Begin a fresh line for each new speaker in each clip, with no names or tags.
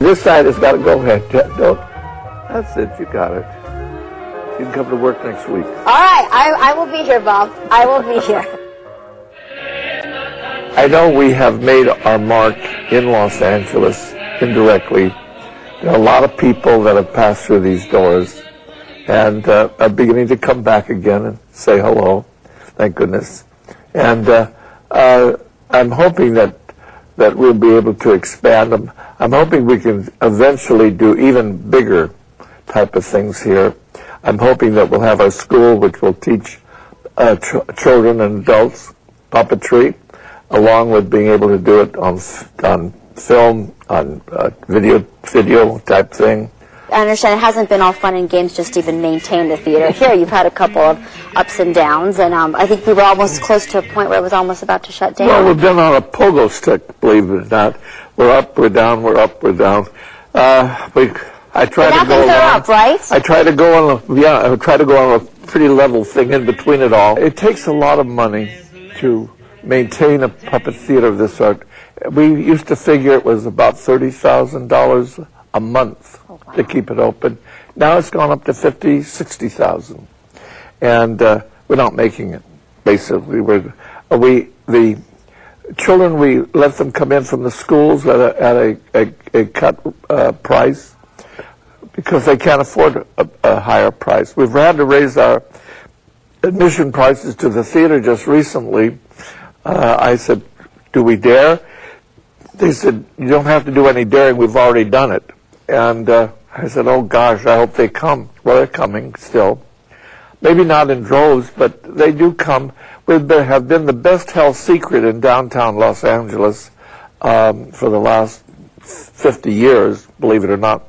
This side has got to go ahead. Don't. That's it. You got it. You can come to work next week.
All right. I will be here, Bob. I will be here.
I know we have made our mark in Los Angeles indirectly. There are a lot of people that have passed through these doors and are beginning to come back again and say hello. Thank goodness. And I'm hoping that we'll be able to expand them. I'm hoping we can eventually do even bigger type of things here. I'm hoping that we'll have a school which will teach children and adults puppetry, along with being able to do it on film, on video type thing.
I understand it hasn't been all fun and games just to even maintain the theater here. You've had a couple of ups and downs, and I think we were almost close to a point where it was almost about to shut down.
Well, we've been on a pogo stick, believe it or not. We're up, we're down, we're up, we're down. I try to go
up, right?
I try to go on a pretty level thing in between it all. It takes a lot of money to maintain a puppet theater of this sort. We used to figure it was about $30,000 a month to keep it open. Now it's gone up to $50,000, $60,000, and we're not making it. Basically, the children, we let them come in from the schools at a cut price because they can't afford a higher price. We've had to raise our admission prices to the theater just recently. I said, do we dare? They said, you don't have to do any daring, we've already done it. And I said, oh gosh, I hope they come. Well, they're coming still. Maybe not in droves, but they do come. We have been the best held secret in downtown Los Angeles for the last 50 years, believe it or not.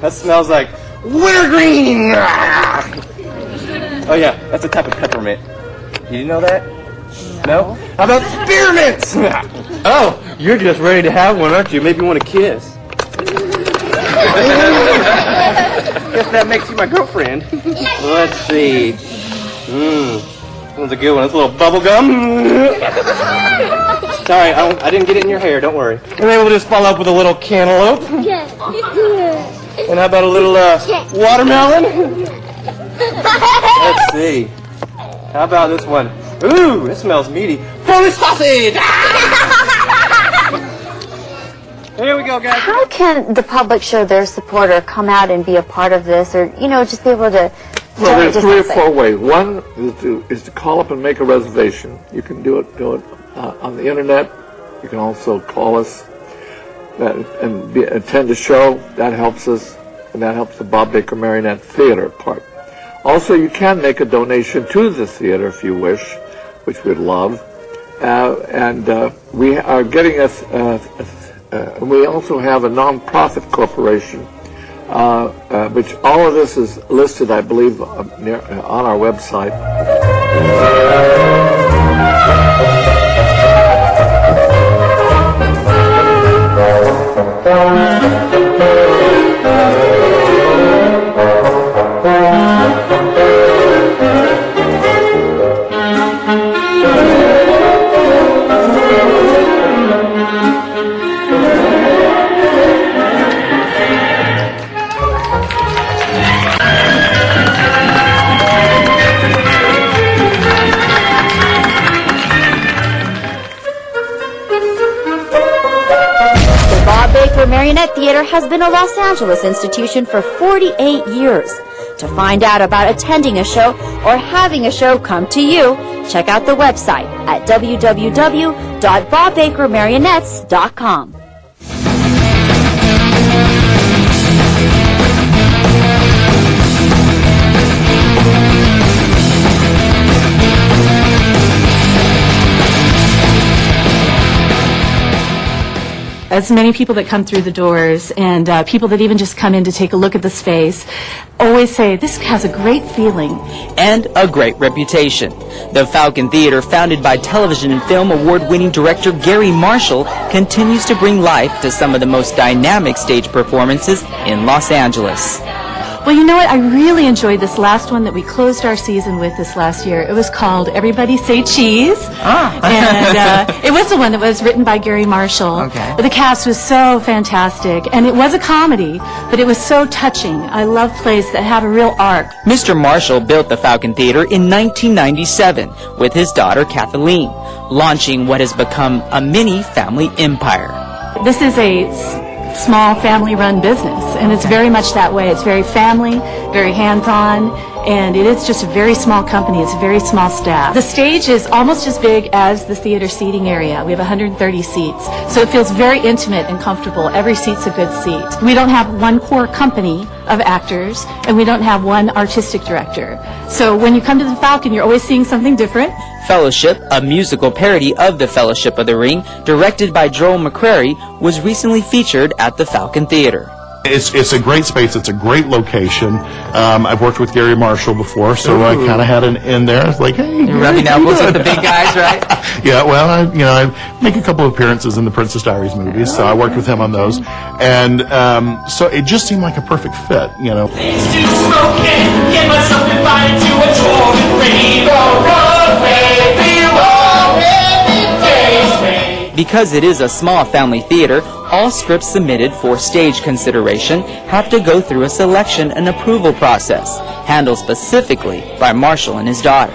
That smells like wintergreen! Oh yeah, that's a type of peppermint. Did you know that? No? How about spearmints? Oh, you're just ready to have one, aren't you? Maybe you want to kiss. Guess that makes you my girlfriend. Let's see. That one's a good one. It's a little bubble gum. Sorry, I didn't get it in your hair. Don't worry. And then we'll just follow up with a little cantaloupe. And how about a little watermelon? Let's see. How about this one? Ooh, it smells meaty. Polish sausage! Here we go, guys.
How can the public show their support or come out and be a part of this, or just be able to?
Well, there's 3 or 4 ways. One is to call up and make a reservation. You can do it on the internet. You can also call us and attend a show. That helps us, and that helps the Bob Baker Marionette Theater part. Also, you can make a donation to the theater if you wish, which we'd love. We are getting we also have a non-profit corporation, which all of this is listed, I believe, on our website.
Marionette Theater has been a Los Angeles institution for 48 years. To find out about attending a show or having a show come to you, check out the website at www.bobbakermarionettes.com.
As many people that come through the doors and people that even just come in to take a look at the space always say, this has a great feeling.
And a great reputation. The Falcon Theater, founded by television and film award-winning director Gary Marshall, continues to bring life to some of the most dynamic stage performances in Los Angeles.
Well, you know what? I really enjoyed this last one that we closed our season with this last year. It was called Everybody Say Cheese. And it was the one that was written by Gary Marshall.
Okay.
The cast was so fantastic. And it was a comedy, but it was so touching. I love plays that have a real arc.
Mr. Marshall built the Falcon Theater in 1997 with his daughter Kathleen, launching what has become a mini family empire.
This is a small family-run business, and it's very much that way. It's very family, very hands-on, and it is just a very small company. It's a very small staff. The stage is almost as big as the theater seating area. We have 130 seats, so it feels very intimate and comfortable. Every seat's a good seat. We don't have one core company of actors, and we don't have one artistic director. So when you come to the Falcon, you're always seeing something different.
Fellowship, a musical parody of The Fellowship of the Ring, directed by Joel McCrary, was recently featured at the Falcon Theater.
It's a great space. It's a great location. I've worked with Gary Marshall before, so I kind of had an in there. It's like, hey,
You're rubbing elbows with the big guys, right?
Yeah, well, I make a couple of appearances in the Princess Diaries movies, so I worked with him on those, and so it just seemed like a perfect fit, you know.
Let's do smoking, get myself invited to a Jordan Rainbow Road, baby, oh, every day's made.
Because it is a small family theater, all scripts submitted for stage consideration have to go through a selection and approval process, handled specifically by Marshall and his daughter.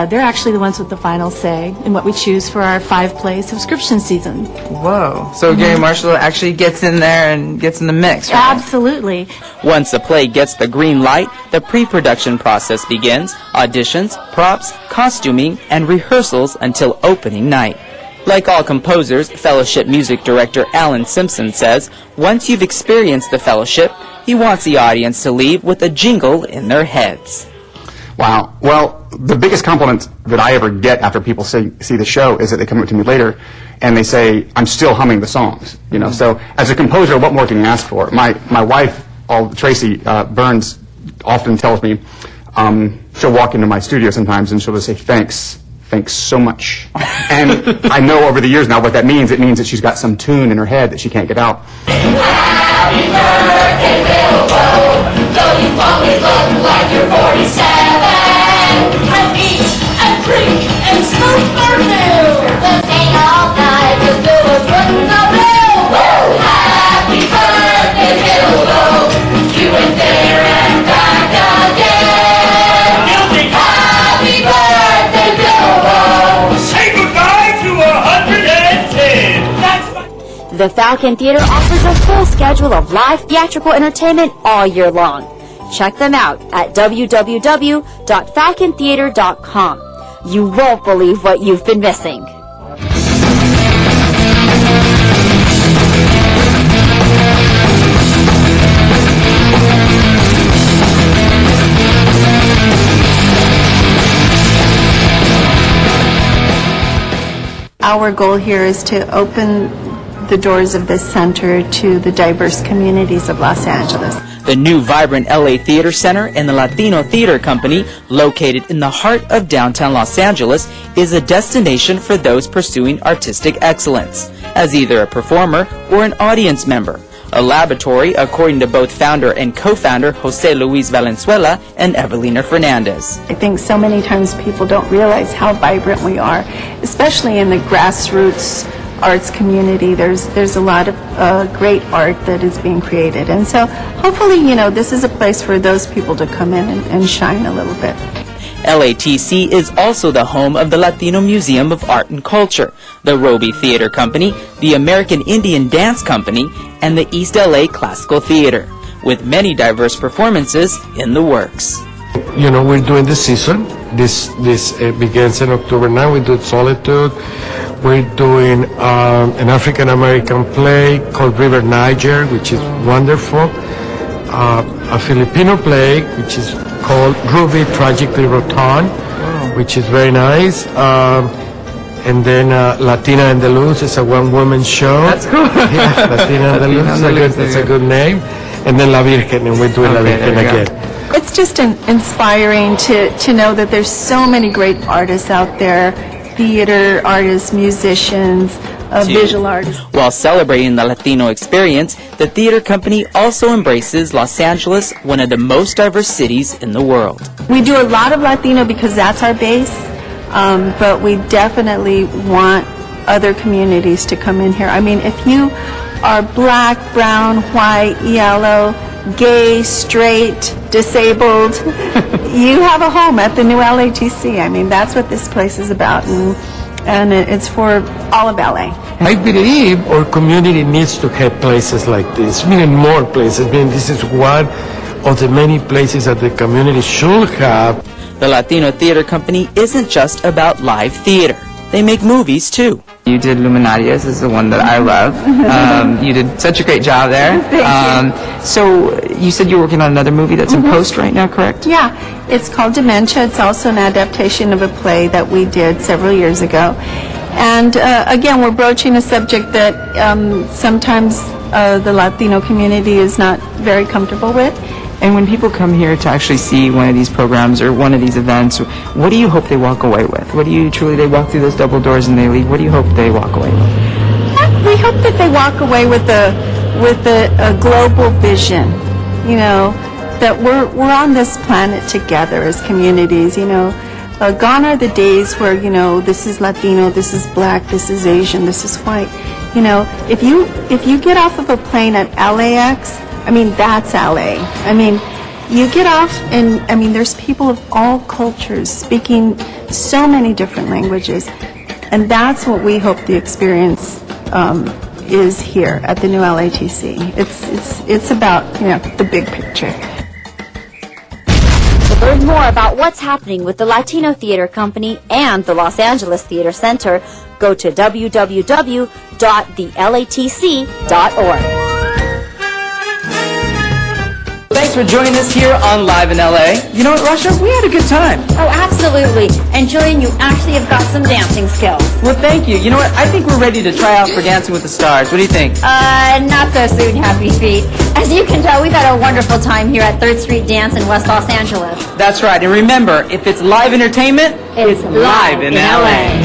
They're actually the ones with the final say in what we choose for our 5-play subscription season.
Whoa. So Gary Marshall actually gets in there and gets in the mix, right?
Absolutely.
Once a play gets the green light, the pre-production process begins, auditions, props, costuming, and rehearsals until opening night. Like all composers, Fellowship music director Alan Simpson says, once you've experienced the Fellowship, he wants the audience to leave with a jingle in their heads.
Wow. Well, the biggest compliment that I ever get after people see the show is that they come up to me later and they say, I'm still humming the songs. You know, so as a composer, what more can you ask for? My wife, Tracy Burns, often tells me, she'll walk into my studio sometimes and she'll just say, thanks so much. And I know over the years now what that means. It means that she's got some tune in her head that she can't get out.
Happy birthday, little Bo, though you probably look like you're 47. And eat and drink and smoke bourbon. Let's hang all night, 'cause Bill was putting the bill. Happy birthday, little Bo, you went there and back again. Happy birthday, Bill Bo. Say goodbye to 110.
The Falcon Theater offers a full schedule of live theatrical entertainment all year long. Check them out at www.falcontheater.com. You won't believe what you've been missing.
Our goal here is to open the doors of this center to the diverse communities of Los Angeles.
The new vibrant LA Theater Center and the Latino Theater Company, located in the heart of downtown Los Angeles, is a destination for those pursuing artistic excellence, as either a performer or an audience member. A laboratory, according to both founder and co-founder Jose Luis Valenzuela and Evelina Fernandez.
I think so many times people don't realize how vibrant we are, especially in the grassroots arts community. There's a lot of great art that is being created, and so hopefully, you know, this is a place for those people to come in and shine a little bit.
LATC is also the home of the Latino Museum of Art and Culture, the Roby Theater Company, the American Indian Dance Company, and the East LA Classical Theater, with many diverse performances in the works.
You know, we're doing the season. This begins in October 9. We do Solitude. We're doing an African-American play called River Niger, which is wonderful. A Filipino play, which is called Ruby Tragically Rotan, which is very nice. And then Latina Andaluz is a one-woman show. That's cool. Yeah, Latina Andaluz, that's a good name. And then La Virgen, and we're doing La Virgen again.
It's just inspiring to know that there's so many great artists out there, theater artists, musicians, visual artist.
While celebrating the Latino experience, the theater company also embraces Los Angeles, one of the most diverse cities in the world.
We do a lot of Latino because that's our base, but we definitely want other communities to come in here. I mean, if you are black, brown, white, yellow, gay, straight, disabled, you have a home at the new LATC. I mean, that's what this place is about, and it's for all of LA.
I believe our community needs to have places like this, meaning more places. I mean, this is one of the many places that the community should have.
The Latino Theater Company isn't just about live theater. They make movies, too.
You did Luminarias, is the one that I love. You did such a great job there.
Thank you.
So you said you're working on another movie that's in post right now, correct?
Yeah, it's called Dementia. It's also an adaptation of a play that we did several years ago. And again, we're broaching a subject that sometimes the Latino community is not very comfortable with.
And when people come here to actually see one of these programs or one of these events, what do you hope they walk away with? What do you truly, they walk through those double doors and they leave, what do you hope they walk away with?
We hope that they walk away with a global vision, you know, that we're on this planet together as communities, you know. Gone are the days where, you know, this is Latino, this is black, this is Asian, this is white. You know, if you get off of a plane at LAX, I mean, that's LA. I mean, you get off and, I mean, there's people of all cultures speaking so many different languages. And that's what we hope the experience is here at the new LATC. It's about, you know, the big picture.
To learn more about what's happening with the Latino Theater Company and the Los Angeles Theater Center, go to www.thelatc.org.
Thanks for joining us here on Live in LA. You know what, Russia? We had a good time.
Oh, absolutely. And Julian, you actually have got some dancing skills.
Well, thank you. You know what? I think we're ready to try out for Dancing with the Stars. What do you think?
Not so soon, Happy Feet. As you can tell, we've had a wonderful time here at 3rd Street Dance in West Los Angeles.
That's right. And remember, if it's live entertainment,
It's
live in LA.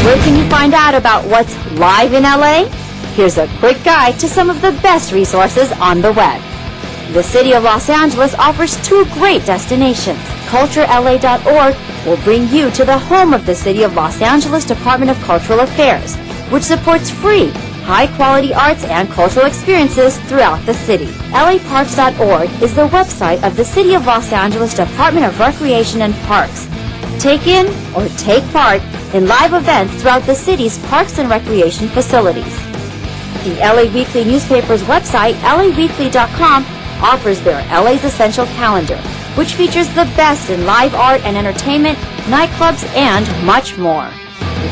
Where can you find out about what's live in LA? Here's a quick guide to some of the best resources on the web. The City of Los Angeles offers 2 great destinations. CultureLA.org will bring you to the home of the City of Los Angeles Department of Cultural Affairs, which supports free, high-quality arts and cultural experiences throughout the city. LAParks.org is the website of the City of Los Angeles Department of Recreation and Parks. Take in or take part in live events throughout the city's parks and recreation facilities. The LA Weekly newspaper's website, laweekly.com, offers their LA's Essential Calendar, which features the best in live art and entertainment, nightclubs, and much more.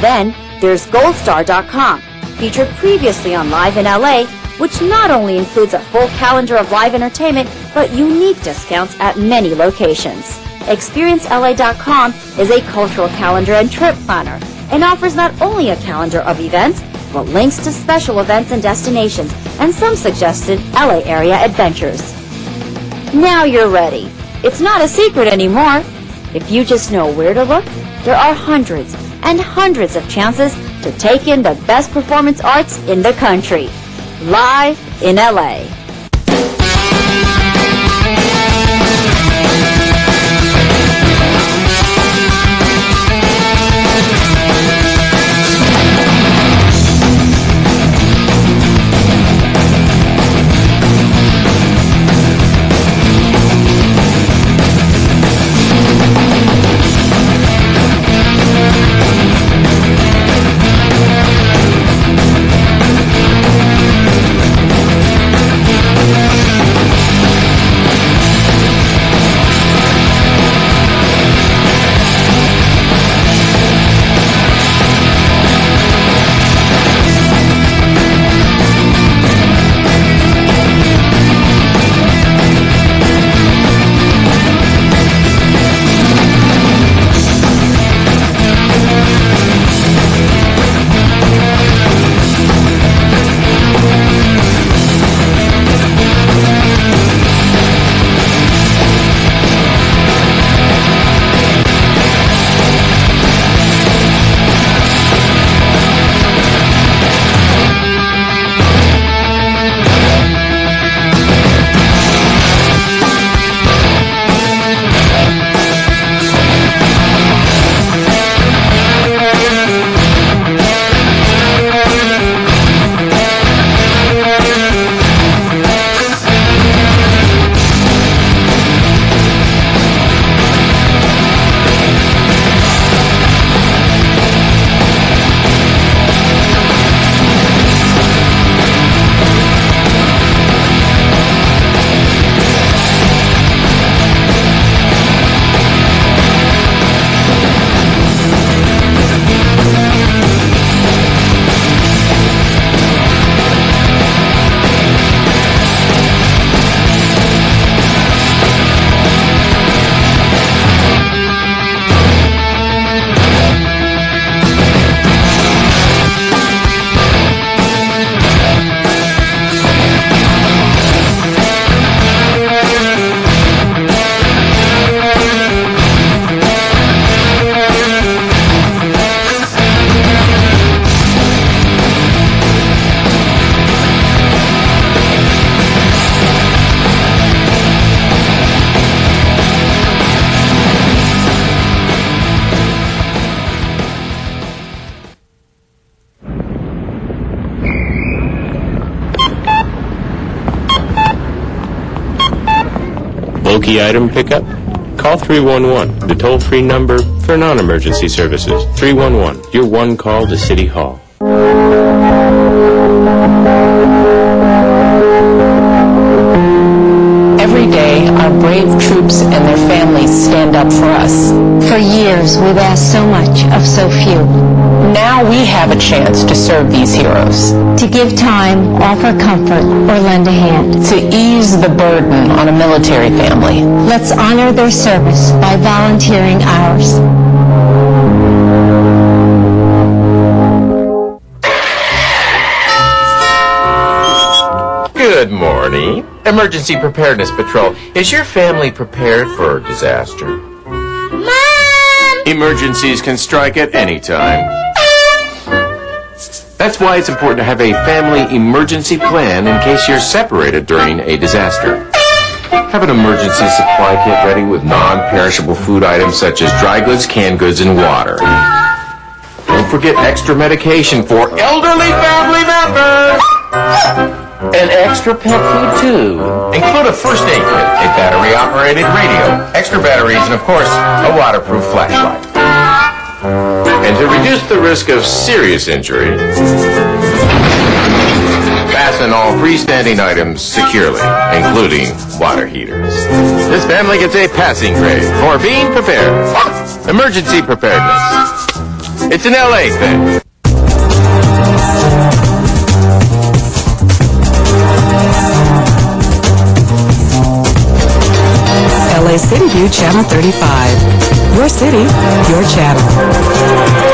Then there's goldstar.com, featured previously on Live in LA, which not only includes a full calendar of live entertainment, but unique discounts at many locations. ExperienceLA.com is a cultural calendar and trip planner, and offers not only a calendar of events, but links to special events and destinations, and some suggested LA area adventures. Now you're ready. It's not a secret anymore. If you just know where to look, there are hundreds and hundreds of chances to take in the best performance arts in the country. Live in LA.
key item pickup? Call 311, the toll-free number for non-emergency services. 311, your one call to City Hall.
Every day, our brave troops and their families stand up for us.
For years, we've asked so much of so few.
Now we have a chance to serve these heroes.
To give time, offer comfort, or lend a hand.
To ease the burden on a military family.
Let's honor their service by volunteering ours.
Good morning. Emergency Preparedness Patrol. Is your family prepared for disaster?
Mom!
Emergencies can strike at any time. That's why it's important to have a family emergency plan in case you're separated during a disaster. Have an emergency supply kit ready with non-perishable food items such as dry goods, canned goods, and water. Don't forget extra medication for elderly family members! And extra pet food, too. Include a first aid kit, a battery-operated radio, extra batteries, and, of course, a waterproof flashlight. And to reduce the risk of serious injury, fasten all freestanding items securely, including water heaters. This family gets a passing grade for being prepared. Emergency preparedness. It's an LA thing.
LA City View Channel 35. Your city, your channel.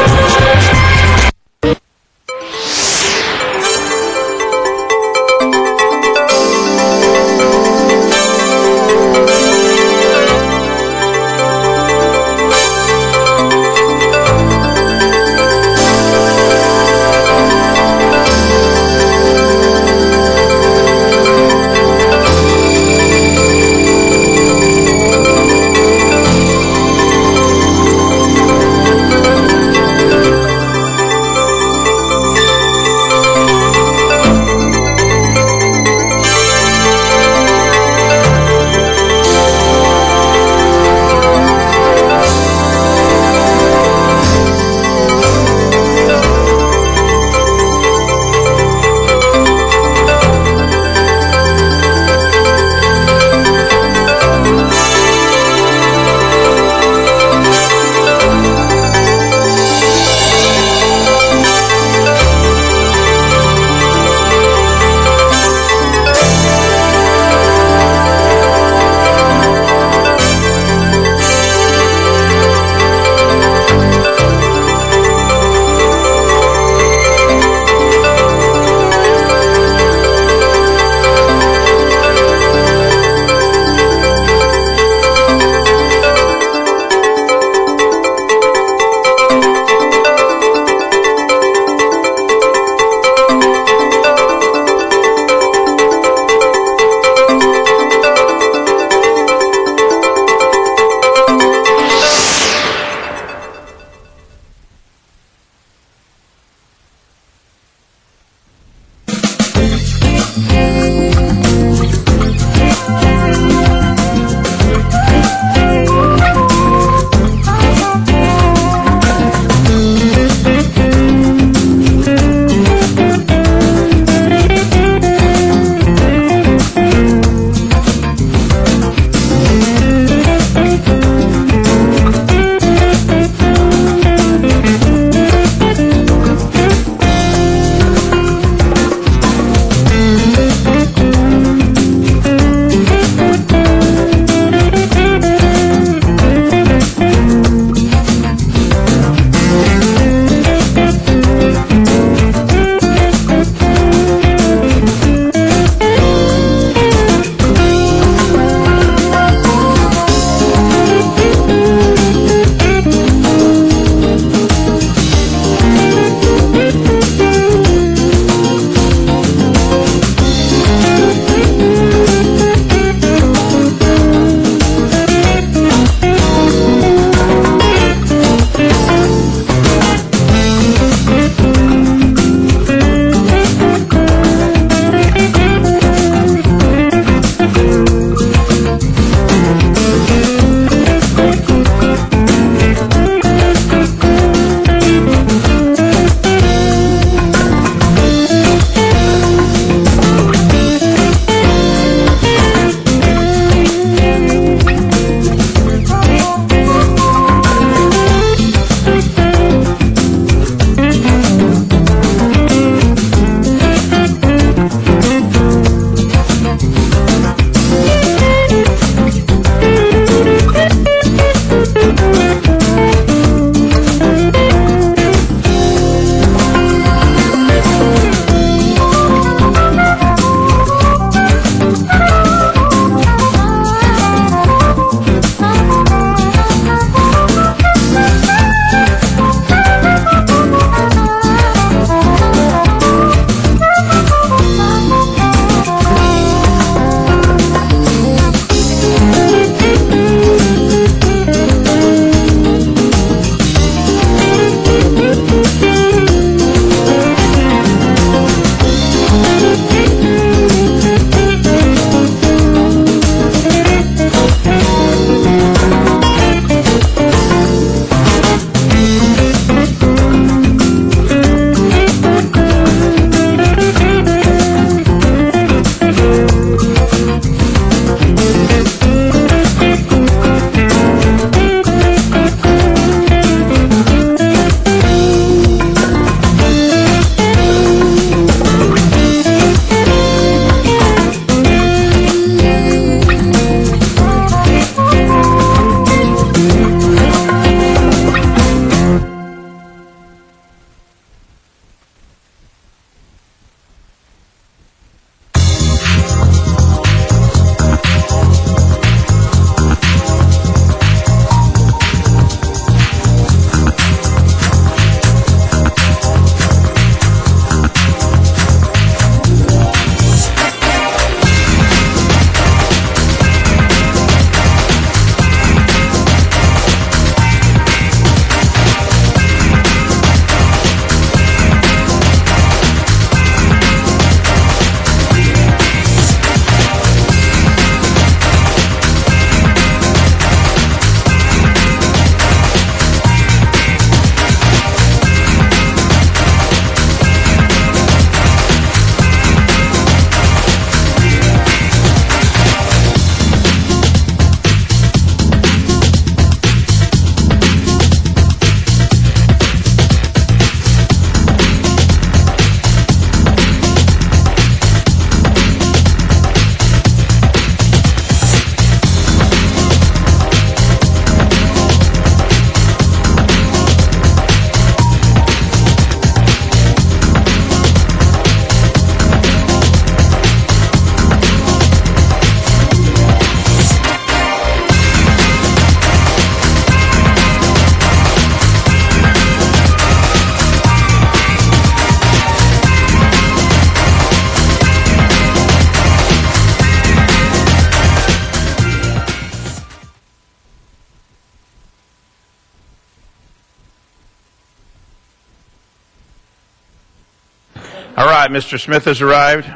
All right, Mr. Smith has arrived.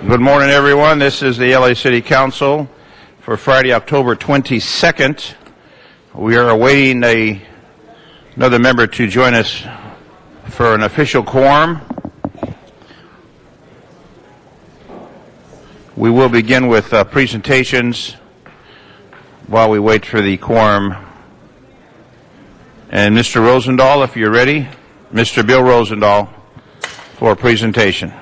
Good morning, everyone. This is the LA City Council for Friday, October 22nd. We are awaiting another member to join us for an official quorum. We will begin with presentations while we wait for the quorum. And Mr. Rosendahl, if you're ready, Mr. Bill Rosendahl for a presentation.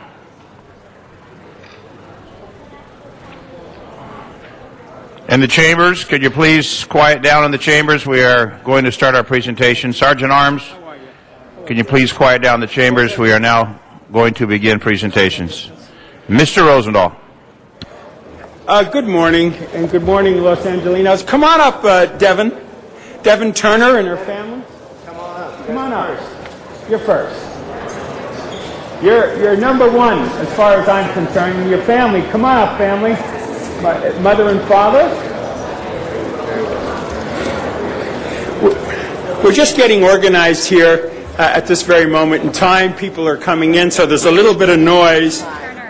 In the chambers, could you please quiet down in the chambers? We are going to start our presentation. Sergeant Arms, can you please quiet down the chambers? We are now going to begin presentations. Mr. Rosendahl.
Good morning, and good morning, Los Angelinos. Come on up, Devin. Devin Turner and her family. Come on up. Come on up. You're first. You're number one as far as I'm concerned. And your family. Come on up, family. Mother and father. We're just getting organized here at this very moment in time. People are coming in, so there's a little bit of noise.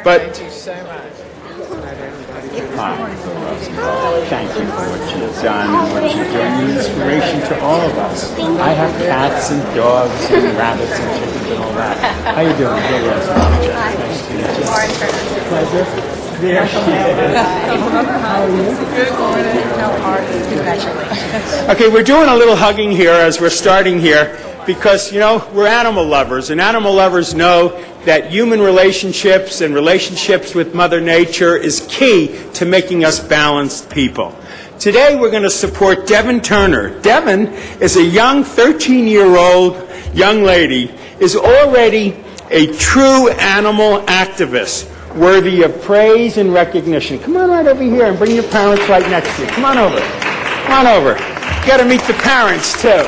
But thank you so much. Thank you for what you've done and what you're doing. You're an inspiration to all of us. I have cats and dogs and rabbits and chickens and all that. How you doing? Good. Nice to meet you. Pleasure. There she is. How are you? Good morning. How are you? Congratulations. Okay, we're doing a little hugging here as we're starting here because, you know, we're animal lovers, and animal lovers know that human relationships and relationships with Mother Nature is key to making us balanced people. Today we're going to support Devin Turner. Devin is a young 13-year-old young lady, is already a true animal activist, worthy of praise and recognition. Come on right over here and bring your parents right next to you. Come on over. Come on over. You got to meet the parents, too.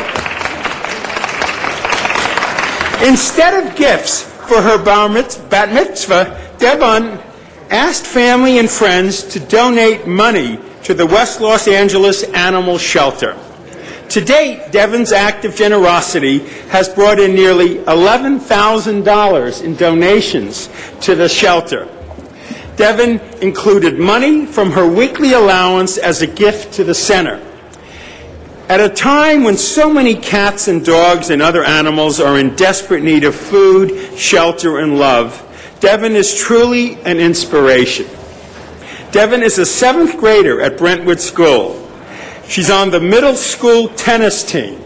Instead of gifts for her bat mitzvah, Devin asked family and friends to donate money to the West Los Angeles Animal Shelter. To date, Devin's act of generosity has brought in nearly $11,000 in donations to the shelter. Devin included money from her weekly allowance as a gift to the center. At a time when so many cats and dogs and other animals are in desperate need of food, shelter, and love, Devin is truly an inspiration. Devin is a 7th grader at Brentwood School. She's on the middle school tennis team.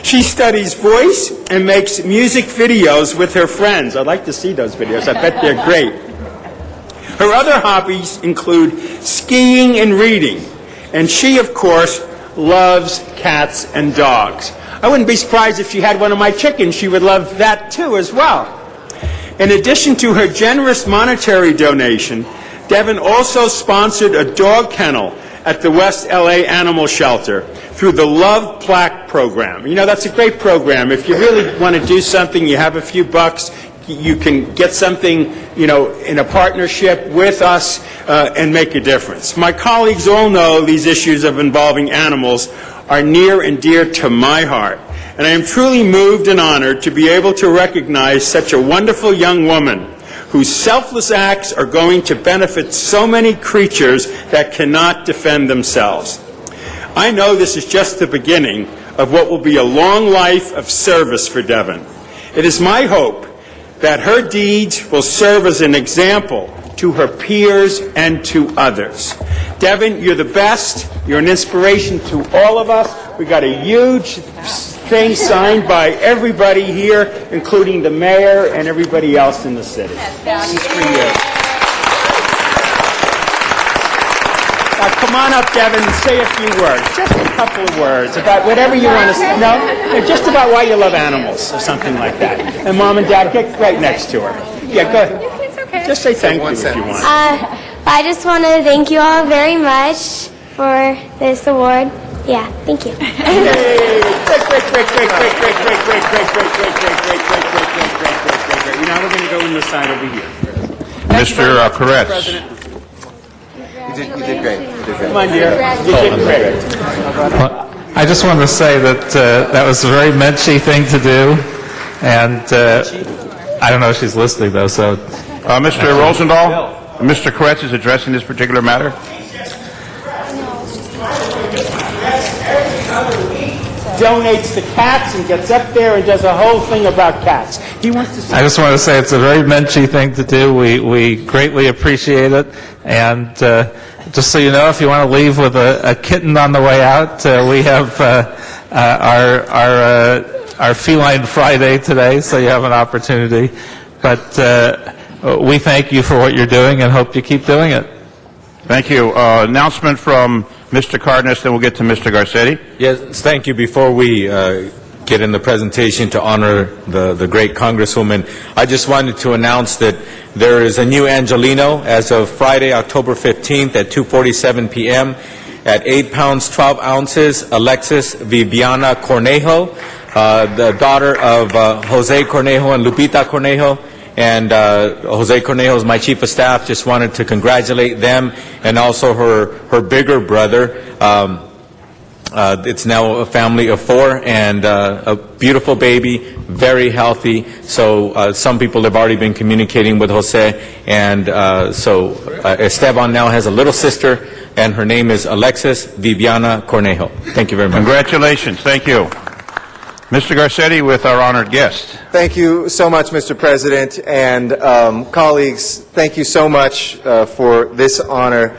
She studies voice and makes music videos with her friends. I'd like to see those videos. I bet they're great. Her other hobbies include skiing and reading. And she, of course, loves cats and dogs. I wouldn't be surprised if she had one of my chickens. She would love that, too, as well. In addition to her generous monetary donation, Devin also sponsored a dog kennel at the West LA Animal Shelter through the Love Plaque program. You know, that's a great program. If you really want to do something, you have a few bucks, you can get something, you know, in a partnership with us and make a difference. My colleagues all know these issues of involving animals are near and dear to my heart. And I am truly moved and honored to be able to recognize such a wonderful young woman whose selfless acts are going to benefit so many creatures that cannot defend themselves. I know this is just the beginning of what will be a long life of service for Devin. It is my hope that her deeds will serve as an example to her peers and to others. Devin, you're the best. You're an inspiration to all of us. We got a huge thing signed by everybody here, including the mayor and everybody else in the city. This is for you. Now, come on up, Devin, and say a few words. Just a couple of words about whatever you want to say. No, just about why you love animals or something like that. And Mom and Dad, get right next to her. Yeah, go ahead. It's okay. Just say thank you if you want.
I just want to thank you all very much for this award. Yeah, thank you. Now we're going to go on this side over here.
Mr. Koretz.
You did great.
Come on, dear. You did great.
I just wanted to say that that was a very Menchie thing to do, and I don't know if she's listening though. So,
Mr. Rosendahl, Mr. Koretz is addressing this particular matter.
Donates to cats and gets up there and does a whole thing about cats. He wants to say.
I just want to say it's a very Menchie thing to do. We greatly appreciate it, and just so you know, if you want to leave with a kitten on the way out, we have our Feline Friday today, so you have an opportunity. But we thank you for what you're doing and hope you keep doing it.
Thank you. Announcement from Mr. Cardenas, then we'll get to Mr. Garcetti.
Yes, thank you. Before we get in the presentation to honor the great Congresswoman, I just wanted to announce that there is a new Angelino as of Friday, October 15th at 2:47 p.m. at 8 pounds 12 ounces, Alexis Viviana Cornejo, the daughter of Jose Cornejo and Lupita Cornejo. And Jose Cornejo is my chief of staff. Just wanted to congratulate them and also her bigger brother. It's now a family of 4 and a beautiful baby, very healthy. So some people have already been communicating with Jose, and so Esteban now has a little sister, and her name is Alexis Viviana Cornejo. Thank you very much.
Congratulations. Thank you. Mr. Garcetti with our honored guest.
Thank you so much, Mr. President, and colleagues, thank you so much for this honor.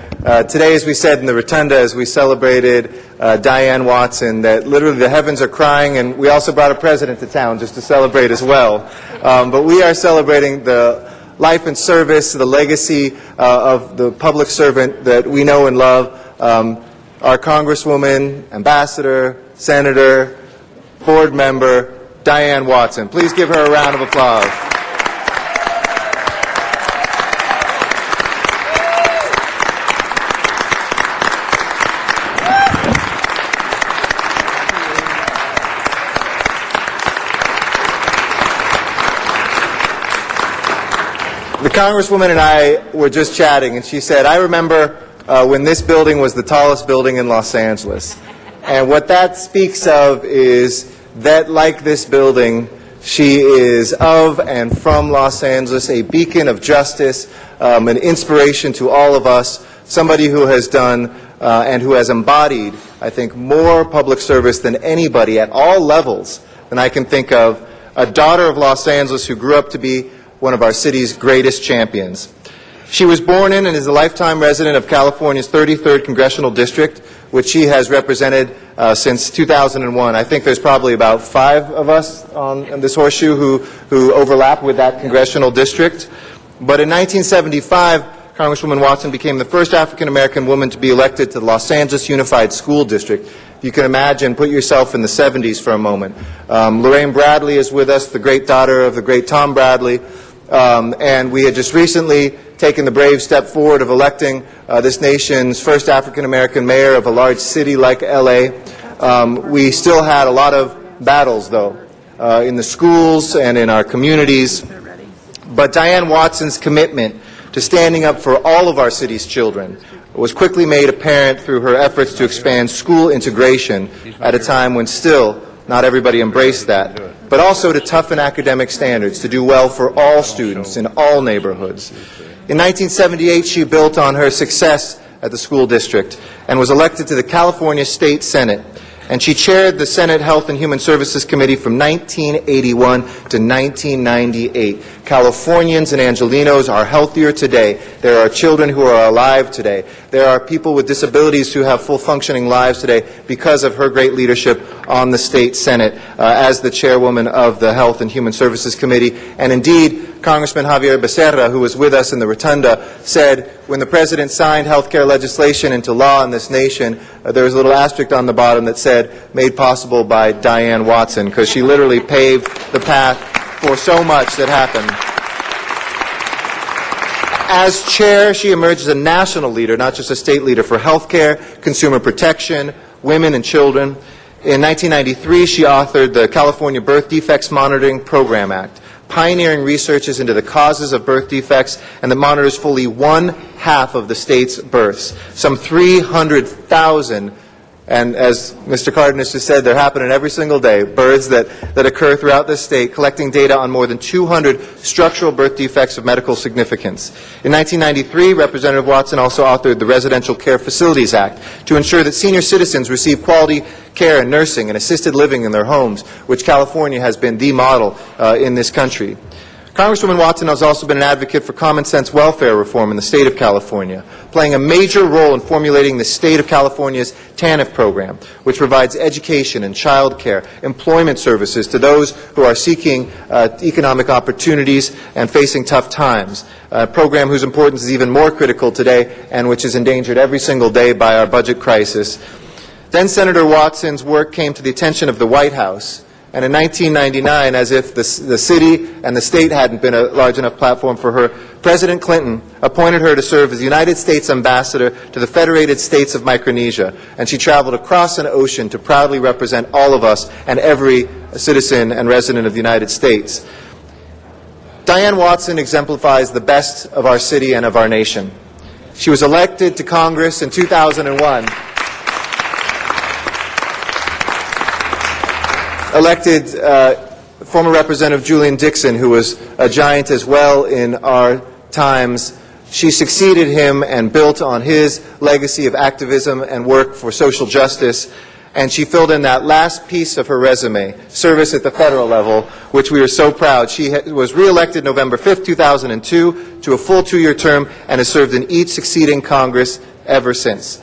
Today, as we said in the Rotunda, as we celebrated Diane Watson, that literally the heavens are crying, and we also brought a president to town just to celebrate as well. But we are celebrating the life and service, the legacy of the public servant that we know and love, our Congresswoman, Ambassador, Senator, Board Member, Diane Watson. Please give her a round of applause. The Congresswoman and I were just chatting, and she said, I remember when this building was the tallest building in Los Angeles. And what that speaks of is that, like this building, she is of and from Los Angeles, a beacon of justice, an inspiration to all of us, somebody who has done and who has embodied, I think, more public service than anybody at all levels than I can think of, a daughter of Los Angeles who grew up to be one of our city's greatest champions. She was born in and is a lifetime resident of California's 33rd Congressional District, which she has represented since 2001. I think there's probably about 5 of us on this horseshoe who overlap with that congressional district. But in 1975, Congresswoman Watson became the first African-American woman to be elected to the Los Angeles Unified School District. If you can imagine, put yourself in the 70s for a moment. Lorraine Bradley is with us, the great daughter of the great Tom Bradley. And we had just recently taken the brave step forward of electing this nation's first African-American mayor of a large city like L.A. We still had a lot of battles, though, in the schools and in our communities. But Diane Watson's commitment to standing up for all of our city's children was quickly made apparent through her efforts to expand school integration at a time when still not everybody embraced that, but also to toughen academic standards, to do well for all students in all neighborhoods. In 1978, she built on her success at the school district and was elected to the California State Senate. And she chaired the Senate Health and Human Services Committee from 1981 to 1998. Californians and Angelinos are healthier today. There are children who are alive today. There are people with disabilities who have full functioning lives today because of her great leadership on the State Senate as the chairwoman of the Health and Human Services Committee. And indeed, Congressman Javier Becerra, who was with us in the Rotunda, said when the President signed health care legislation into law in this nation, there was a little asterisk on the bottom that said, made possible by Diane Watson, because she literally paved the path for so much that happened. As chair, she emerged as a national leader, not just a state leader, for health care, consumer protection, women and children. In 1993, she authored the California Birth Defects Monitoring Program Act, pioneering researches into the causes of birth defects, and that monitors fully 1/2 of the state's births, some 300,000 And as Mr. Cardenas just said, they're happening every single day. Births that occur throughout this state, collecting data on more than 200 structural birth defects of medical significance. In 1993, Representative Watson also authored the Residential Care Facilities Act to ensure that senior citizens receive quality care and nursing and assisted living in their homes, which California has been the model in this country. Congresswoman Watson has also been an advocate for common sense welfare reform in the state of California, playing a major role in formulating the state of California's TANF program, which provides education and child care, employment services to those who are seeking economic opportunities and facing tough times, a program whose importance is even more critical today and which is endangered every single day by our budget crisis. Then Senator Watson's work came to the attention of the White House. And in 1999, as if the city and the state hadn't been a large enough platform for her, President Clinton appointed her to serve as the United States Ambassador to the Federated States of Micronesia. And she traveled across an ocean to proudly represent all of us and every citizen and resident of the United States. Diane Watson exemplifies the best of our city and of our nation. She was elected to Congress in 2001. Elected former Representative Julian Dixon, who was a giant as well in our times. She succeeded him and built on his legacy of activism and work for social justice, and she filled in that last piece of her resume, service at the federal level, which we are so proud. She was reelected November 5th, 2002, to a full 2-year term and has served in each succeeding Congress ever since.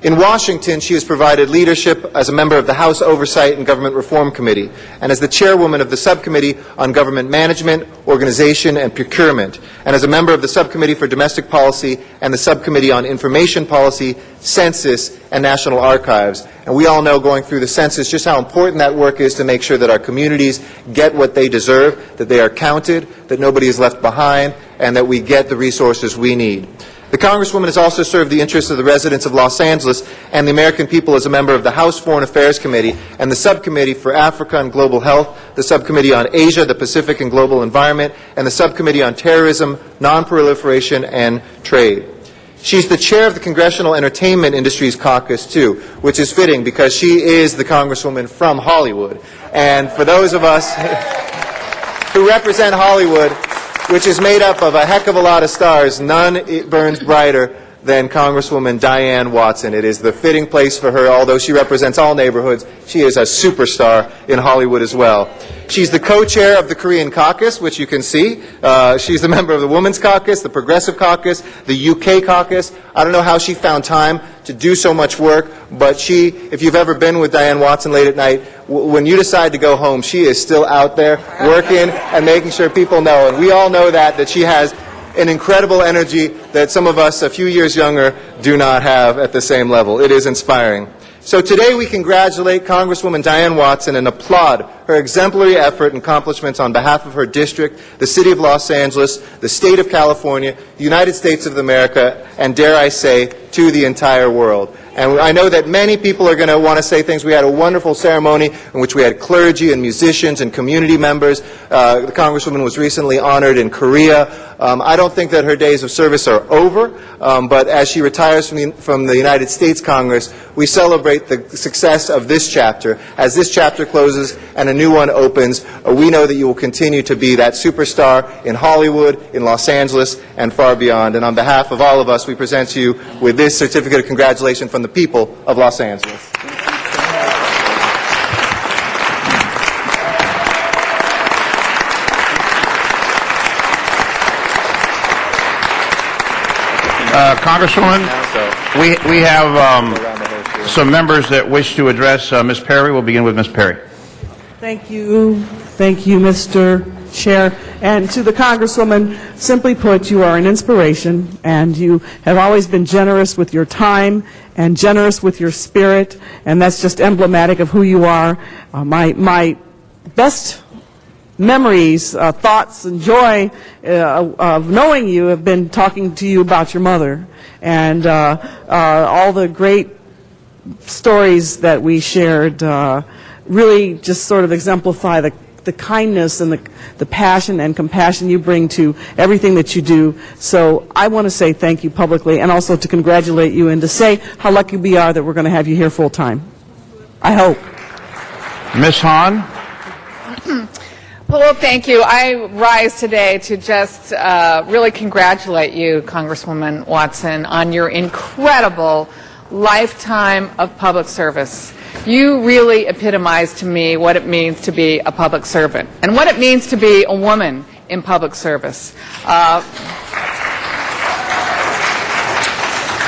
In Washington, she has provided leadership as a member of the House Oversight and Government Reform Committee and as the chairwoman of the Subcommittee on Government Management, Organization, and Procurement, and as a member of the Subcommittee for Domestic Policy and the Subcommittee on Information Policy, Census, and National Archives. And we all know, going through the census, just how important that work is to make sure that our communities get what they deserve, that they are counted, that nobody is left behind, and that we get the resources we need. The Congresswoman has also served the interests of the residents of Los Angeles and the American people as a member of the House Foreign Affairs Committee and the Subcommittee for Africa and Global Health, the Subcommittee on Asia, the Pacific and Global Environment, and the Subcommittee on Terrorism, Non-Proliferation, and Trade. She's the chair of the Congressional Entertainment Industries Caucus, too, which is fitting because she is the Congresswoman from Hollywood. And for those of us who represent Hollywood, which is made up of a heck of a lot of stars, none burns brighter than Congresswoman Diane Watson. It is the fitting place for her. Although she represents all neighborhoods, she is a superstar in Hollywood as well. She's the co-chair of the Korean Caucus, which you can see. She's the member of the Women's Caucus, the Progressive Caucus, the UK Caucus. I don't know how she found time to do so much work, but she, if you've ever been with Diane Watson late at night, when you decide to go home, she is still out there working and making sure people know. And we all know that she has an incredible energy that some of us a few years younger do not have at the same level. It is inspiring. So today we congratulate Congresswoman Diane Watson and applaud her exemplary effort and accomplishments on behalf of her district, the City of Los Angeles, the State of California, the United States of America, and dare I say, to the entire world. And I know that many people are going to want to say things. We had a wonderful ceremony in which we had clergy and musicians and community members. The Congresswoman was recently honored in Korea. I don't think that her days of service are over, but as she retires from the United States Congress, we celebrate the success of this chapter. As this chapter closes and a new one opens, we know that you will continue to be that superstar in Hollywood, in Los Angeles, and far beyond. And on behalf of all of us, we present to you with this certificate of congratulations from the people of Los Angeles.
Congresswoman, we have some members that wish to address Ms. Perry. We'll begin with Ms. Perry.
Thank you, Mr. Chair. And to the Congresswoman, simply put, you are an inspiration, and you have always been generous with your time and generous with your spirit, and that's just emblematic of who you are. My best memories, thoughts, and joy of knowing you have been talking to you about your mother and all the great stories that we shared really just sort of exemplify the the kindness and the passion and compassion you bring to everything that you do. So I want to say thank you publicly, and also to congratulate you and to say how lucky we are that we're going to have you here full time. I hope.
Ms. Hahn?
Well, thank you. I rise today to just really congratulate you, Congresswoman Watson, on your incredible lifetime of public service. You really epitomize to me what it means to be a public servant and what it means to be a woman in public service.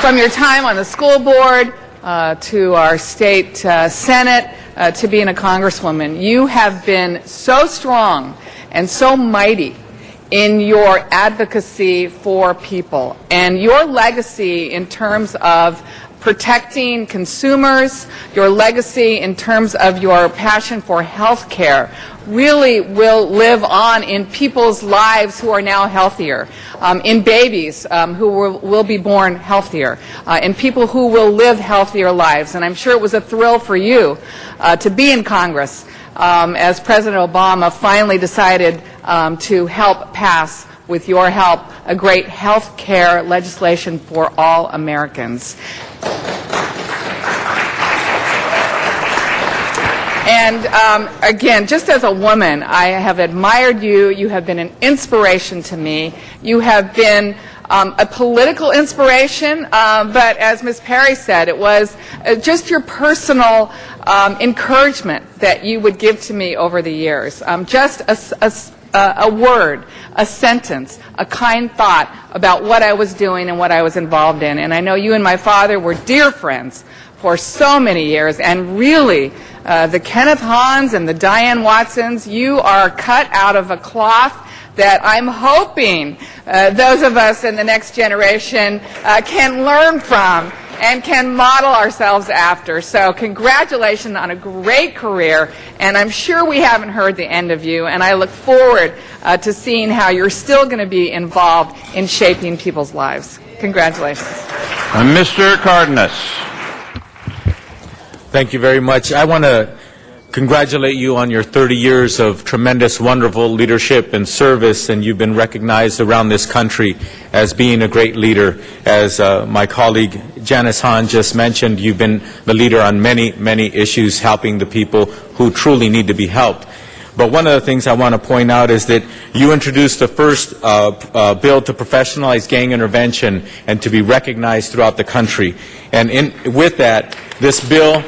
From your time on the school board to our state senate, to being a congresswoman, you have been so strong and so mighty in your advocacy for people, and your legacy in terms of protecting consumers, your legacy in terms of your passion for health care really will live on in people's lives who are now healthier, in babies who will be born healthier, in people who will live healthier lives. And I'm sure it was a thrill for you to be in Congress as President Obama finally decided to help pass, with your help, a great health care legislation for all Americans. And again, just as a woman, I have admired you. You have been an inspiration to me. You have been a political inspiration, but as Ms. Perry said, it was just your personal encouragement that you would give to me over the years. Just a word, a sentence, a kind thought about what I was doing and what I was involved in. And I know you and my father were dear friends for so many years, and really, the Kenneth Hahns and the Diane Watsons, you are cut out of a cloth that I'm hoping those of us in the next generation can learn from and can model ourselves after. So congratulations on a great career, and I'm sure we haven't heard the end of you, and I look forward to seeing how you're still going to be involved in shaping people's lives. Congratulations.
Mr. Cardenas.
Thank you very much. I want to congratulate you on your 30 years of tremendous, wonderful leadership and service, and you've been recognized around this country as being a great leader. As my colleague Janice Hahn just mentioned, you've been the leader on many, many issues, helping the people who truly need to be helped. But one of the things I want to point out is that you introduced the first bill to professionalize gang intervention and to be recognized throughout the country. And with that, this bill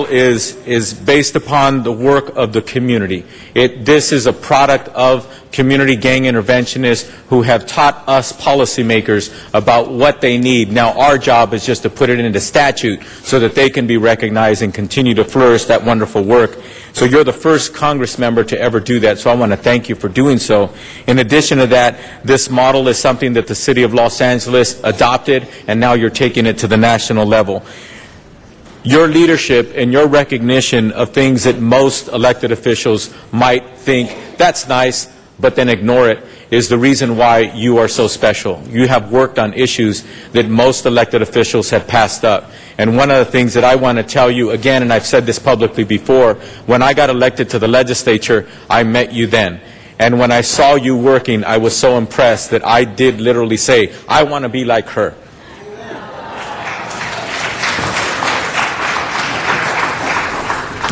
is based upon the work of the community. This is a product of community gang interventionists who have taught us policymakers about what they need. Now our job is just to put it into statute so that they can be recognized and continue to flourish that wonderful work. So you're the first Congress member to ever do that, so I want to thank you for doing so. In addition to that, this model is something that the City of Los Angeles adopted, and now you're taking it to the national level. Your leadership and your recognition of things that most elected officials might think, that's nice, but then ignore it, is the reason why you are so special. You have worked on issues that most elected officials have passed up. And one of the things that I want to tell you again, and I've said this publicly before, when I got elected to the legislature, I met you then. And when I saw you working, I was so impressed that I did literally say, I want to be like her.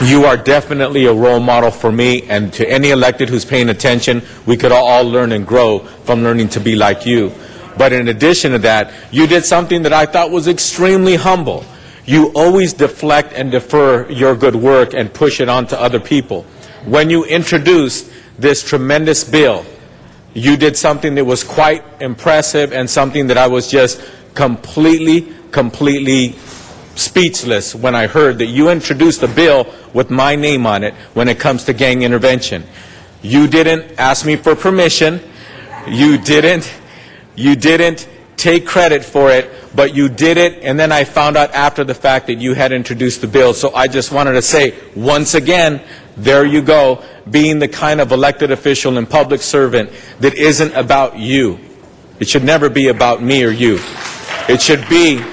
You are definitely a role model for me, and to any elected who's paying attention, we could all learn and grow from learning to be like you. But in addition to that, you did something that I thought was extremely humble. You always deflect and defer your good work and push it on to other people. When you introduced this tremendous bill, you did something that was quite impressive and something that I was just completely speechless when I heard that you introduced a bill with my name on it when it comes to gang intervention. You didn't ask me for permission. You didn't take credit for it, but you did it, and then I found out after the fact that you had introduced the bill. So I just wanted to say, once again, there you go, being the kind of elected official and public servant that isn't about you. It should never be about me or you. It should be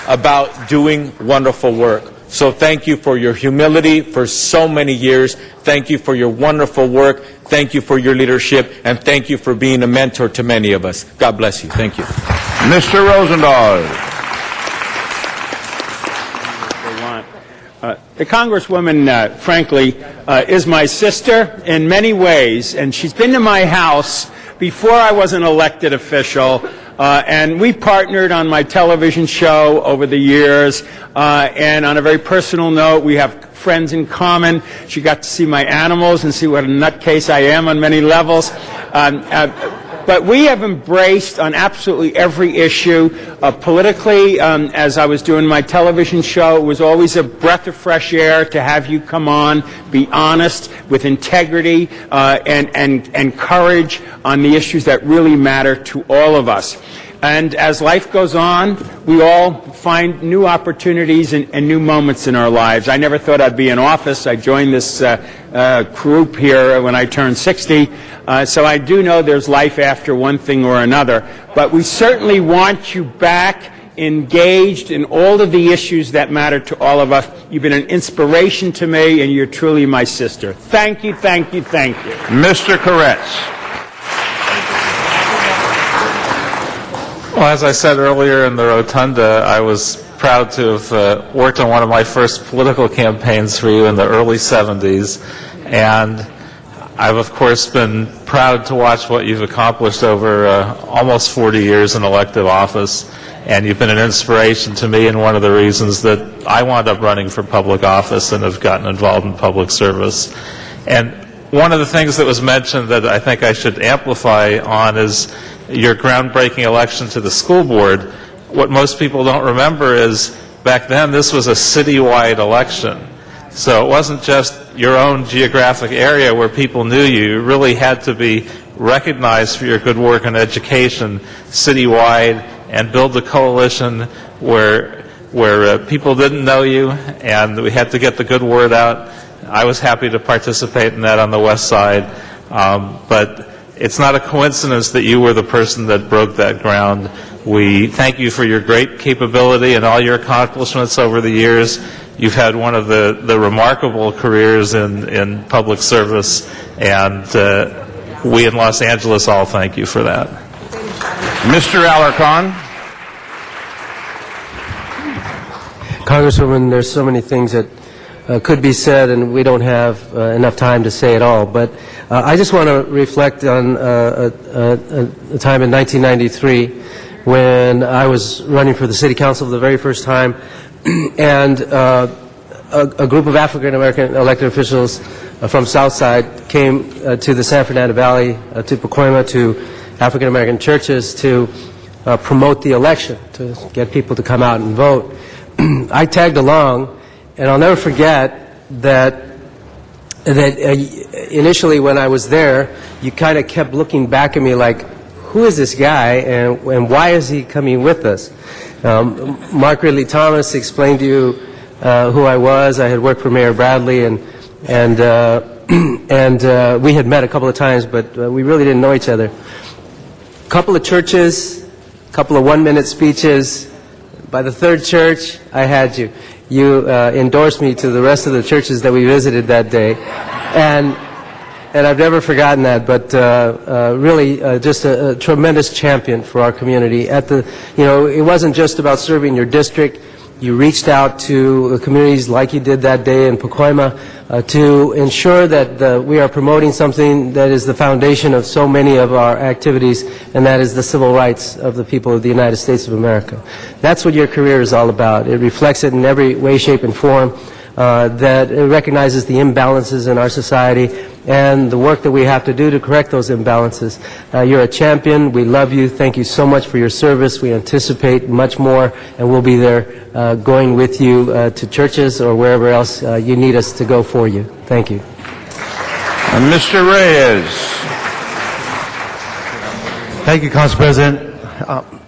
about doing wonderful work. So thank you for your humility for so many years. Thank you for your wonderful work. Thank you for your leadership. And thank you for being a mentor to many of us. God bless you. Thank you.
Mr. Rosendahl.
The Congresswoman, frankly, is my sister in many ways, and she's been to my house before I was an elected official, and we partnered on my television show over the years, and on a very personal note, we have friends in common. She got to see my animals and see what a nutcase I am on many levels. But we have embraced on absolutely every issue. Politically, as I was doing my television show, it was always a breath of fresh air to have you come on, be honest, with integrity and courage on the issues that really matter to all of us. And as life goes on, we all find new opportunities and new moments in our lives. I never thought I'd be in office. I joined this group here when I turned 60. So I do know there's life after one thing or another. But we certainly want you back engaged in all of the issues that matter to all of us. You've been an inspiration to me, and you're truly my sister. Thank you, thank you, thank you.
Mr. Koretz.
Well, as I said earlier in the rotunda, I was proud to have worked on one of my first political campaigns for you in the early 70s, and I've, of course, been proud to watch what you've accomplished over almost 40 years in elective office, and you've been an inspiration to me and one of the reasons that I wound up running for public office and have gotten involved in public service. And one of the things that was mentioned that I think I should amplify on is your groundbreaking election to the school board. What most people don't remember is back then this was a citywide election. So it wasn't just your own geographic area where people knew you. You really had to be recognized for your good work in education citywide and build a coalition where people didn't know you, and we had to get the good word out. I was happy to participate in that on the West Side, but it's not a coincidence that you were the person that broke that ground. We thank you for your great capability and all your accomplishments over the years. You've had one of the remarkable careers in public service, and we in Los Angeles all thank you for that.
Mr. Alarcon.
Congresswoman, there's so many things that could be said, and we don't have enough time to say it all. But I just want to reflect on a time in 1993 when I was running for the city council for the very first time, and a group of African American elected officials from Southside came to the San Fernando Valley, to Pacoima, to African American churches to promote the election, to get people to come out and vote. I tagged along, and I'll never forget that initially when I was there, you kind of kept looking back at me like, who is this guy, and why is he coming with us? Mark Ridley Thomas explained to you who I was. I had worked for Mayor Bradley, and we had met a couple of times, but we really didn't know each other. A couple of churches, a couple of one-minute speeches. By the third church, I had you. You endorsed me to the rest of the churches that we visited that day, and I've never forgotten that. But really, just a tremendous champion for our community. It wasn't just about serving your district. You reached out to the communities like you did that day in Pacoima to ensure that we are promoting something that is the foundation of so many of our activities, and that is the civil rights of the people of the United States of America. That's what your career is all about. It reflects it in every way, shape, and form. That it recognizes the imbalances in our society and the work that we have to do to correct those imbalances. You're a champion. We love you. Thank you so much for your service. We anticipate much more, and we'll be there going with you to churches or wherever else you need us to go for you. Thank you.
And Mr. Reyes.
Thank you, Council President.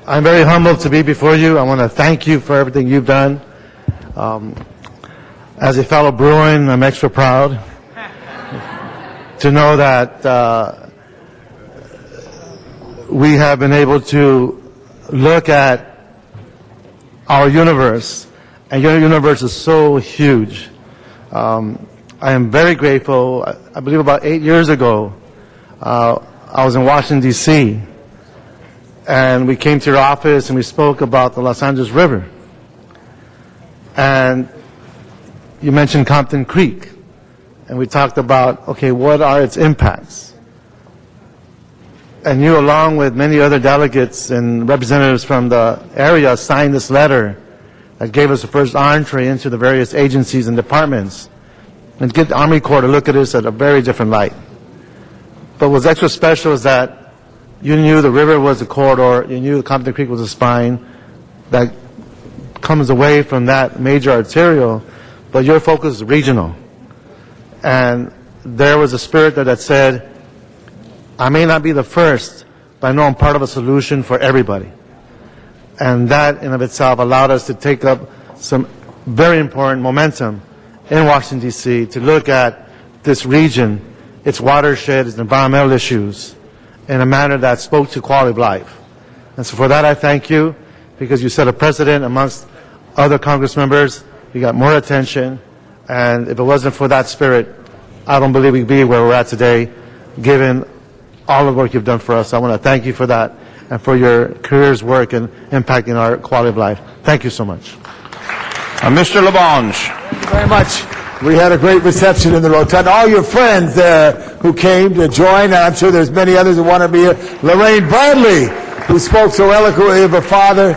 I'm very humbled to be before you. I want to thank you for everything you've done. As a fellow Bruin, I'm extra proud to know that we have been able to look at our universe and your universe is so huge. I am very grateful. I believe about 8 years ago, I was in Washington, D.C., and we came to your office and we spoke about the Los Angeles River. And you mentioned Compton Creek, and we talked about, okay, what are its impacts? And you, along with many other delegates and representatives from the area, signed this letter that gave us the first entree into the various agencies and departments, and get the Army Corps to look at this at a very different light. But what's extra special is that you knew the river was a corridor, you knew Compton Creek was a spine that comes away from that major arterial, but your focus is regional. And there was a spirit there that said, I may not be the first, but I know I'm part of a solution for everybody. And that in of itself allowed us to take up some very important momentum in Washington, D.C. to look at this region, its watershed, its environmental issues, in a manner that spoke to quality of life. And so for that I thank you, because you set a precedent amongst other Congress members. You got more attention, and if it wasn't for that spirit, I don't believe we'd be where we're at today, given all the work you've done for us. I want to thank you for that and for your career's work in impacting our quality of life. Thank you so much.
Mr. Labange.
Thank you very much. We had a great reception in the Rotunda. All your friends there who came to join, and I'm sure there's many others who want to be here. Lorraine Bradley, who spoke so eloquently of her father,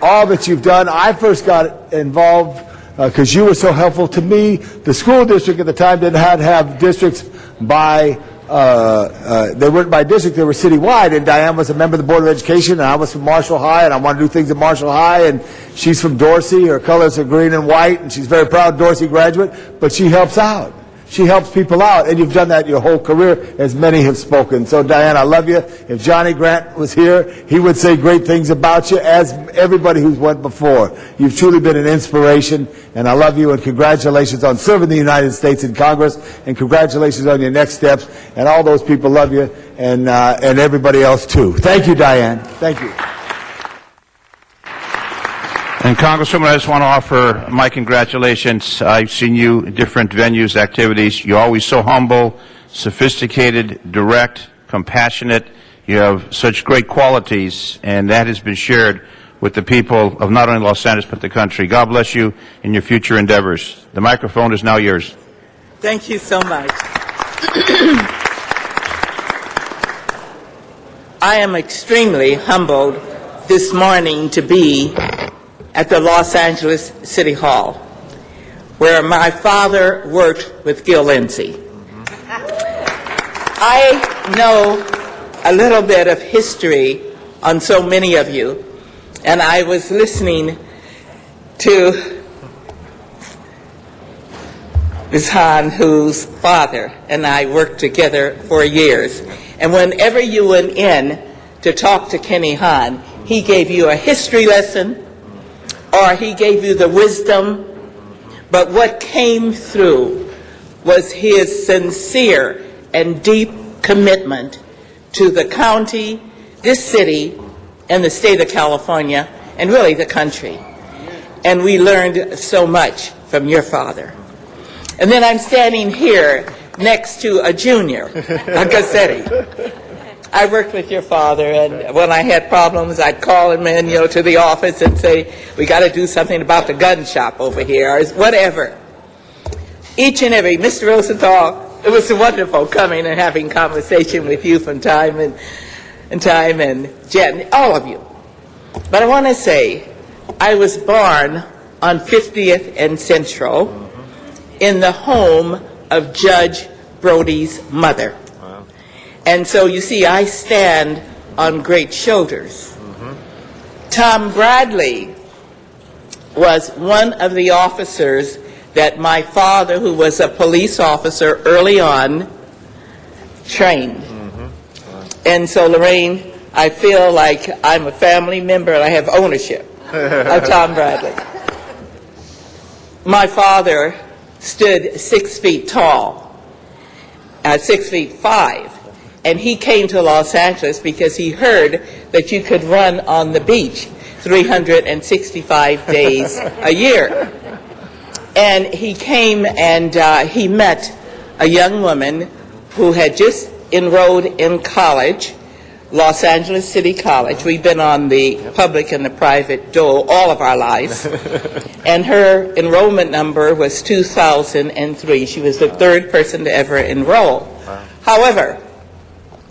all that you've done. I first got involved because you were so helpful to me. The school district at the time didn't have districts by they weren't by district, they were citywide, and Diane was a member of the Board of Education, and I was from Marshall High, and I wanted to do things at Marshall High, and she's from Dorsey, her colors are green and white, and she's very proud Dorsey graduate, but she helps out. She helps people out, and you've done that your whole career, as many have spoken. So, Diane, I love you. If Johnny Grant was here, he would say great things about you, as everybody who's went before. You've truly been an inspiration, and I love you, and congratulations on serving the United States in Congress, and congratulations on your next steps, and all those people love you, and everybody else, too. Thank you, Diane. Thank you.
And Congresswoman, I just want to offer my congratulations. I've seen you in different venues, activities. You're always so humble, sophisticated, direct, compassionate. You have such great qualities, and that has been shared with the people of not only Los Angeles but the country. God bless you in your future endeavors. The microphone is now yours.
Thank you so much. I am extremely humbled this morning to be at the Los Angeles City Hall, where my father worked with Gil Lindsay. I know a little bit of history on so many of you, and I was listening to Ms. Hahn, whose father and I worked together for years. And whenever you went in to talk to Kenny Hahn, he gave you a history lesson, or he gave you the wisdom, but what came through was his sincere and deep commitment to the county, this city, and the state of California, and really the country. And we learned so much from your father. And then I'm standing here next to a junior, a Cassetti. I worked with your father, and when I had problems, I'd call him in, to the office and say, we got to do something about the gun shop over here, or whatever. Each and every, Mr. Rosenthal, it was wonderful coming and having conversation with you from time and Jen, all of you. But I want to say, I was born on 50th and Central in the home of Judge Brody's mother. And so, you see, I stand on great shoulders. Tom Bradley was one of the officers that my father, who was a police officer early on, trained. And so, Lorraine, I feel like I'm a family member and I have ownership of Tom Bradley. My father stood 6 feet tall, 6'5". And he came to Los Angeles because he heard that you could run on the beach. 365 days a year. And he came and he met a young woman who had just enrolled in college, Los Angeles City College. We've been on the public and the private dole all of our lives. And her enrollment number was 2003. She was the third person to ever enroll. However,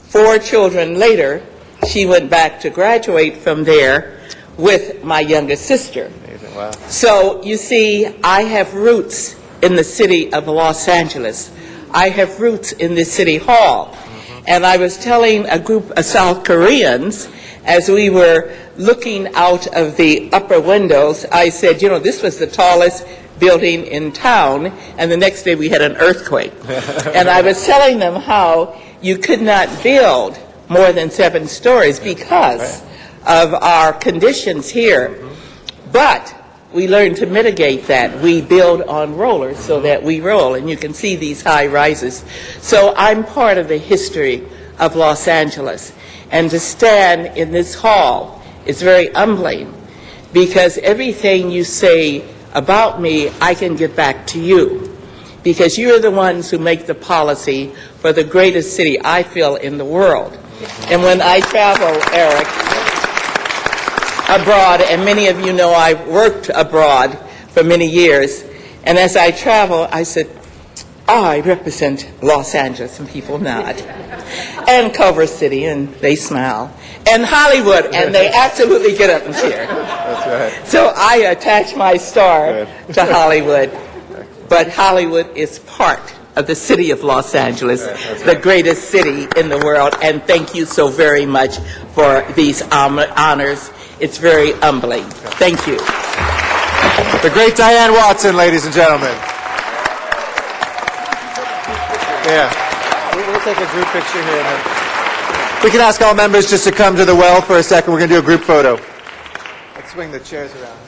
4 children later, she went back to graduate from there with my youngest sister.
Wow.
So, you see, I have roots in the city of Los Angeles. I have roots in the city hall. And I was telling a group of South Koreans as we were looking out of the upper windows, I said, you know, this was the tallest building in town, and the next day we had an earthquake. And I was telling them how you could not build more than 7 stories because of our conditions here. But we learned to mitigate that. We build on rollers so that we roll, and you can see these high rises. So I'm part of the history of Los Angeles. And to stand in this hall is very humbling because everything you say about me, I can get back to you. Because you're the ones who make the policy for the greatest city, I feel, in the world. And when I travel, Eric, abroad, and many of you know I worked abroad for many years, and as I travel, I said, I represent Los Angeles, and people nod. And Culver City, and they smile. And Hollywood, and they absolutely get up and cheer.
That's right.
So I attach my star to Hollywood. But Hollywood is part of the city of Los Angeles, the greatest city in the world. And thank you so very much for these honors. It's very humbling. Thank you.
The great Diane Watson, ladies and gentlemen. Yeah. We'll take a group picture here. And then we can ask all members just to come to the well for a second. We're going to do a group photo. Let's swing the chairs around.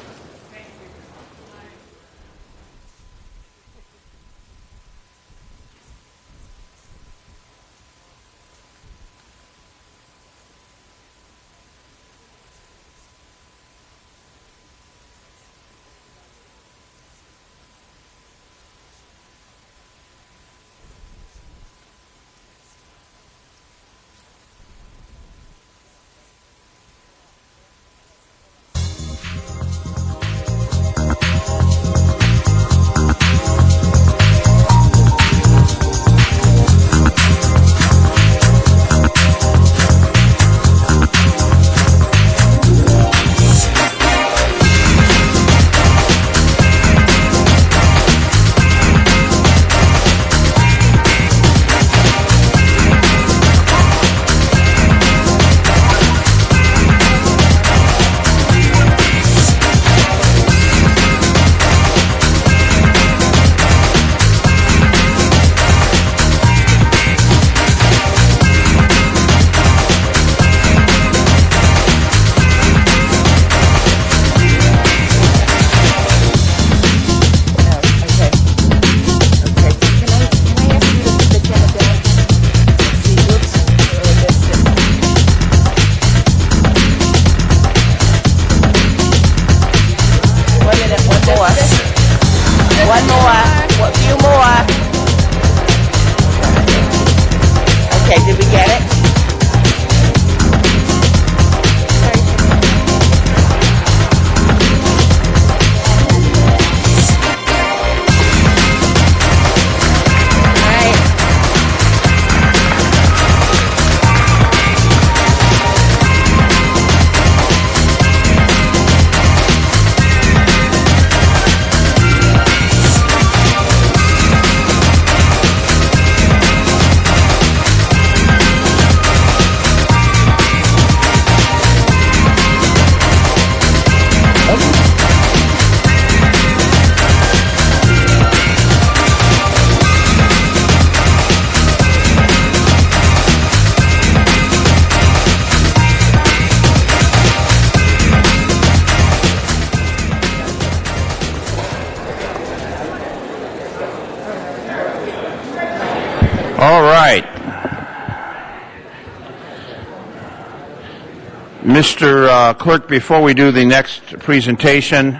Mr. Clerk, before we do the next presentation,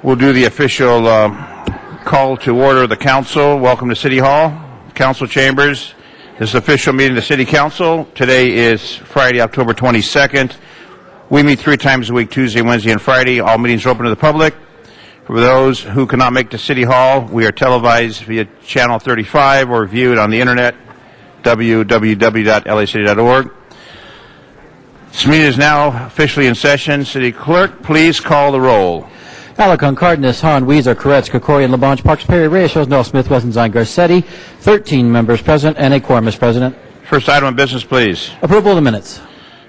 we'll do the official call to order of the council. Welcome to City Hall, council chambers. This is official meeting of the City Council. Today is Friday, October 22nd. We meet 3 times a week, Tuesday, Wednesday, and Friday. All meetings are open to the public. For those who cannot make to City Hall, we are televised via Channel 35 or viewed on the internet, www.lacity.org. This meeting is now officially in session. City Clerk, please call the roll.
Alarcon, Cardenas, Hahn, Weezer, Koretz, Krikorian, Labange, Parks, Perry, Reyes, Rosendale, Smith, Wessenzine, Garcetti. 13 members present and a quorum, Mr. President.
First item of business, please.
Approval of the minutes.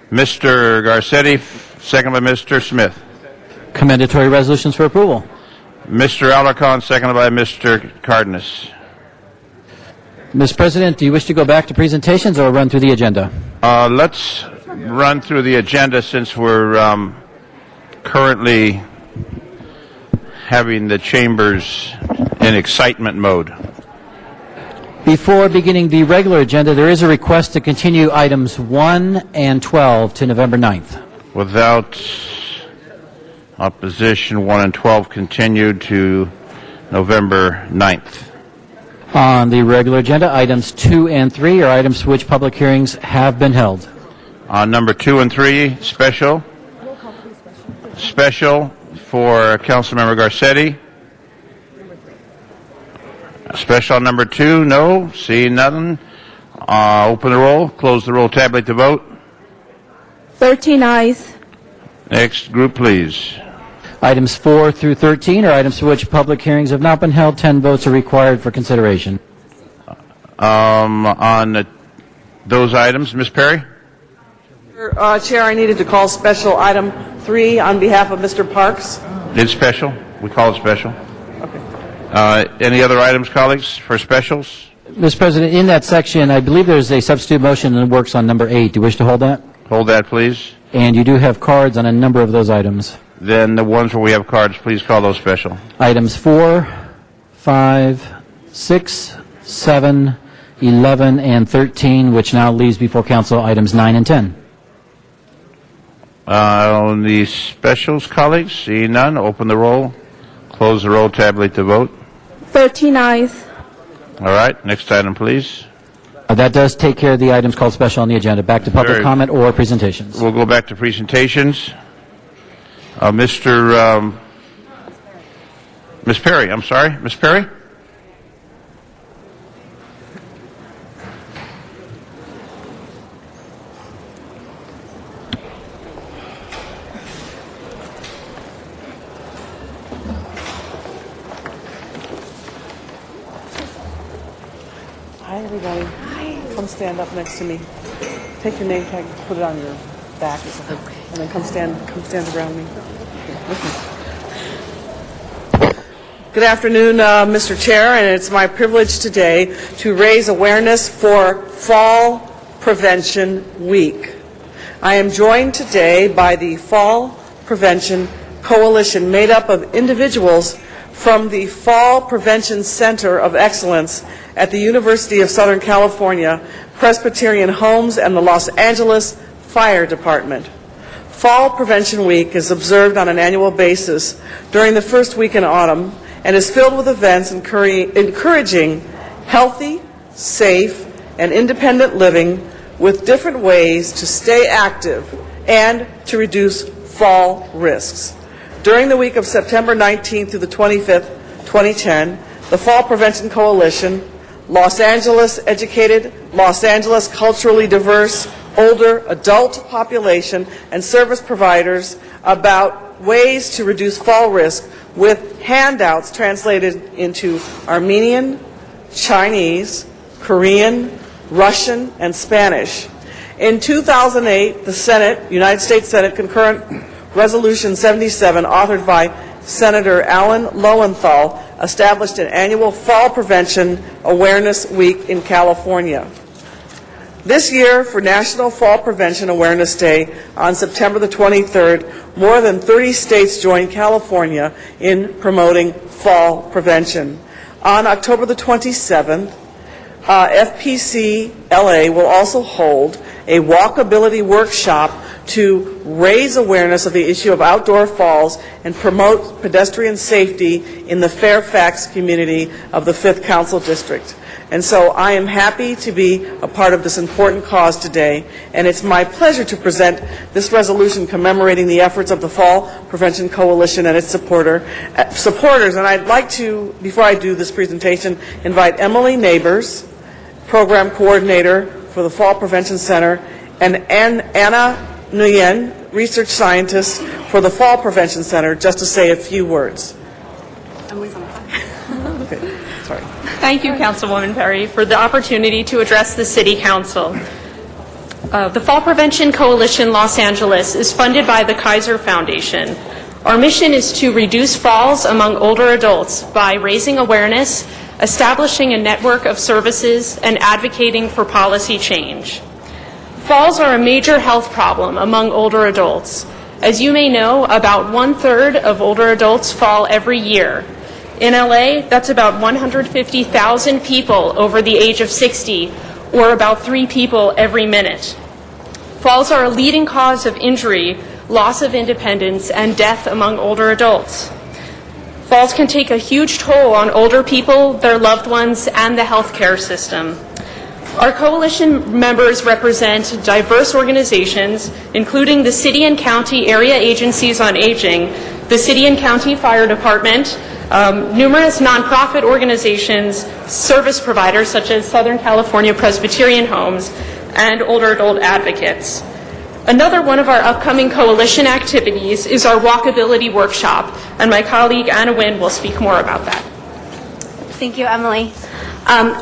Mr. Garcetti, second by Mr. Smith.
Commendatory resolutions for approval.
Mr. Alarcon, seconded by Mr. Cardenas.
Mr. President, do you wish to go back to presentations or run through the agenda?
Let's run through the agenda since we're currently having the chambers in excitement mode.
Before beginning the regular agenda, there is a request to continue items 1 and 12 to November 9th.
Without opposition, 1 and 12 continued to November 9th.
On the regular agenda, items 2 and 3 are items for which public hearings have been held.
On number 2 and 3, special. Special for Councilmember Garcetti. Special on number 2, no. Seeing nothing. Open the roll, close the roll, tabulate the vote.
13 ayes.
Next group, please.
Items 4 through 13 are items for which public hearings have not been held. 10 votes are required for consideration.
On those items, Ms. Perry?
Chair, I needed to call special item 3 on behalf of Mr. Parks.
It's special. We call it special. Okay. Any other items, colleagues, for specials?
Mr. President, in that section, I believe there's a substitute motion that works on number 8. Do you wish to hold that?
Hold that, please.
And you do have cards on a number of those items.
Then the ones where we have cards, please call those special.
Items 4, 5, 6, 7, 11, and 13, which now leaves before council items 9 and 10.
On the specials, colleagues, seeing none, open the roll, close the roll, tabulate the vote.
13 ayes.
All right, next item, please.
That does take care of the items called special on the agenda. Back to public comment or presentations.
We'll go back to presentations. Ms. Perry, I'm sorry. Ms. Perry?
Hi, everybody. Hi. Come stand up next to me. Take your name tag, put it on your back or something, and then come stand around me. Good afternoon, Mr. Chair, and it's my privilege today to raise awareness for Fall Prevention Week. I am joined today by the Fall Prevention Coalition, made up of individuals from the Fall Prevention Center of Excellence at the University of Southern California, Presbyterian Homes, and the Los Angeles Fire Department. Fall Prevention Week is observed on an annual basis during the first week in autumn and is filled with events encouraging healthy, safe, and independent living with different ways to stay active and to reduce fall risks. During the week of September 19th through the 25th, 2010, the Fall Prevention Coalition, Los Angeles educated, Los Angeles culturally diverse, older adult population, and service providers about ways to reduce fall risk with handouts translated into Armenian, Chinese, Korean, Russian, and Spanish. In 2008, the Senate, United States Senate Concurrent Resolution 77, authored by Senator Alan Lowenthal, established an annual Fall Prevention Awareness Week in California. This year, for National Fall Prevention Awareness Day on September the 23rd, more than 30 states joined California in promoting fall prevention. On October the 27th, FPC LA will also hold a walkability workshop to raise awareness of the issue of outdoor falls and promote pedestrian safety in the Fairfax community of the 5th Council District. And so I am happy to be a part of this important cause today, and it's my pleasure to present this resolution commemorating the efforts of the Fall Prevention Coalition and its supporters. And I'd like to, before I do this presentation, invite Emily Neighbors, Program Coordinator for the Fall Prevention Center, and Anna Nguyen, Research Scientist for the Fall Prevention Center, just to say a few words. Okay, sorry.
Thank you, Councilwoman Perry, for the opportunity to address the City Council. The Fall Prevention Coalition Los Angeles is funded by the Kaiser Foundation. Our mission is to reduce falls among older adults by raising awareness, establishing a network of services, and advocating for policy change. Falls are a major health problem among older adults. As you may know, about 1/3 of older adults fall every year. In LA, that's about 150,000 people over the age of 60, or about 3 people every minute. Falls are a leading cause of injury, loss of independence, and death among older adults. Falls can take a huge toll on older people, their loved ones, and the healthcare system. Our coalition members represent diverse organizations, including the City and County Area Agencies on Aging, the City and County Fire Department, numerous nonprofit organizations, service providers such as Southern California Presbyterian Homes, and older adult advocates. Another one of our upcoming coalition activities is our Walkability Workshop, and my colleague Anna Nguyen will speak more about that.
Thank you, Emily.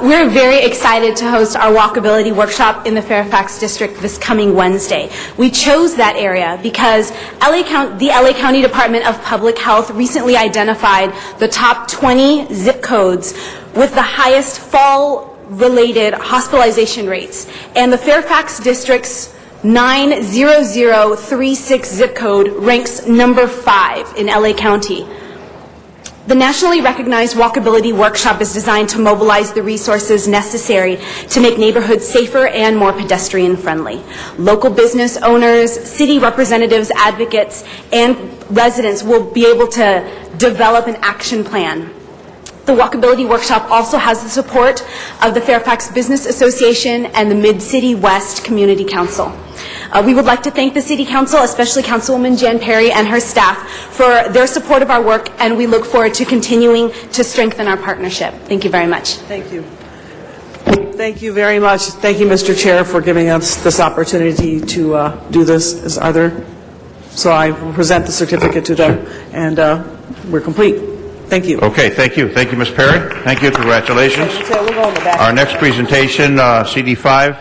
We're very excited to host our Walkability Workshop in the Fairfax District this coming Wednesday. We chose that area because the LA County Department of Public Health recently identified the top 20 zip codes with the highest fall-related hospitalization rates. And the Fairfax District's 90036 zip code ranks number 5 in LA County. The nationally recognized Walkability Workshop is designed to mobilize the resources necessary to make neighborhoods safer and more pedestrian-friendly. Local business owners, city representatives, advocates, and residents will be able to develop an action plan. The Walkability Workshop also has the support of the Fairfax Business Association and the Mid-City West Community Council. We would like to thank the City Council, especially Councilwoman Jan Perry and her staff, for their support of our work, and we look forward to continuing to strengthen our partnership. Thank you very much.
Thank you. Thank you very much. Thank you, Mr. Chair, for giving us this opportunity to do this. So I will present the certificate to them, and we're complete. Thank you.
Okay, thank you. Thank you, Ms. Perry. Thank you. Congratulations.
We'll go in the back.
Our next presentation, CD5,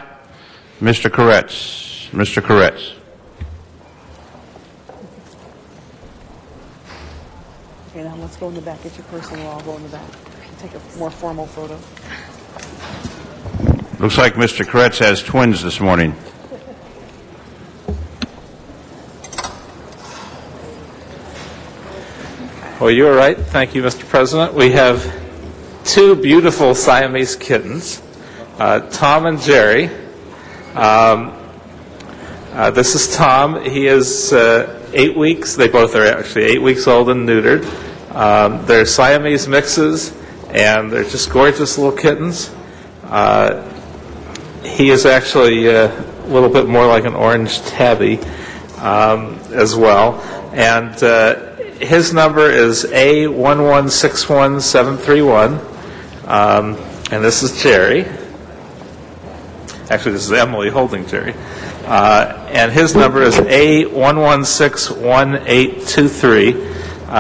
Mr. Koretz. Mr. Koretz.
Okay, now let's go in the back. Get your personal. I'll go in the back. Take a more formal photo.
Looks like Mr. Koretz has twins this morning.
Well, you were right. Thank you, Mr. President. We have 2 beautiful Siamese kittens, Tom and Jerry. This is Tom. He is 8 weeks. They both are actually 8 weeks old and neutered. They're Siamese mixes, and they're just gorgeous little kittens. He is actually a little bit more like an orange tabby as well. And his number is A1161731, and this is Jerry. Actually, this is Emily holding Jerry. And his number is A1161823.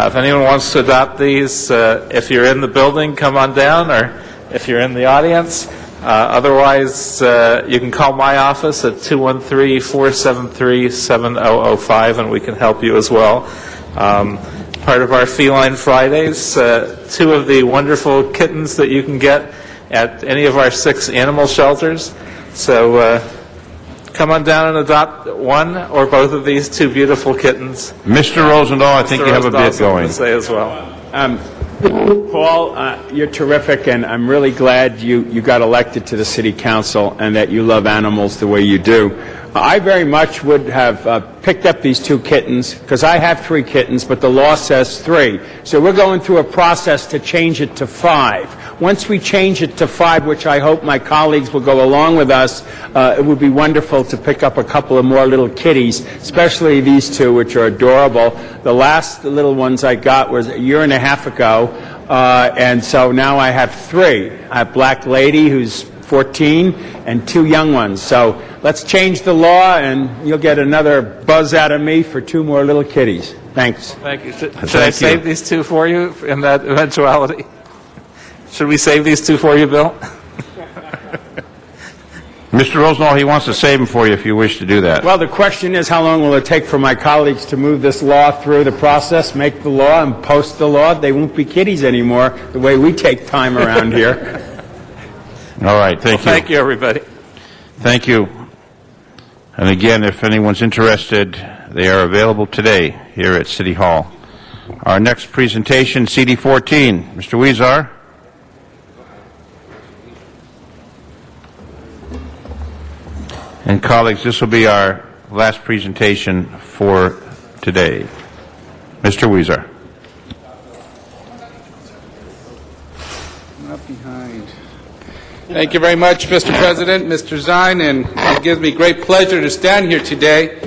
If anyone wants to adopt these, if you're in the building, come on down, or if you're in the audience. Otherwise, you can call my office at 213-473-7005, and we can help you as well. Part of our Feline Fridays, 2 of the wonderful kittens that you can get at any of our 6 animal shelters. So come on down and adopt one or both of these 2 beautiful kittens.
Mr. Rosendahl, I think you have a bit going.
To say as well.
Paul, you're terrific, and I'm really glad you got elected to the City Council and that you love animals the way you do. I very much would have picked up these 2 kittens, because I have 3 kittens, but the law says 3. So we're going through a process to change it to 5. Once we change it to 5, which I hope my colleagues will go along with us, it would be wonderful to pick up a couple of more little kitties, especially these 2, which are adorable. The last little ones I got was a year and a half ago, and so now I have 3. I have Black Lady, who's 14, and 2 young ones. So let's change the law, and you'll get another buzz out of me for 2 more little kitties. Thanks.
Thank you. Should I save these 2 for you in that eventuality? Should we save these 2 for you, Bill?
Mr. Rosenthal, he wants to save them for you if you wish to do that.
Well, the question is, how long will it take for my colleagues to move this law through the process, make the law, and post the law? They won't be kitties anymore, the way we take time around here.
All right, thank you.
Thank you, everybody.
Thank you. And again, if anyone's interested, they are available today here at City Hall. Our next presentation, CD14. Mr. Weezar. And colleagues, this will be our last presentation for today. Mr. Weezar.
Not behind. Thank you very much, Mr. President, Mr. Zine, and it gives me great pleasure to stand here today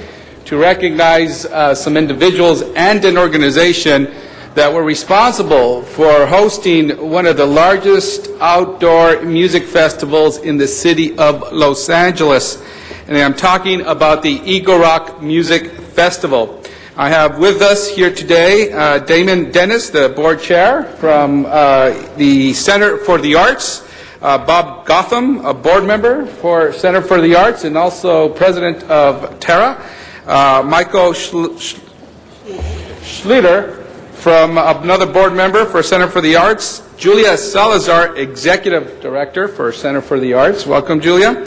to recognize some individuals and an organization that were responsible for hosting one of the largest outdoor music festivals in the city of Los Angeles. And I'm talking about the Eagle Rock Music Festival. I have with us here today Damon Dennis, the board chair from the Center for the Arts, Bob Gotham, a board member for Center for the Arts and also president of Terra, Michael Schlitter, from another board member for Center for the Arts, Julia Salazar, executive director for Center for the Arts. Welcome, Julia.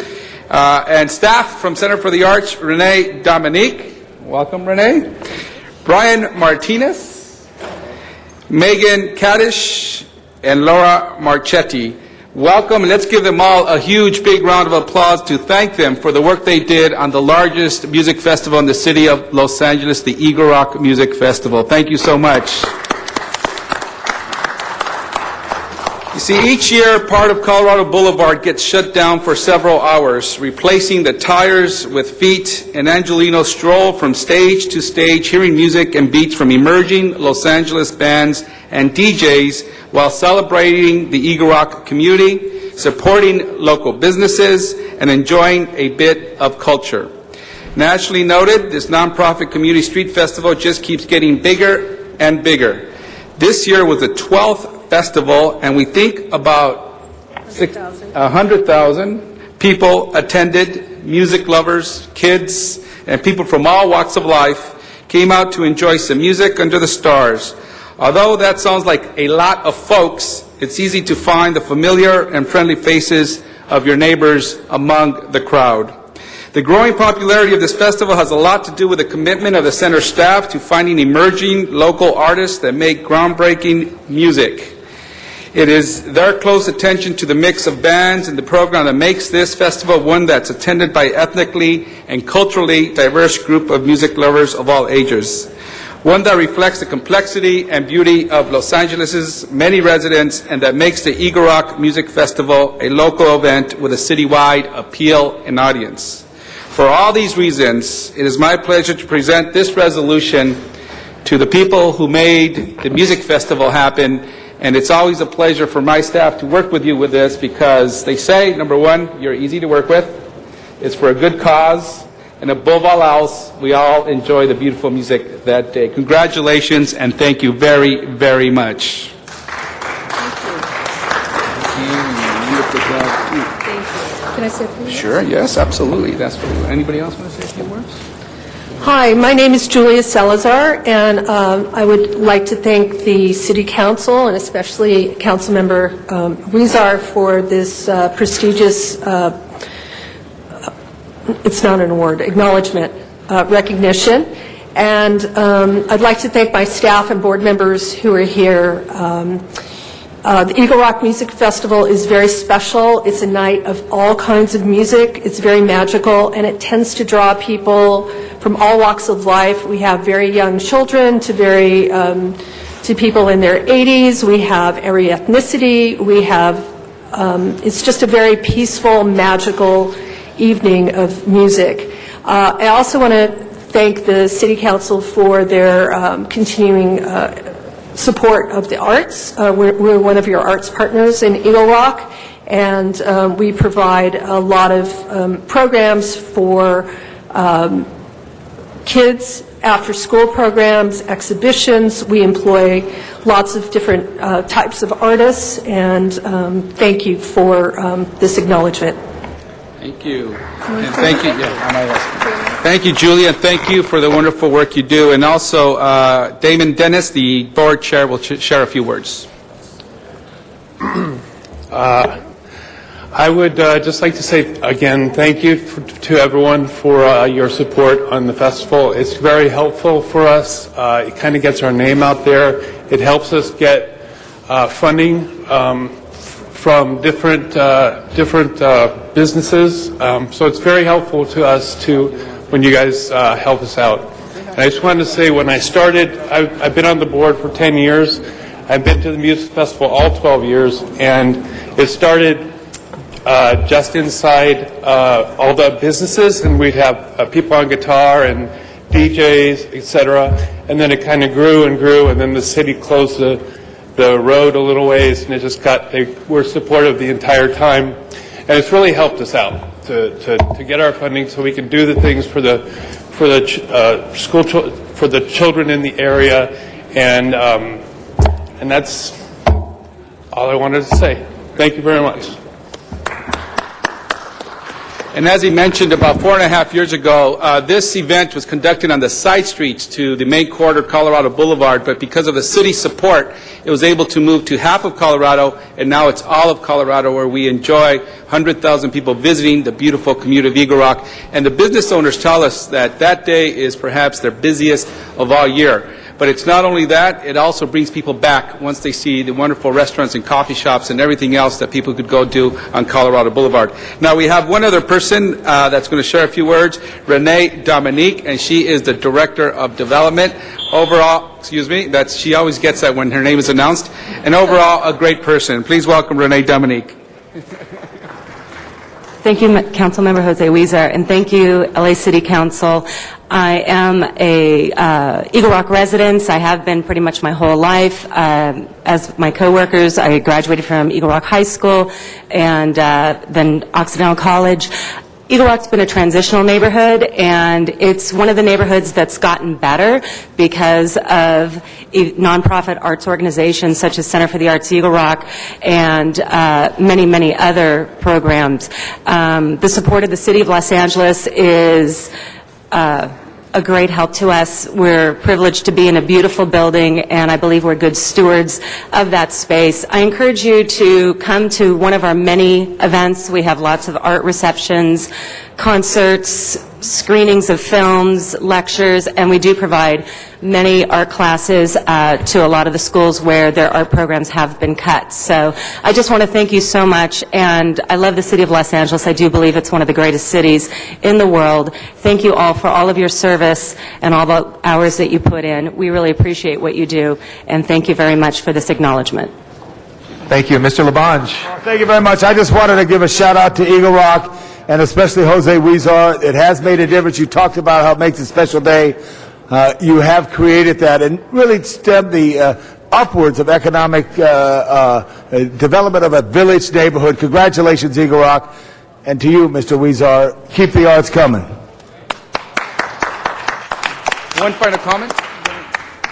And staff from Center for the Arts, Renee Dominique. Welcome, Renee. Brian Martinez, Megan Kaddish, and Laura Marchetti. Welcome, and let's give them all a huge, big round of applause to thank them for the work they did on the largest music festival in the city of Los Angeles, the Eagle Rock Music Festival. Thank you so much. You see, each year, part of Colorado Boulevard gets shut down for several hours, replacing the tires with feet, and Angelinos stroll from stage to stage, hearing music and beats from emerging Los Angeles bands and DJs while celebrating the Eagle Rock community, supporting local businesses, and enjoying a bit of culture. Nationally noted, this nonprofit community street festival just keeps getting bigger and bigger. This year was the 12th festival, and we think about 100,000 people attended. Music lovers, kids, and people from all walks of life came out to enjoy some music under the stars. Although that sounds like a lot of folks, it's easy to find the familiar and friendly faces of your neighbors among the crowd. The growing popularity of this festival has a lot to do with the commitment of the center staff to finding emerging local artists that make groundbreaking music. It is their close attention to the mix of bands and the program that makes this festival one that's attended by ethnically and culturally diverse group of music lovers of all ages. One that reflects the complexity and beauty of Los Angeles' many residents, and that makes the Eagle Rock Music Festival a local event with a citywide appeal and audience. For all these reasons, it is my pleasure to present this resolution to the people who made the music festival happen. And it's always a pleasure for my staff to work with you with this, because they say, number one, you're easy to work with, it's for a good cause, and above all else, we all enjoy the beautiful music that day. Congratulations, and thank you very, very much.
Can I say a few words?
Sure, yes, absolutely. That's for you. Anybody else want to say a few words?
Hi, my name is Julia Salazar, and I would like to thank the City Council and especially Councilmember Weezar for this prestigious, it's not an award, acknowledgement, recognition. And I'd like to thank my staff and board members who are here. The Eagle Rock Music Festival is very special. It's a night of all kinds of music. It's very magical, and it tends to draw people from all walks of life. We have very young children to people in their 80s. We have every ethnicity. We have, it's just a very peaceful, magical evening of music. I also want to thank the City Council for their continuing support of the arts. We're one of your arts partners in Eagle Rock, and we provide a lot of programs for kids, after-school programs, exhibitions. We employ lots of different types of artists, and thank you for this acknowledgement.
Thank you. And thank you. Yeah, thank you, Julia, and thank you for the wonderful work you do. And also, Damon Dennis, the board chair, will share a few words.
I would just like to say again thank you to everyone for your support on the festival. It's very helpful for us. It kind of gets our name out there. It helps us get funding from different businesses. So it's very helpful to us too when you guys help us out. And I just wanted to say when I started, I've been on the board for 10 years. I've been to the music festival all 12 years, and it started just inside all the businesses, and we'd have people on guitar and DJs, etc. And then it kind of grew and grew, and then the city closed the road a little ways, and it just they were supportive the entire time. And it's really helped us out to get our funding so we can do the things for the children in the area, and that's all I wanted to say. Thank you very much.
And as he mentioned, about 4.5 years ago, this event was conducted on the side streets to the main quarter, Colorado Boulevard, but because of the city's support, it was able to move to half of Colorado, and now it's all of Colorado, where we enjoy 100,000 people visiting the beautiful community of Eagle Rock. And the business owners tell us that that day is perhaps their busiest of all year. But it's not only that, it also brings people back once they see the wonderful restaurants and coffee shops and everything else that people could go do on Colorado Boulevard. Now we have one other person that's going to share a few words, Renee Dominique, and she is the Director of Development. Overall, she always gets that when her name is announced, and overall a great person. Please welcome Renee Dominique.
Thank you, Councilmember Jose Huizar, and thank you, LA City Council. I am a Eagle Rock resident. I have been pretty much my whole life. As my coworkers, I graduated from Eagle Rock High School and then Occidental College. Eagle Rock's been a transitional neighborhood, and it's one of the neighborhoods that's gotten better because of nonprofit arts organizations such as Center for the Arts Eagle Rock and many, many other programs. The support of the City of Los Angeles is a great help to us. We're privileged to be in a beautiful building, and I believe we're good stewards of that space. I encourage you to come to one of our many events. We have lots of art receptions, concerts, screenings of films, lectures, and we do provide many art classes to a lot of the schools where their art programs have been cut. So I just want to thank you so much, and I love the City of Los Angeles. I do believe it's one of the greatest cities in the world. Thank you all for all of your service and all the hours that you put in. We really appreciate what you do, and thank you very much for this acknowledgement.
Thank you. Mr. Labange. Thank you very much. I just wanted to give a shout out to Eagle Rock, and especially Jose Huizar. It has made a difference. You talked about how it makes a special day. You have created that and really stemmed the upwards of economic development of a village neighborhood. Congratulations, Eagle Rock. And to you, Mr. Huizar, keep the arts coming.
One final comment?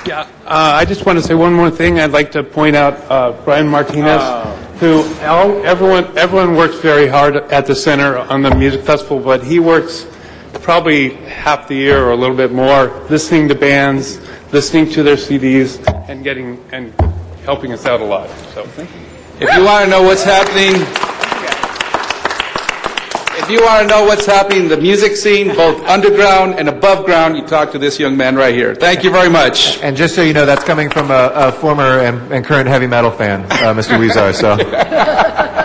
Yeah, I just want to say one more thing. I'd like to point out Brian Martinez, who everyone works very hard at the center on the music festival, but he works probably half the year or a little bit more, listening to bands, listening to their CDs, and helping us out a lot. So,
if you want to know what's happening, If you want to know what's happening in the music scene, both underground and above ground, you talk to this young man right here. Thank you very much.
And just so you know, that's coming from a former and current heavy metal fan, Mr. Weezar. So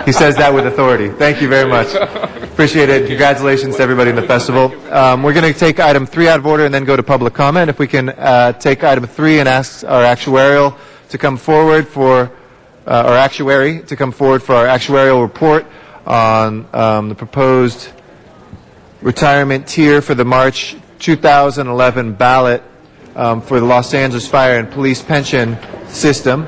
he says that with authority. Thank you very much. Appreciate it. Congratulations to everybody in the festival. We're going to take item 3 out of order and then go to public comment. If we can take item 3 and ask our actuarial to come forward for our actuary to come forward for our actuarial report on the proposed retirement tier for the March 2011 ballot for the Los Angeles Fire and Police Pension System.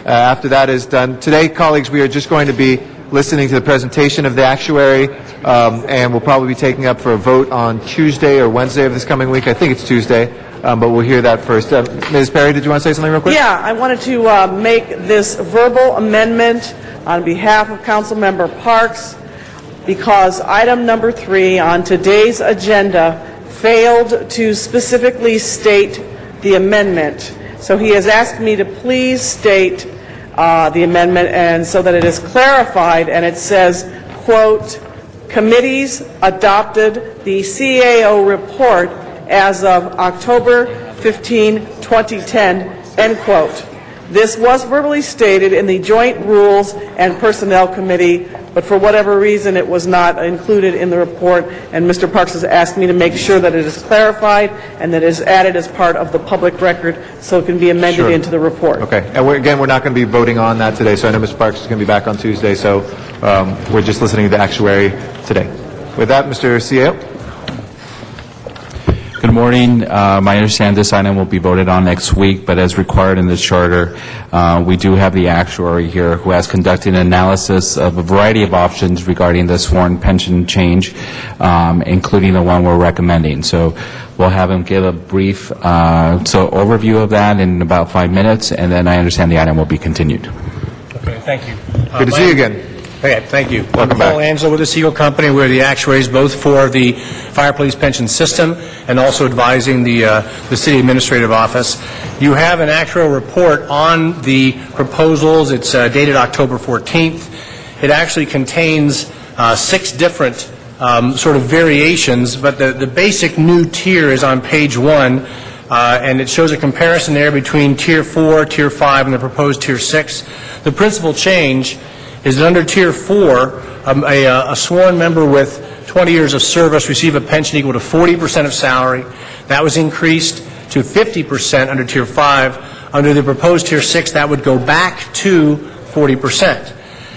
After that is done, today, colleagues, we are just going to be listening to the presentation of the actuary, and we'll probably be taking up for a vote on Tuesday or Wednesday of this coming week. I think it's Tuesday, but we'll hear that first. Ms. Perry, did you want to say something real quick?
Yeah, I wanted to make this verbal amendment on behalf of Councilmember Parks because item number 3 on today's agenda failed to specifically state the amendment. So he has asked me to please state the amendment, and so that it is clarified, and it says, quote, committees adopted the CAO report as of October 15, 2010, end quote. This was verbally stated in the Joint Rules and Personnel Committee, but for whatever reason it was not included in the report, and Mr. Parks has asked me to make sure that it is clarified and that it is added as part of the public record so it can be amended into the report.
Okay. And we're not going to be voting on that today, so I know Mr. Parks is going to be back on Tuesday, so we're just listening to the actuary today. With that, Mr. CAO.
Good morning. I understand this item will be voted on next week, but as required in the charter, we do have the actuary here who has conducted an analysis of a variety of options regarding the sworn pension change, including the one we're recommending. So we'll have him give a brief overview of that in about 5 minutes, and then I understand the item will be continued.
Okay, thank you.
Good to see you again.
Okay, thank you.
Welcome back.
Paul Angelo with the Siegel Company. We're the actuaries both for the Fire Police Pension System and also advising the City Administrative Office. You have an actuarial report on the proposals. It's dated October 14th. It actually contains 6 different sort of variations, but the basic new tier is on page 1, and it shows a comparison there between Tier 4, Tier 5, and the proposed Tier 6. The principal change is that under Tier 4, a sworn member with 20 years of service receive a pension equal to 40% of salary. That was increased to 50% under Tier 5. Under the proposed Tier 6, that would go back to 40%.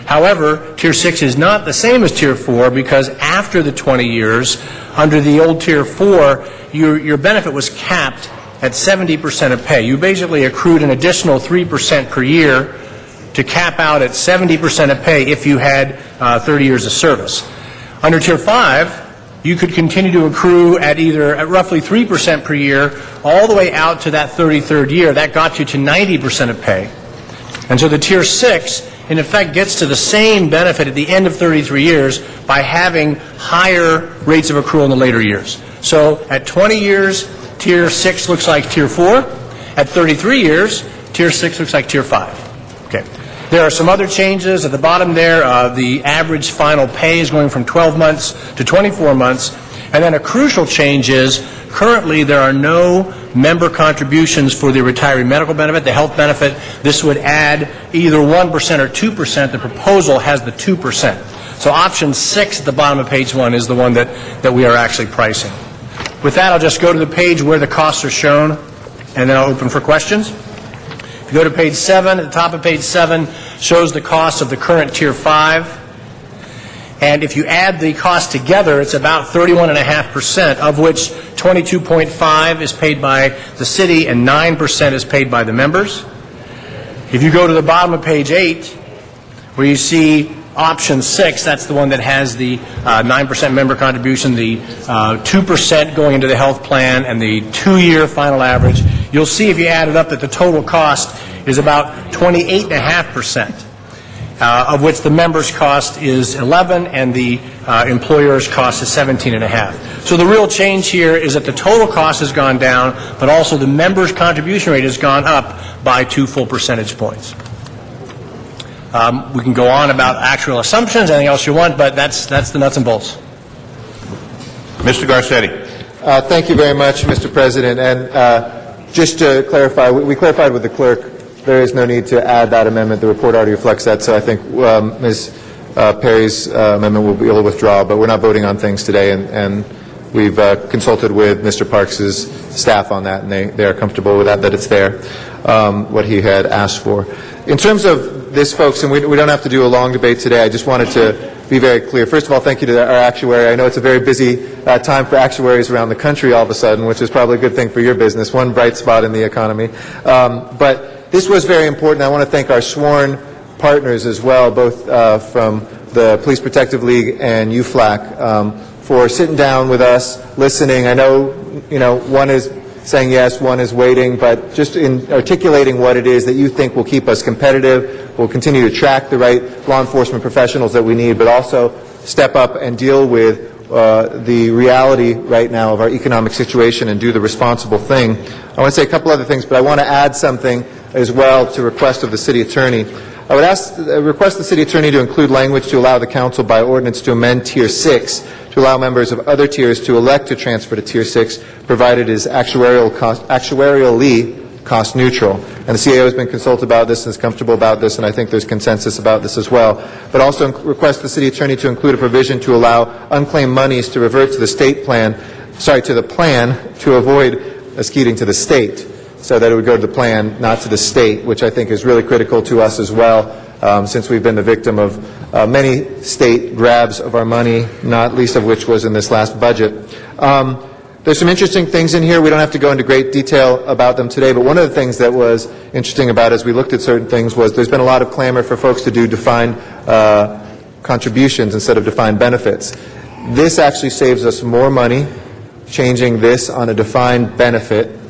However, Tier 6 is not the same as Tier 4 because after the 20 years, under the old Tier 4, your benefit was capped at 70% of pay. You basically accrued an additional 3% per year to cap out at 70% of pay if you had 30 years of service. Under Tier 5, you could continue to accrue at roughly 3% per year all the way out to that 33rd year. That got you to 90% of pay. And so the Tier 6, in effect, gets to the same benefit at the end of 33 years by having higher rates of accrual in the later years. So at 20 years, Tier 6 looks like Tier 4. At 33 years, Tier 6 looks like Tier 5. Okay. There are some other changes. At the bottom there, the average final pay is going from 12 months to 24 months. And then a crucial change is currently there are no member contributions for the retiree medical benefit, the health benefit. This would add either 1% or 2%. The proposal has the 2%. So option 6 at the bottom of page 1 is the one that we are actually pricing. With that, I'll just go to the page where the costs are shown, and then I'll open for questions. If you go to page 7, at the top of page 7 shows the cost of the current Tier 5. And if you add the cost together, it's about 31.5%, of which 22.5% is paid by the city and 9% is paid by the members. If you go to the bottom of page 8, where you see option 6, that's the one that has the 9% member contribution, the 2% going into the health plan, and the 2-year final average, you'll see if you add it up that the total cost is about 28.5%. Of which the member's cost is 11 and the employer's cost is 17.5. So the real change here is that the total cost has gone down, but also the member's contribution rate has gone up by 2 full percentage points. We can go on about actual assumptions, anything else you want, but that's the nuts and bolts.
Mr. Garcetti.
Thank you very much, Mr. President. And just to clarify, we clarified with the clerk, there is no need to add that amendment. The report already reflects that, so I think Ms. Perry's amendment will be able to withdraw, but we're not voting on things today, and we've consulted with Mr. Parks' staff on that, and they are comfortable with that it's there, what he had asked for. In terms of this, folks, and we don't have to do a long debate today, I just wanted to be very clear. First of all, thank you to our actuary. I know it's a very busy time for actuaries around the country all of a sudden, which is probably a good thing for your business, one bright spot in the economy. But this was very important. I want to thank our sworn partners as well, both from the Police Protective League and UFLAC, for sitting down with us, listening. I know, one is saying yes, one is waiting, but just in articulating what it is that you think will keep us competitive, will continue to attract the right law enforcement professionals that we need, but also step up and deal with the reality right now of our economic situation and do the responsible thing. I want to say a couple other things, but I want to add something as well to request of the City Attorney. I would request the City Attorney to include language to allow the Council by ordinance to amend Tier 6 to allow members of other tiers to elect to transfer to Tier 6, provided it is actuarially cost neutral. And the CAO has been consulted about this and is comfortable about this, and I think there's consensus about this as well. But also request the City Attorney to include a provision to allow unclaimed monies to revert to the to the plan to avoid escating to the state, so that it would go to the plan, not to the state, which I think is really critical to us as well, since we've been the victim of many state grabs of our money, not least of which was in this last budget. There's some interesting things in here. We don't have to go into great detail about them today, but one of the things that was interesting about as we looked at certain things was there's been a lot of clamor for folks to do defined contributions instead of defined benefits. This actually saves us more money changing this on a defined benefit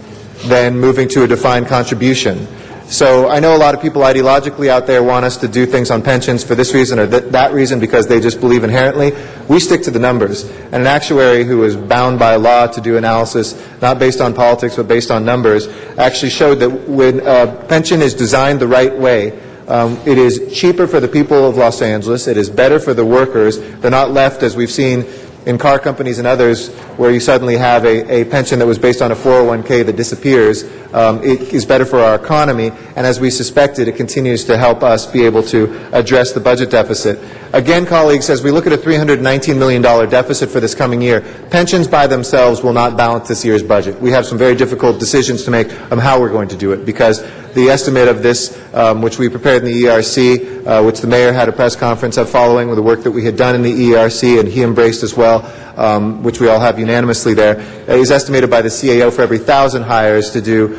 than moving to a defined contribution. So I know a lot of people ideologically out there want us to do things on pensions for this reason or that reason because they just believe inherently. We stick to the numbers. And an actuary who is bound by law to do analysis, not based on politics but based on numbers, actually showed that when a pension is designed the right way, it is cheaper for the people of Los Angeles, it is better for the workers. They're not left, as we've seen in car companies and others, where you suddenly have a pension that was based on a 401k that disappears. It is better for our economy, and as we suspected, it continues to help us be able to address the budget deficit. Again, colleagues, as we look at a $319 million deficit for this coming year, pensions by themselves will not balance this year's budget. We have some very difficult decisions to make on how we're going to do it, because the estimate of this, which we prepared in the ERC, which the mayor had a press conference of following with the work that we had done in the ERC, and he embraced as well, which we all have unanimously there, is estimated by the CAO for every 1,000 hires to do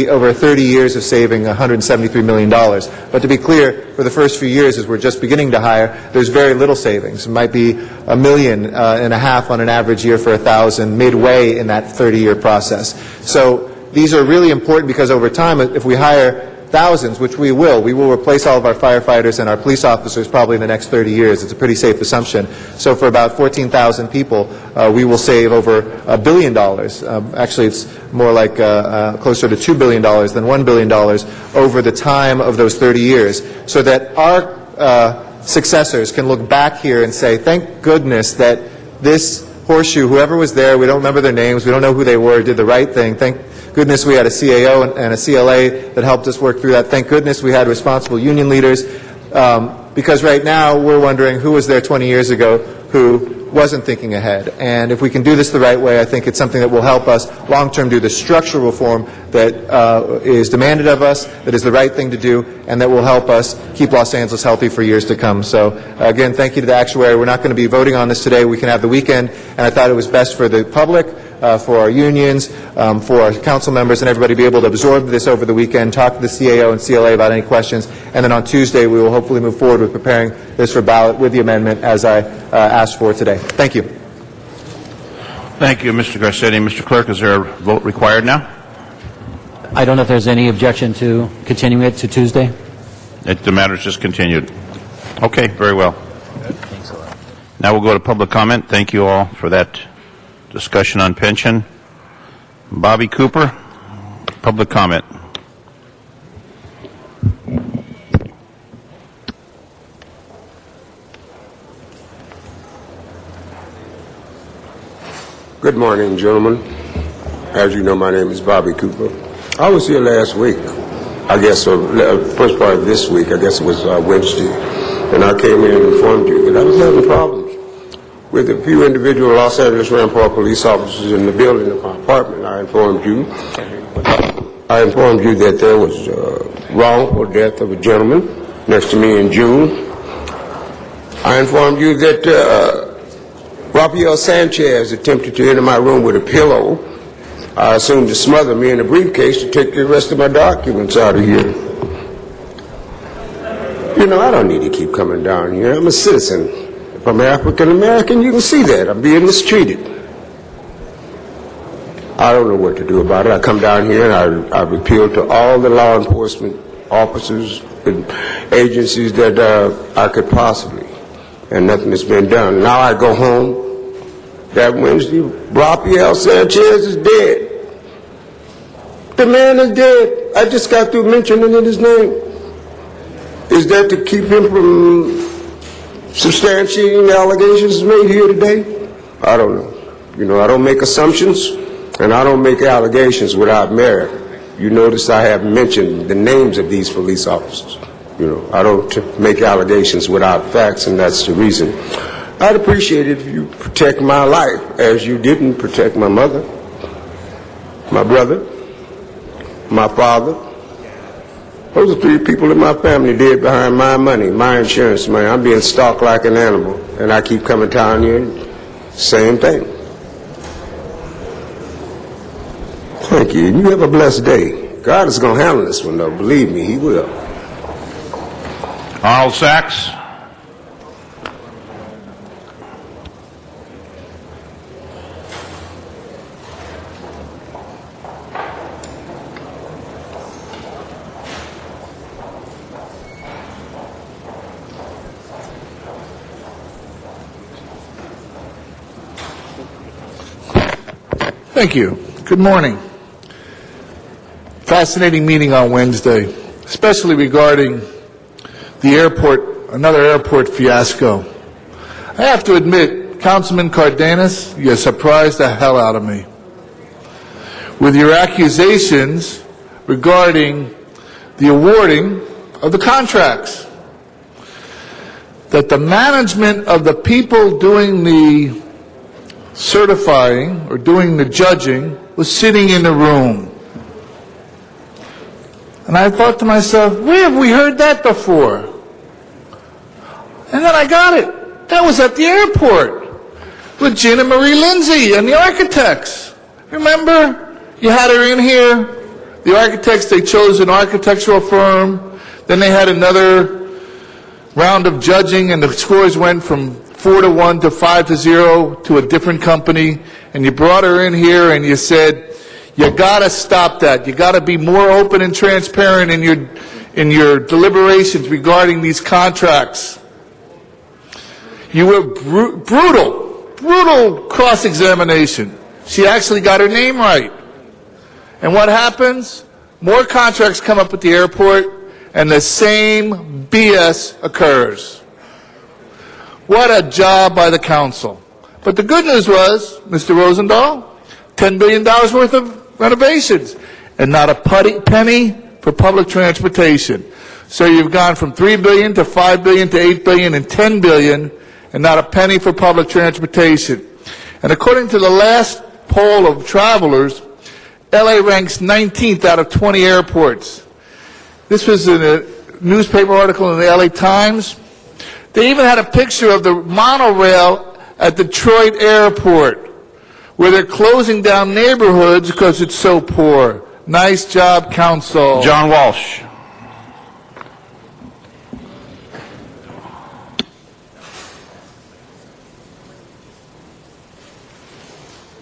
over 30 years of saving $173 million. But to be clear, for the first few years, as we're just beginning to hire, there's very little savings. It might be $1.5 million on an average year for 1,000 midway in that 30-year process. So these are really important because over time, if we hire thousands, which we will replace all of our firefighters and our police officers probably in the next 30 years. It's a pretty safe assumption. So for about 14,000 people, we will save over $1 billion. Actually, it's more like closer to $2 billion than $1 billion over the time of those 30 years, so that our successors can look back here and say, thank goodness that this horseshoe, whoever was there, we don't remember their names, we don't know who they were, did the right thing. Thank goodness we had a CAO and a CLA that helped us work through that. Thank goodness we had responsible union leaders, because right now we're wondering who was there 20 years ago who wasn't thinking ahead. And if we can do this the right way, I think it's something that will help us long-term do the structural reform that is demanded of us, that is the right thing to do, and that will help us keep Los Angeles healthy for years to come. So, again, thank you to the actuary. We're not going to be voting on this today. We can have the weekend, and I thought it was best for the public, for our unions, for our council members, and everybody to be able to absorb this over the weekend, talk to the CAO and CLA about any questions, and then on Tuesday we will hopefully move forward with preparing this for ballot with the amendment as I asked for today. Thank you.
Thank you, Mr. Garcetti. Mr. Clerk, is there a vote required now?
I don't know if there's any objection to continuing it to Tuesday.
The matter is just continued. Okay, very well. Now we'll go to public comment. Thank you all for that discussion on pension. Bobby Cooper, public comment.
Good morning, gentlemen. As you know, my name is Bobby Cooper. I was here last week, I guess, first part of this week, I guess it was Wednesday, and I came in and informed you that I was having problems with a few individual Los Angeles Rampart police officers in the building of my apartment. I informed you that there was wrongful death of a gentleman next to me in June. I informed you that Rafael Sanchez attempted to enter my room with a pillow. I assumed to smother me in a briefcase to take the rest of my documents out of here. You know, I don't need to keep coming down here. I'm a citizen. If I'm African American, you can see that. I'm being mistreated. I don't know what to do about it. I come down here and I've appealed to all the law enforcement officers and agencies that I could possibly, and nothing has been done. Now I go home. That Wednesday, Rafael Sanchez is dead. The man is dead. I just got through mentioning his name. Is that to keep him from substantiating the allegations made here today? I don't know. You know, I don't make assumptions, and I don't make allegations without merit. You notice I have mentioned the names of these police officers. You know, I don't make allegations without facts, and that's the reason. I'd appreciate it if you protect my life as you didn't protect my mother, my brother, my father. Those are three people in my family dead behind my money, my insurance money. I'm being stalked like an animal, and I keep coming down here, same thing. Thank you, and you have a blessed day. God is going to handle this one, though. Believe me, He will.
Arnold Sachs.
Thank you. Good morning. Fascinating meeting on Wednesday, especially regarding the airport, another airport fiasco. I have to admit, Councilman Cardenas, you surprised the hell out of me with your accusations regarding the awarding of the contracts. That the management of the people doing the certifying or doing the judging was sitting in the room. And I thought to myself, where have we heard that before? And then I got it. That was at the airport with Gina Marie Lindsay and the architects. Remember? You had her in here. The architects, they chose an architectural firm. Then they had another round of judging, and the scores went from 4-1 to 5-0 to a different company, and you brought her in here and you said, you got to stop that. You got to be more open and transparent in your deliberations regarding these contracts. You were brutal cross-examination. She actually got her name right. And what happens? More contracts come up at the airport, and the same BS occurs. What a job by the council. But the good news was, Mr. Rosendahl, $10 billion worth of renovations, and not a penny for public transportation. So you've gone from $3 billion to $5 billion to $8 billion and $10 billion, and not a penny for public transportation. And according to the last poll of travelers, LA ranks 19th out of 20 airports. This was in a newspaper article in the LA Times. They even had a picture of the monorail at Detroit Airport, where they're closing down neighborhoods because it's so poor. Nice job, council.
John Walsh.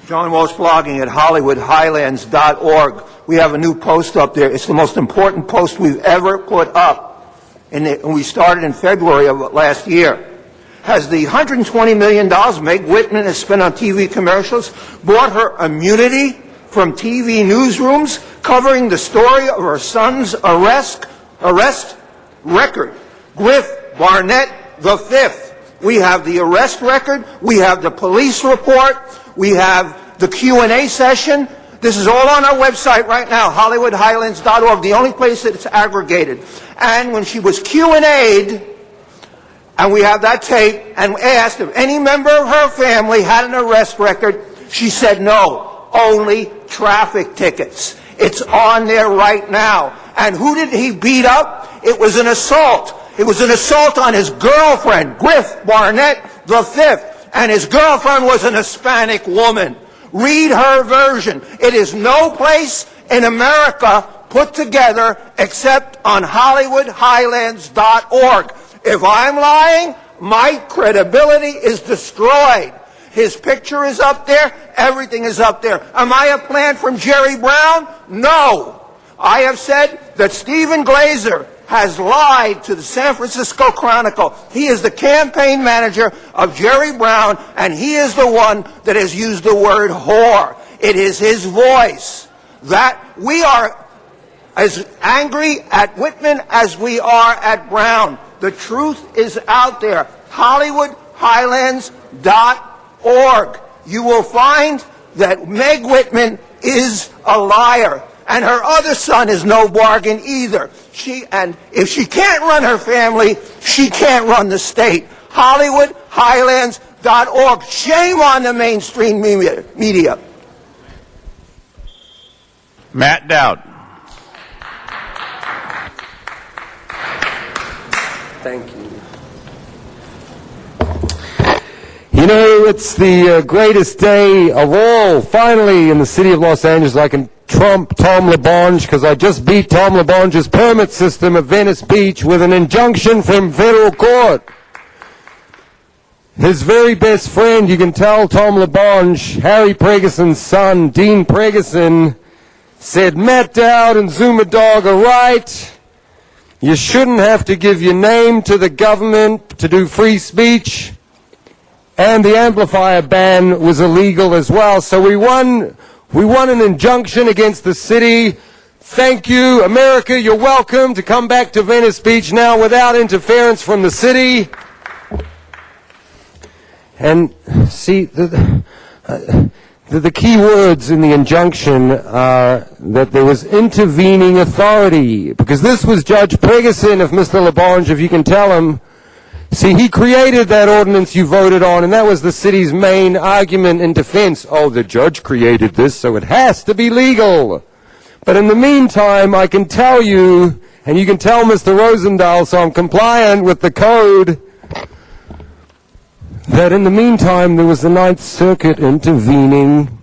John Walsh blogging at HollywoodHighlands.org. We have a new post up there. It's the most important post we've ever put up. And we started in February of last year. Has the $120 million Meg Whitman has spent on TV commercials bought her immunity from TV newsrooms covering the story of her son's arrest record? Griff Barnett V. We have the arrest record. We have the police report. We have the Q&A session, this is all on our website right now, HollywoodHighlands.org, the only place that it's aggregated. And when she was Q&A'd, and we have that tape, and asked if any member of her family had an arrest record, she said no, only traffic tickets. It's on there right now. And who did he beat up? It was an assault. It was an assault on his girlfriend, Griff Barnett V, and his girlfriend was an Hispanic woman. Read her version. It is no place in America put together except on HollywoodHighlands.org. If I'm lying, my credibility is destroyed. His picture is up there. Everything is up there. Am I a plant from Jerry Brown? No. I have said that Stephen Glazer has lied to the San Francisco Chronicle. He is the campaign manager of Jerry Brown, and he is the one that has used the word whore. It is his voice. That we are as angry at Whitman as we are at Brown. The truth is out there. HollywoodHighlands.org. You will find that Meg Whitman is a liar. And her other son is no bargain either. And if she can't run her family, she can't run the state. HollywoodHighlands.org. Shame on the mainstream media.
Matt Dowd.
Thank you. You know, it's the greatest day of all, finally, in the city of Los Angeles. I can trump Tom LaBonge because I just beat Tom LaBonge's permit system at Venice Beach with an injunction from federal court. His very best friend, you can tell Tom LaBonge, Harry Pregerson's son, Dean Pregerson, said Matt Dowd and Zuma Dog are right. You shouldn't have to give your name to the government to do free speech. And the amplifier ban was illegal as well. So we won an injunction against the city. Thank you, America. You're welcome to come back to Venice Beach now without interference from the city. And see, the key words in the injunction are that there was intervening authority, because this was Judge Pregerson of Mr. LaBonge, if you can tell him. See, he created that ordinance you voted on, and that was the city's main argument in defense. Oh, the judge created this, so it has to be legal. But in the meantime, I can tell you, and you can tell Mr. Rosendahl, so I'm compliant with the code, that in the meantime there was the Ninth Circuit intervening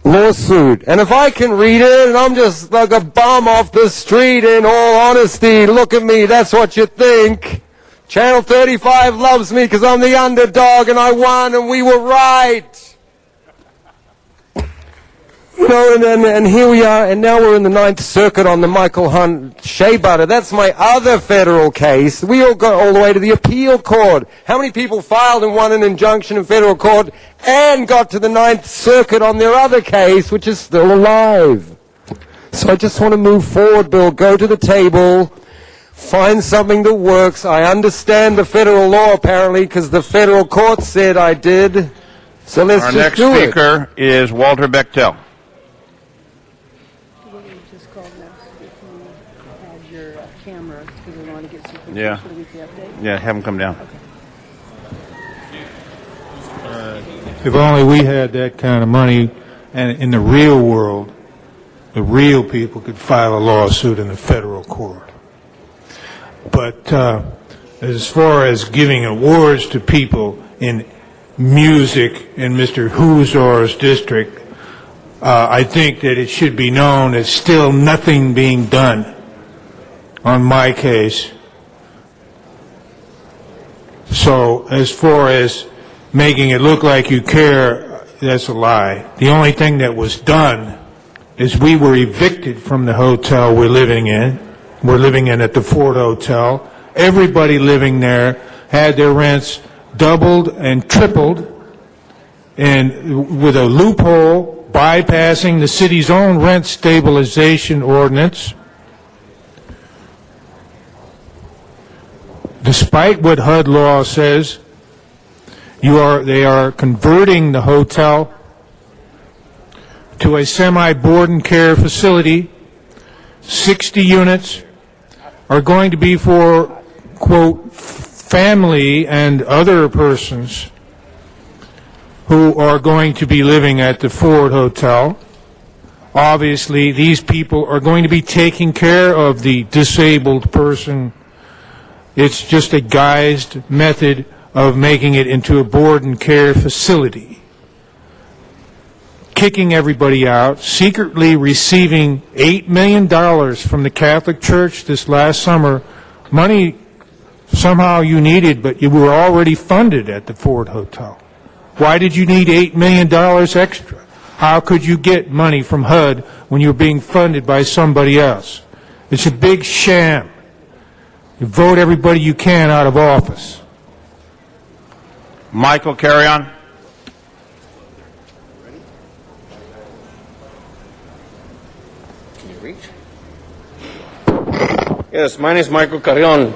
lawsuit. And if I can read it, and I'm just like a bum off the street, in all honesty, look at me, that's what you think. Channel 35 loves me because I'm the underdog and I won and we were right. You know, and here we are, and now we're in the Ninth Circuit on the Michael Hunt shea butter. That's my other federal case. We all got all the way to the appeal court. How many people filed and won an injunction in federal court and got to the Ninth Circuit on their other case, which is still alive? So I just want to move forward, Bill. Go to the table. Find something that works. I understand the federal law, apparently, because the federal court said I did. So let's just do it.
Our next speaker is Walter Bechtel. Yeah. Yeah, have him come down.
If only we had that kind of money, and in the real world, the real people could file a lawsuit in the federal court. But as far as giving awards to people in music in Mr. Huzor's district, I think that it should be known there's still nothing being done on my case. So as far as making it look like you care, that's a lie. The only thing that was done is we were evicted from the hotel we're living in. We're living in at the Ford Hotel. Everybody living there had their rents doubled and tripled, and with a loophole bypassing the city's own rent stabilization ordinance. Despite what HUD law says, they are converting the hotel to a semi-board and care facility. 60 units are going to be for, quote, family and other persons who are going to be living at the Ford Hotel. Obviously, these people are going to be taking care of the disabled person. It's just a guised method of making it into a board and care facility. Kicking everybody out, secretly receiving $8 million from the Catholic Church this last summer, money somehow you needed, but you were already funded at the Ford Hotel. Why did you need $8 million extra? How could you get money from HUD when you're being funded by somebody else? It's a big sham. You vote everybody you can out of office.
Michael, carry on.
Yes, my name is Michael Carrion,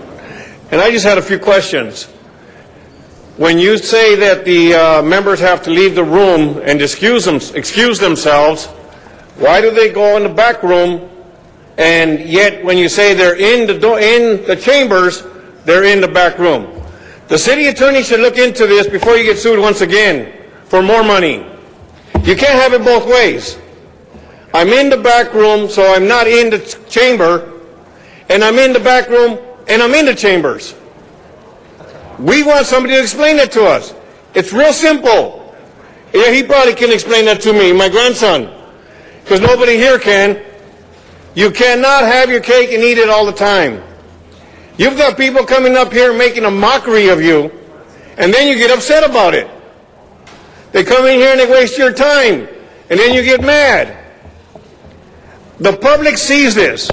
and I just had a few questions. When you say that the members have to leave the room and excuse themselves, why do they go in the back room, and yet when you say they're in the chambers, they're in the back room? The city attorney should look into this before you get sued once again for more money. You can't have it both ways. I'm in the back room, so I'm not in the chamber, and I'm in the back room, and I'm in the chambers. We want somebody to explain that to us. It's real simple. Yeah, he probably can explain that to me, my grandson, because nobody here can. You cannot have your cake and eat it all the time. You've got people coming up here making a mockery of you, and then you get upset about it. They come in here and they waste your time, and then you get mad. The public sees this.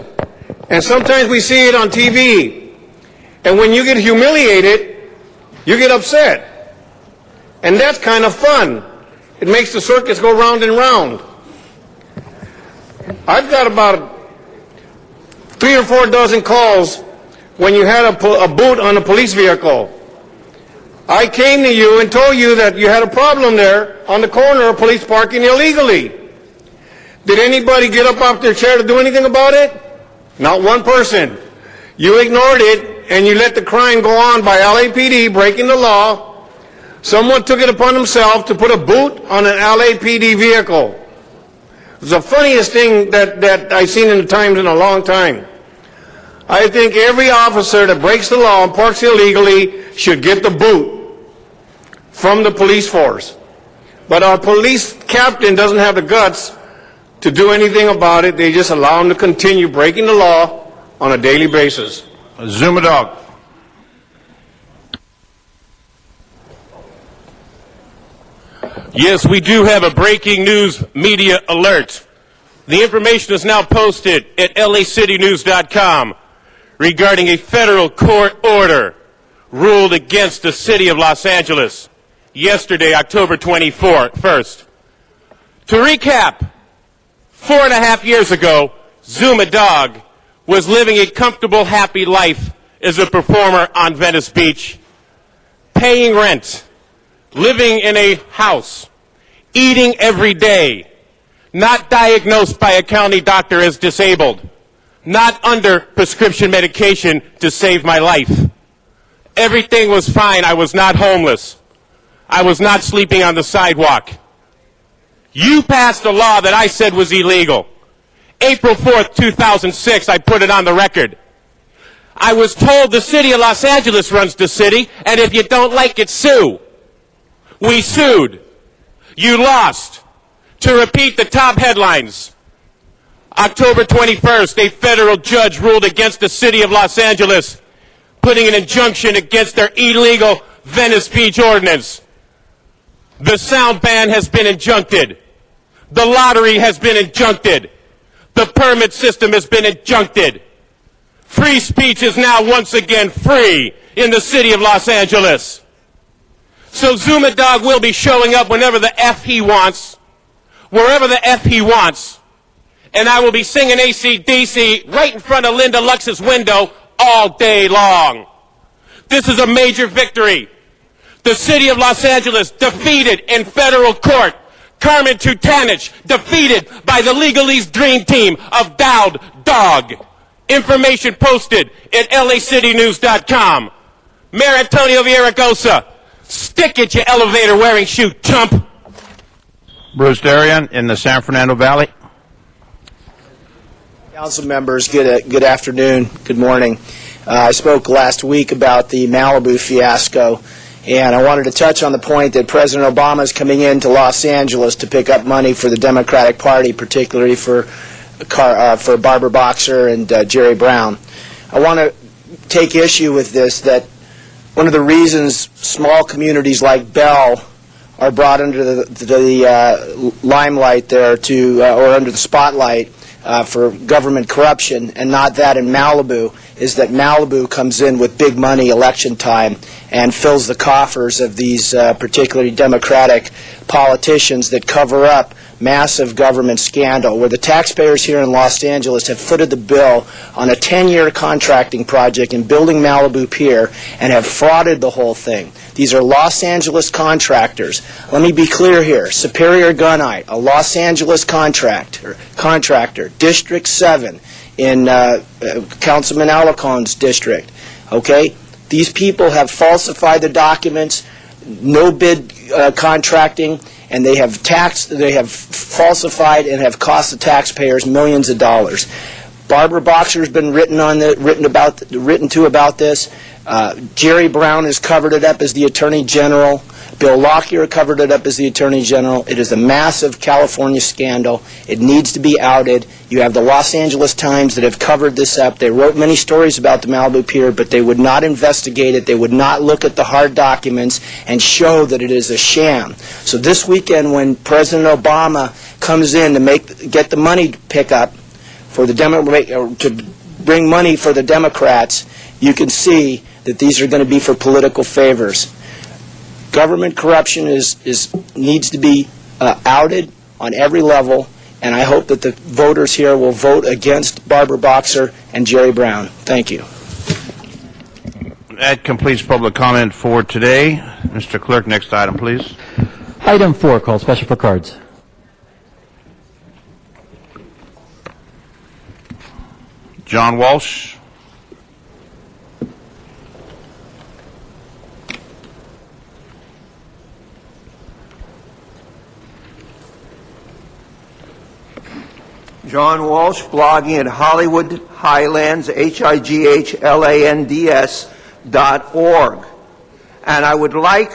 And sometimes we see it on TV. And when you get humiliated, you get upset. And that's kind of fun. It makes the circus go round and round. I've got about 3 or 4 dozen calls when you had a boot on a police vehicle. I came to you and told you that you had a problem there on the corner of police parking illegally. Did anybody get up off their chair to do anything about it? Not one person. You ignored it, and you let the crime go on by LAPD breaking the law. Someone took it upon himself to put a boot on an LAPD vehicle. It's the funniest thing that I've seen in the Times in a long time. I think every officer that breaks the law and parks illegally should get the boot from the police force. But our police captain doesn't have the guts to do anything about it. They just allow them to continue breaking the law on a daily basis.
Zuma Dog.
Yes, we do have a breaking news media alert. The information is now posted at lacitynews.com regarding a federal court order ruled against the city of Los Angeles yesterday, October 21st. To recap, 4.5 years ago, Zuma Dog was living a comfortable, happy life as a performer on Venice Beach, paying rent, living in a house, eating every day, not diagnosed by a county doctor as disabled, not under prescription medication to save my life. Everything was fine. I was not homeless. I was not sleeping on the sidewalk. You passed a law that I said was illegal. April 4th, 2006, I put it on the record. I was told the city of Los Angeles runs the city, and if you don't like it, sue. We sued. You lost. To repeat the top headlines, October 21st, a federal judge ruled against the city of Los Angeles, putting an injunction against their illegal Venice Beach ordinance. The sound ban has been injuncted. The lottery has been injuncted. The permit system has been injuncted. Free speech is now once again free in the city of Los Angeles. So Zuma Dog will be showing up whenever the F he wants, wherever the F he wants, and I will be singing AC/DC right in front of Linda Lux's window all day long. This is a major victory. The city of Los Angeles defeated in federal court Carmen Tutanich, defeated by the Legalese Dream Team of Dowd Dog. Information posted at LACityNews.com. Mayor Antonio Villaraigosa, stick it, you elevator-wearing shoe chump.
Bruce Darian in the San Fernando Valley.
Council members, good afternoon, good morning. I spoke last week about the Malibu fiasco, and I wanted to touch on the point that President Obama is coming into Los Angeles to pick up money for the Democratic Party, particularly for Barbara Boxer and Jerry Brown. I want to take issue with this, that one of the reasons small communities like Bell are brought under the limelight there or under the spotlight for government corruption, and not that in Malibu, is that Malibu comes in with big money election time and fills the coffers of these particularly Democratic politicians that cover up massive government scandal, where the taxpayers here in Los Angeles have footed the bill on a 10-year contracting project in building Malibu Pier and have frauded the whole thing. These are Los Angeles contractors. Let me be clear here. Superior Gunite, a Los Angeles contractor, District 7 in Councilman Alacon's district. Okay? These people have falsified the documents, no bid contracting, and they have falsified and have cost the taxpayers millions of dollars. Barbara Boxer has been written to about this. Jerry Brown has covered it up as the Attorney General. Bill Lockyer covered it up as the Attorney General. It is a massive California scandal. It needs to be outed. You have the Los Angeles Times that have covered this up. They wrote many stories about the Malibu Pier, but they would not investigate it. They would not look at the hard documents and show that it is a sham. So this weekend, when President Obama comes in to get the money pickup for the to bring money for the Democrats, you can see that these are going to be for political favors. Government corruption needs to be outed on every level, and I hope that the voters here will vote against Barbara Boxer and Jerry Brown. Thank you.
That completes public comment for today. Mr. Clerk, next item, please.
Item 4, called special for cards.
John Walsh.
John Walsh, blogging at Hollywood Highlands, HIGHLANDS.org. And I would like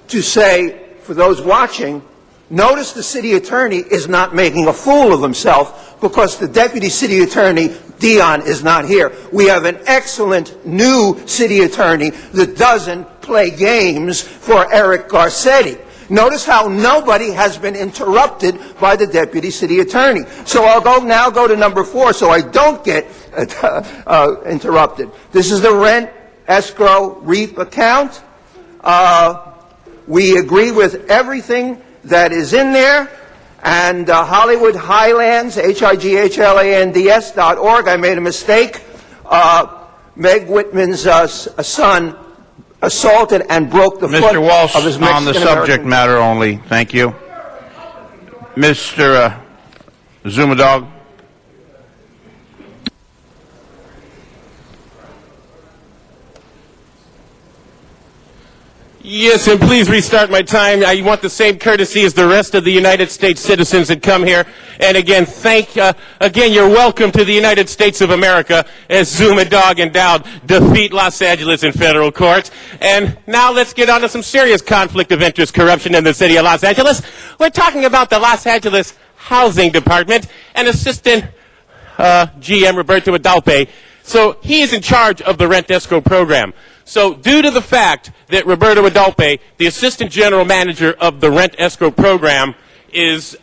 to say, for those watching, notice the city attorney is not making a fool of himself because the deputy city attorney, Dion, is not here. We have an excellent new city attorney that doesn't play games for Eric Garcetti. Notice how nobody has been interrupted by the deputy city attorney. So I'll now go to number 4 so I don't get interrupted. This is the rent escrow REAP account. We agree with everything that is in there. And Hollywood Highlands, HIGHLANDS.org. I made a mistake. Meg Whitman's son assaulted and broke the foot
Mr. Walsh,
of his Mexican
on the subject matter only. Thank you. Mr. Zumadog.
Yes, and please restart my time. I want the same courtesy as the rest of the United States citizens that come here. And again, you're welcome to the United States of America as Zuma Dog and Dowd defeat Los Angeles in federal courts. And now let's get on to some serious conflict of interest corruption in the city of Los Angeles. We're talking about the Los Angeles Housing Department and Assistant GM Roberto Adalpe. So he is in charge of the rent escrow program. So due to the fact that Roberto Adalpe, the assistant general manager of the rent escrow program, is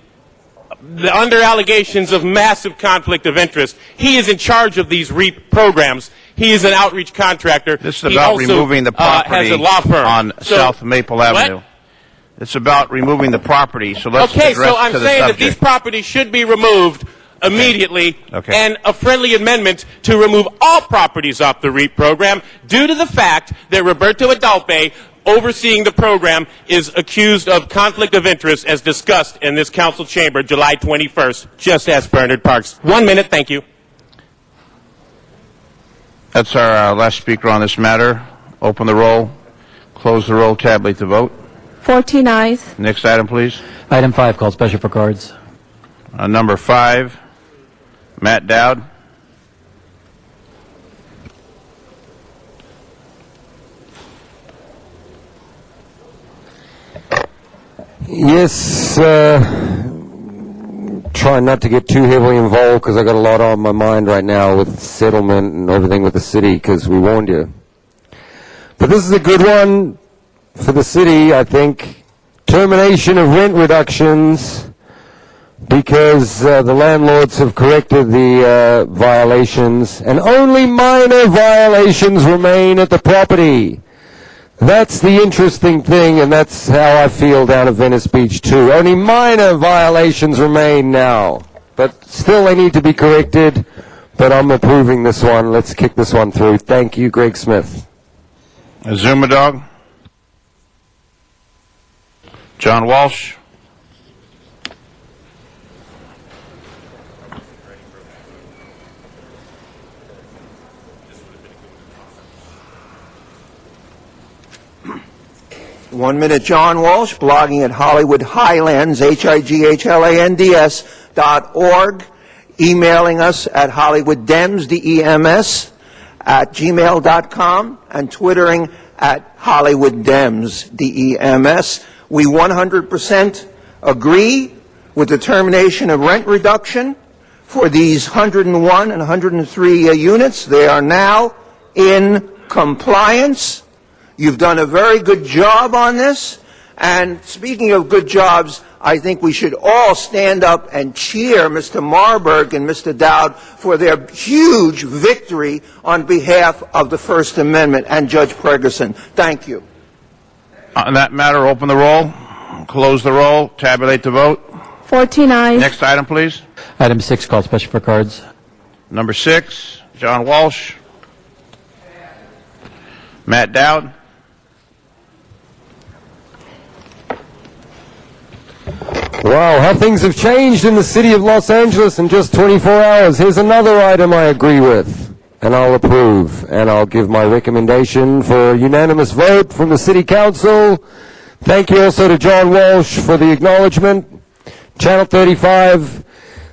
under allegations of massive conflict of interest, he is in charge of these REAP programs. He is an outreach contractor.
This is about removing the property
has a law firm.
on South Maple Avenue.
What?
It's about removing the property, so let's
Okay,
address
so I'm
to the
saying that
subject.
these properties should be removed immediately,
Okay.
and a friendly amendment to remove all properties off the REAP program due to the fact that Roberto Adalpe overseeing the program is accused of conflict of interest as discussed in this council chamber July 21st. Just ask Bernard Parks. 1 minute, thank you.
That's our last speaker on this matter. Open the roll, close the roll, tabulate the vote.
14 ayes.
Next item, please.
Item 5, called special for cards.
Number 5, Matt Dowd.
Yes, trying not to get too heavily involved because I got a lot on my mind right now with settlement and everything with the city because we warned you. But this is a good one for the city, I think. Termination of rent reductions because the landlords have corrected the violations and only minor violations remain at the property. That's the interesting thing, and that's how I feel down at Venice Beach, too. Only minor violations remain now, but still they need to be corrected, but I'm approving this one. Let's kick this one through. Thank you, Greg Smith.
Zuma Dog. John Walsh.
One minute, John Walsh, blogging at Hollywood Highlands, HIGHLANDS.org, emailing us at HollywoodDems, DEMS, at gmail.com, and twittering at HollywoodDems, DEMS. We 100% agree with the termination of rent reduction for these 101 and 103 units. They are now in compliance. You've done a very good job on this. And speaking of good jobs, I think we should all stand up and cheer Mr. Marburg and Mr. Dowd for their huge victory on behalf of the First Amendment and Judge Pregerson. Thank you.
On that matter, open the roll, close the roll, tabulate the vote.
14 ayes.
Next item, please.
Item 6, called special for cards.
Number 6, John Walsh. Matt Dowd.
Wow, how things have changed in the city of Los Angeles in just 24 hours. Here's another item I agree with, and I'll approve, and I'll give my recommendation for a unanimous vote from the City Council. Thank you also to John Walsh for the acknowledgement. Channel 35,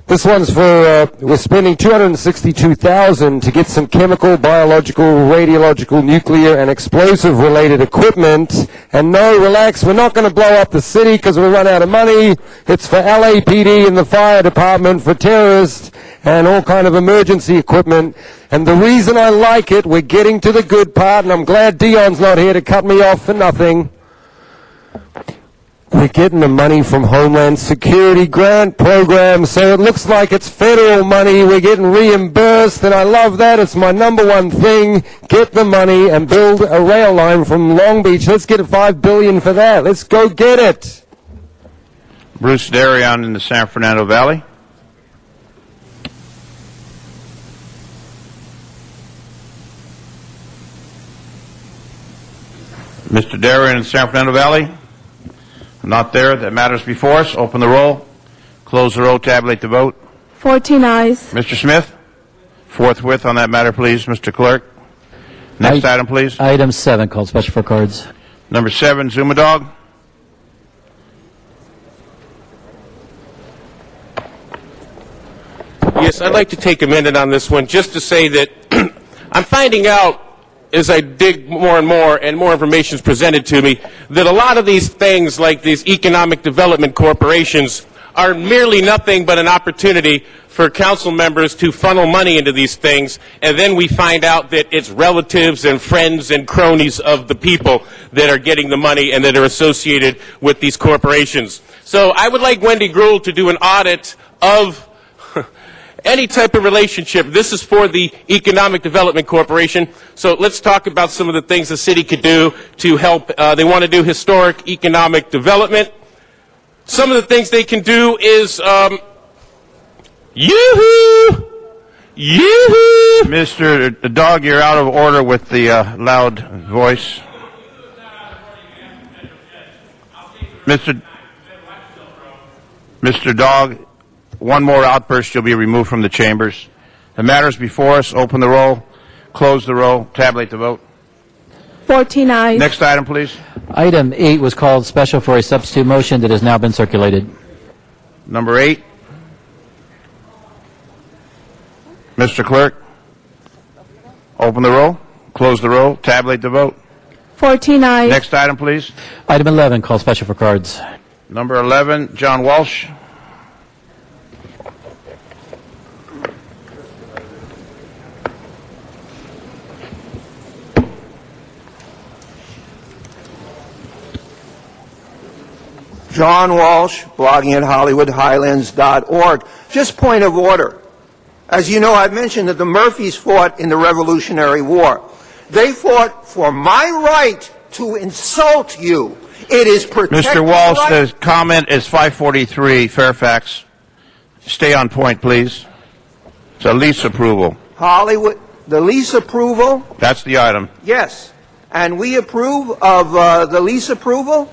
this one's for, we're spending $262,000 to get some chemical, biological, radiological, nuclear, and explosive-related equipment. And no, relax, we're not going to blow up the city because we run out of money. It's for LAPD and the fire department, for terrorists, and all kind of emergency equipment. And the reason I like it, we're getting to the good part, and I'm glad Dion's not here to cut me off for nothing. We're getting the money from Homeland Security grant program, so it looks like it's federal money. We're getting reimbursed, and I love that. It's my number one thing. Get the money and build a rail line from Long Beach. Let's get $5 billion for that. Let's go get it.
Bruce Darion in the San Fernando Valley. Mr. Darion in San Fernando Valley. Not there. That matters before us. Open the roll. Close the roll. Tabulate the vote.
14 ayes.
Mr. Smith, forthwith on that matter, please, Mr. Clerk. Next item, please.
Item 7, called special for cards.
Number 7, Zuma Dog.
Yes, I'd like to take a minute on this one just to say that I'm finding out as I dig more and more information is presented to me, that a lot of these things, like these economic development corporations, are merely nothing but an opportunity for council members to funnel money into these things, and then we find out that it's relatives and friends and cronies of the people that are getting the money and that are associated with these corporations. So I would like Wendy Gruhl to do an audit of any type of relationship. This is for the Economic Development Corporation. So let's talk about some of the things the city could do to help. They want to do historic economic development. Some of the things they can do is, yoo-hoo! Yoo-hoo!
Mr. Dog, you're out of order with the loud voice. Mr. Dog, one more outburst, you'll be removed from the chambers. The matters before us, open the roll, close the roll, tabulate the vote.
14 ayes.
Next item, please.
Item 8 was called special for a substitute motion that has now been circulated.
Number 8. Mr. Clerk, open the roll, close the roll, tabulate the vote.
14 ayes.
Next item, please.
Item 11, called special for cards.
Number 11, John Walsh.
John Walsh, blogging at HollywoodHighlands.org. Just point of order. As you know, I've mentioned that the Murphys fought in the Revolutionary War. They fought for my right to insult you. It is protected.
Mr. Walsh, the comment is 543, Fairfax. Stay on point, please. It's a lease approval.
Hollywood, the lease approval?
That's the item.
Yes. And we approve of the lease approval.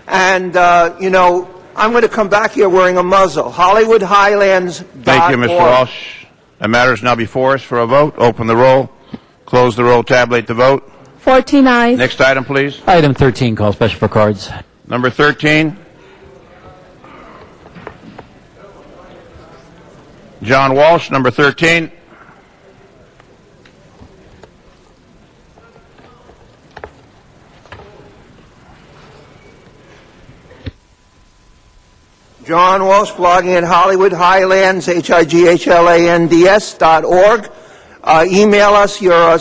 And, you know, I'm going to come back here wearing a muzzle. HollywoodHighlands.org.
Thank you, Mr. Walsh. The matter is now before us for a vote. Open the roll, close the roll, tabulate the vote.
14 ayes.
Next item, please.
Item 13, called special for cards.
Number 13. John Walsh, number 13.
John Walsh, blogging at Hollywood Highlands, HIGHLANDS.org. Email us your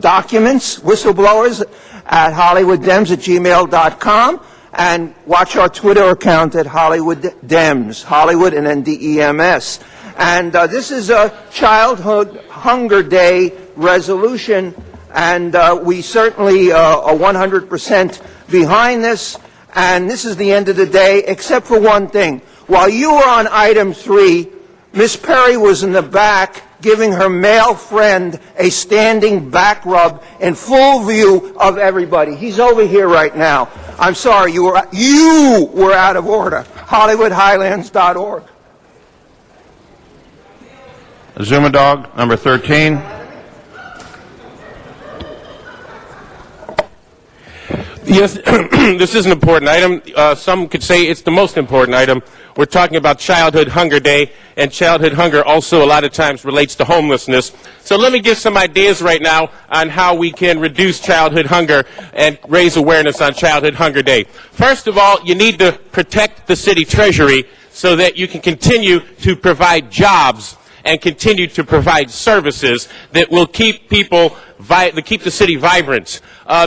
documents, whistleblowers, at HollywoodDems@gmail.com, and watch our Twitter account at HollywoodDems, Hollywood and then DEMS. And this is a Childhood Hunger Day resolution, and we certainly are 100% behind this. And this is the end of the day, except for one thing. While you were on item 3, Miss Perry was in the back giving her male friend a standing back rub in full view of everybody. He's over here right now. I'm sorry, you were out of order. HollywoodHighlands.org.
Zuma Dog, number 13.
Yes, this is an important item. Some could say it's the most important item. We're talking about Childhood Hunger Day, and childhood hunger also a lot of times relates to homelessness. So let me give some ideas right now on how we can reduce childhood hunger and raise awareness on Childhood Hunger Day. First of all, you need to protect the city treasury so that you can continue to provide jobs and continue to provide services that will keep people keep the city vibrant.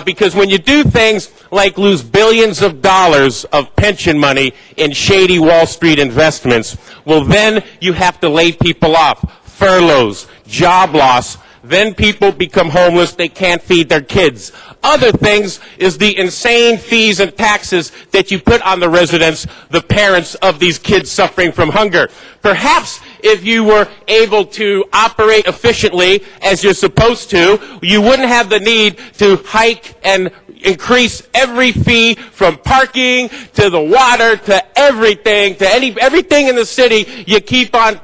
Because when you do things like lose billions of dollars of pension money in shady Wall Street investments, well, then you have to lay people off. Furloughs, job loss. Then people become homeless. They can't feed their kids. Other things is the insane fees and taxes that you put on the residents, the parents of these kids suffering from hunger. Perhaps if you were able to operate efficiently as you're supposed to, you wouldn't have the need to hike and increase every fee from parking to the water to everything, to everything in the city. You keep on,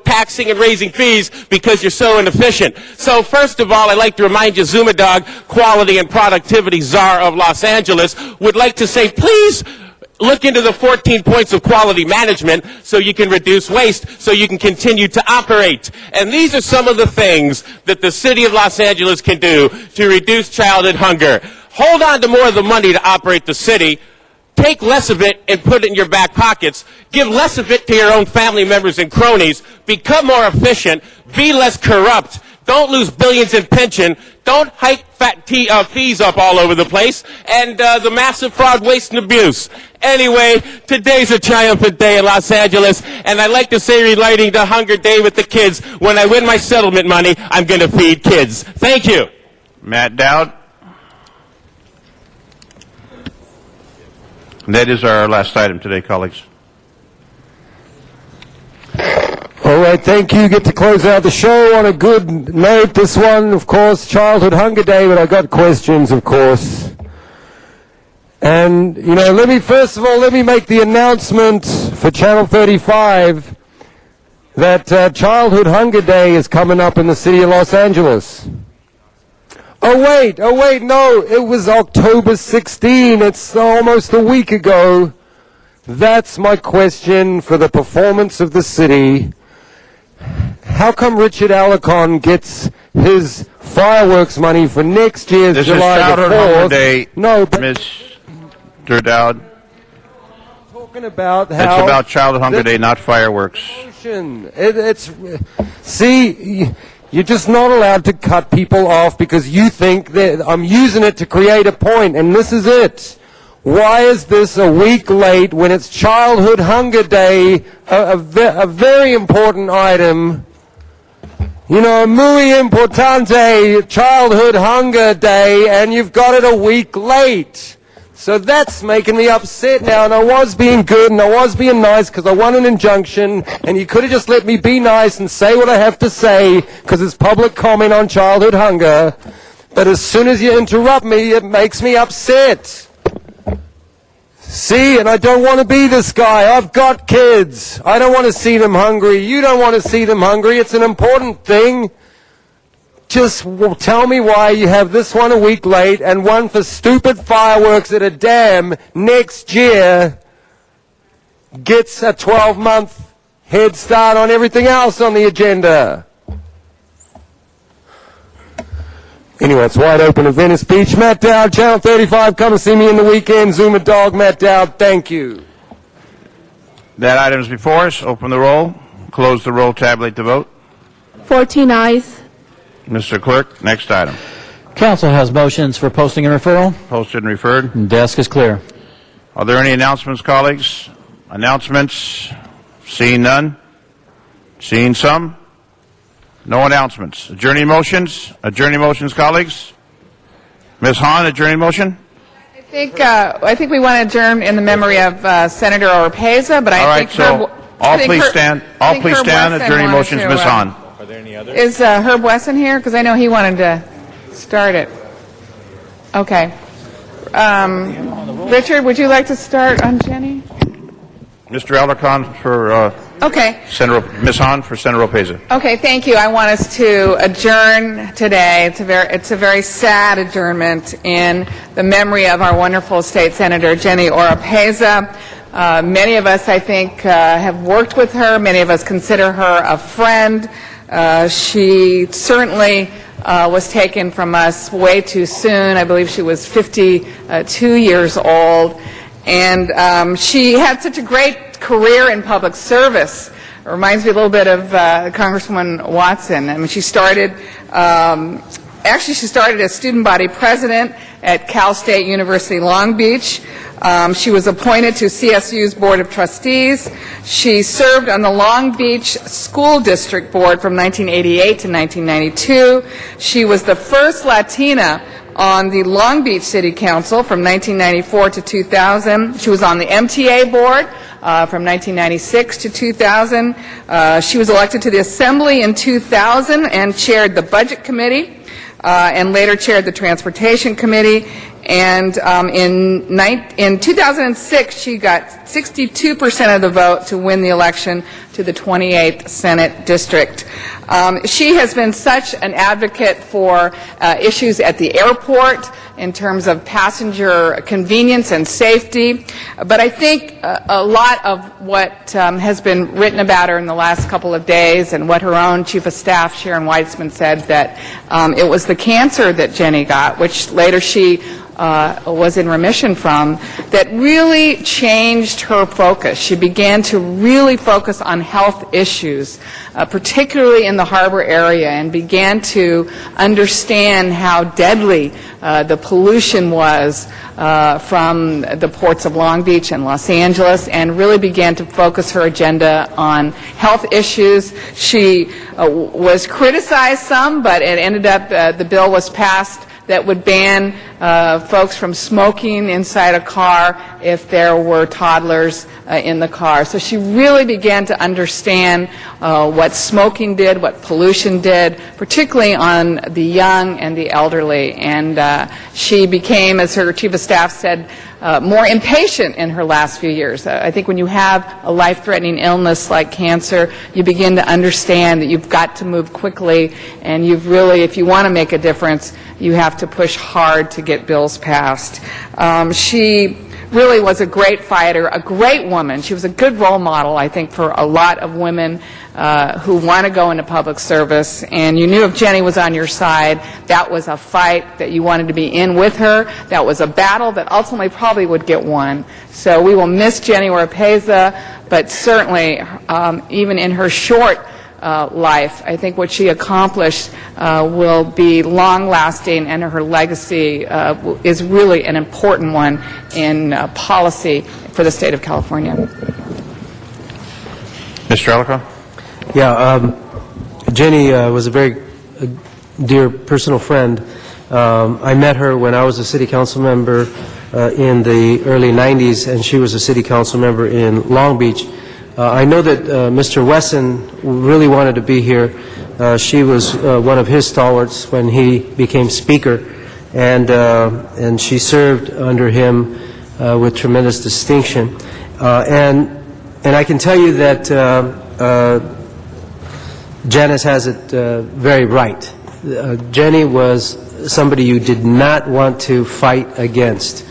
taxing and raising fees because you're so inefficient. So first of all, I'd like to remind you, Zuma Dog, quality and productivity czar of Los Angeles, would like to say, please look into the 14 points of quality management so you can reduce waste, so you can continue to operate. And these are some of the things that the city of Los Angeles can do to reduce childhood hunger. Hold on to more of the money to operate the city. Take less of it and put it in your back pockets. Give less of it to your own family members and cronies. Become more efficient. Be less corrupt. Don't lose billions in pension. Don't hike fees up all over the place. And the massive fraud, waste, and abuse. Anyway, today's a triumphant day in Los Angeles, and I'd like to say, relating to Hunger Day with the kids, when I win my settlement money, I'm going to feed kids. Thank you.
Matt Dowd. That is our last item today, colleagues.
All right, thank you. Get to close out the show on a good note. This one, of course, Childhood Hunger Day, but I got questions, of course. And, let me make the announcement for Channel 35 that Childhood Hunger Day is coming up in the city of Los Angeles. Oh wait, no, it was October 16. It's almost a week ago. That's my question for the performance of the city. How come Richard Alarcon gets his fireworks money for next year's
This
July
is
the 4th?
Childhood Hunger Day,
No, but
Mr. Dowd.
talking about how
It's about Childhood Hunger Day, not fireworks.
See, you're just not allowed to cut people off because you think that I'm using it to create a point, and this is it. Why is this a week late when it's Childhood Hunger Day, a very important item? Muy importante, Childhood Hunger Day, and you've got it a week late. So that's making me upset now, and I was being good, and I was being nice because I won an injunction, and you could have just let me be nice and say what I have to say because it's public comment on childhood hunger. But as soon as you interrupt me, it makes me upset. See, and I don't want to be this guy. I've got kids. I don't want to see them hungry. You don't want to see them hungry. It's an important thing. Just tell me why you have this one a week late and one for stupid fireworks at a dam next year gets a 12-month head start on everything else on the agenda. Anyway, it's wide open at Venice Beach. Matt Dowd, Channel 35, come and see me in the weekend. Zoom a dog, Matt Dowd, thank you.
That item is before us. Open the roll, close the roll, tabulate the vote.
14 ayes.
Mr. Clerk, next item.
Council has motions for posting and referral.
Posted and referred.
Desk is clear.
Are there any announcements, colleagues? Announcements? Seeing none? Seeing some? No announcements. Adjourning motions? Adjourning motions, colleagues? Ms. Hahn, adjourning motion?
I think we want to adjourn in the memory of Senator Oropeza, but
All right, so all please stand. All please stand. Adjourning motions, Ms. Hahn.
Are there any others? Is Herb Wesson here? Because I know he wanted to start it. Okay. Richard, would you like to start on Jenny?
Mr. Alarcon for
Okay.
Ms. Hahn for Senator Oropeza.
Okay, thank you. I want us to adjourn today. It's a very sad adjournment in the memory of our wonderful state senator, Jenny Oropeza. Many of us, I think, have worked with her. Many of us consider her a friend. She certainly was taken from us way too soon. I believe she was 52 years old. And she had such a great career in public service. It reminds me a little bit of Congresswoman Watson. I mean, she started as student body president at Cal State University Long Beach. She was appointed to CSU's Board of Trustees. She served on the Long Beach School District Board from 1988 to 1992. She was the first Latina on the Long Beach City Council from 1994 to 2000. She was on the MTA board from 1996 to 2000. She was elected to the Assembly in 2000 and chaired the Budget Committee and later chaired the Transportation Committee. And in 2006, she got 62% of the vote to win the election to the 28th Senate District. She has been such an advocate for issues at the airport in terms of passenger convenience and safety. But I think a lot of what has been written about her in the last couple of days and what her own Chief of Staff, Sharon Weitzman, said that it was the cancer that Jenny got, which later she was in remission from, that really changed her focus. She began to really focus on health issues, particularly in the harbor area, and began to understand how deadly the pollution was from the ports of Long Beach and Los Angeles, and really began to focus her agenda on health issues. She was criticized some, but it ended up, the bill was passed that would ban folks from smoking inside a car if there were toddlers in the car. So she really began to understand what smoking did, what pollution did, particularly on the young and the elderly. And she became, as her chief of staff said, more impatient in her last few years. I think when you have a life-threatening illness like cancer, you begin to understand that you've got to move quickly, and you've really, if you want to make a difference, you have to push hard to get bills passed. She really was a great fighter, a great woman. She was a good role model, I think, for a lot of women who want to go into public service. And you knew if Jenny was on your side, that was a fight that you wanted to be in with her. That was a battle that ultimately probably would get won. So we will miss Jenny Oropeza, but certainly even in her short life, I think what she accomplished will be long-lasting, and her legacy is really an important one in policy for the state of California.
Mr. Ellicott?
Yeah, Jenny was a very dear personal friend. I met her when I was a city council member in the early 90s, and she was a city council member in Long Beach. I know that Mr. Wesson really wanted to be here. She was one of his stalwarts when he became speaker, and she served under him with tremendous distinction. And I can tell you that Janice has it very right. Jenny was somebody you did not want to fight against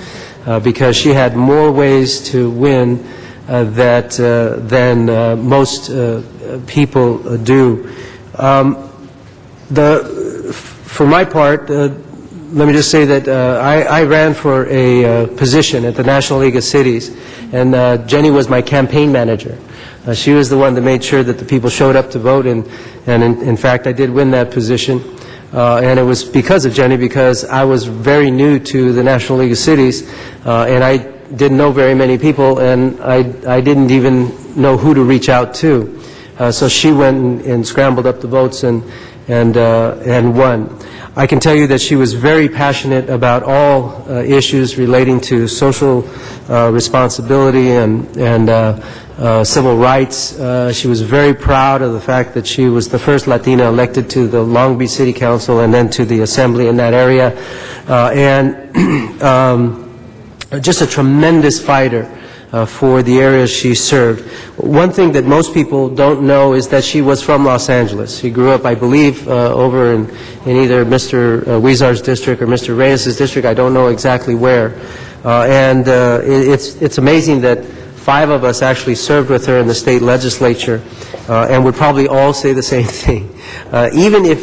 because she had more ways to win than most people do. For my part, let me just say that I ran for a position at the National League of Cities, and Jenny was my campaign manager. She was the one that made sure that the people showed up to vote, and in fact, I did win that position. And it was because of Jenny, because I was very new to the National League of Cities, and I didn't know very many people, and I didn't even know who to reach out to. So she went and scrambled up the votes and won. I can tell you that she was very passionate about all issues relating to social responsibility and civil rights. She was very proud of the fact that she was the first Latina elected to the Long Beach City Council and then to the Assembly in that area. Just a tremendous fighter for the areas she served. One thing that most people don't know is that she was from Los Angeles. She grew up, I believe, over in either Mr. Huizar's district or Mr. Reyes's district. I don't know exactly where. It's amazing that 5 of us actually served with her in the state legislature, and would probably all say the same thing. Even if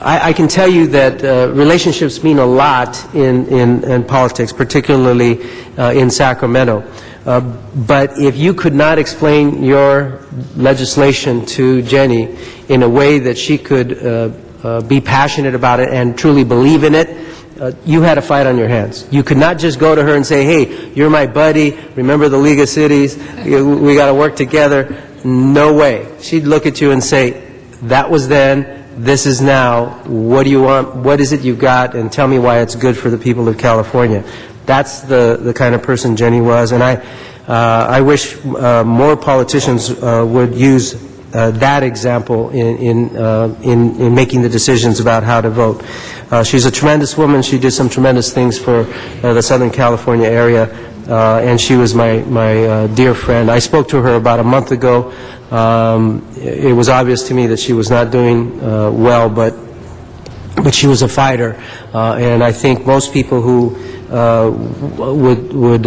I can tell you that relationships mean a lot in politics, particularly in Sacramento. But if you could not explain your legislation to Jenny in a way that she could be passionate about it and truly believe in it, you had a fight on your hands. You could not just go to her and say, hey, you're my buddy, remember the League of Cities, we got to work together. No way. She'd look at you and say, that was then, this is now, what do you want, what is it you've got, and tell me why it's good for the people of California. That's the kind of person Jenny was, and I wish more politicians would use that example in making the decisions about how to vote. She's a tremendous woman. She did some tremendous things for the Southern California area, and she was my dear friend. I spoke to her about a month ago. It was obvious to me that she was not doing well, but she was a fighter, and I think most people who would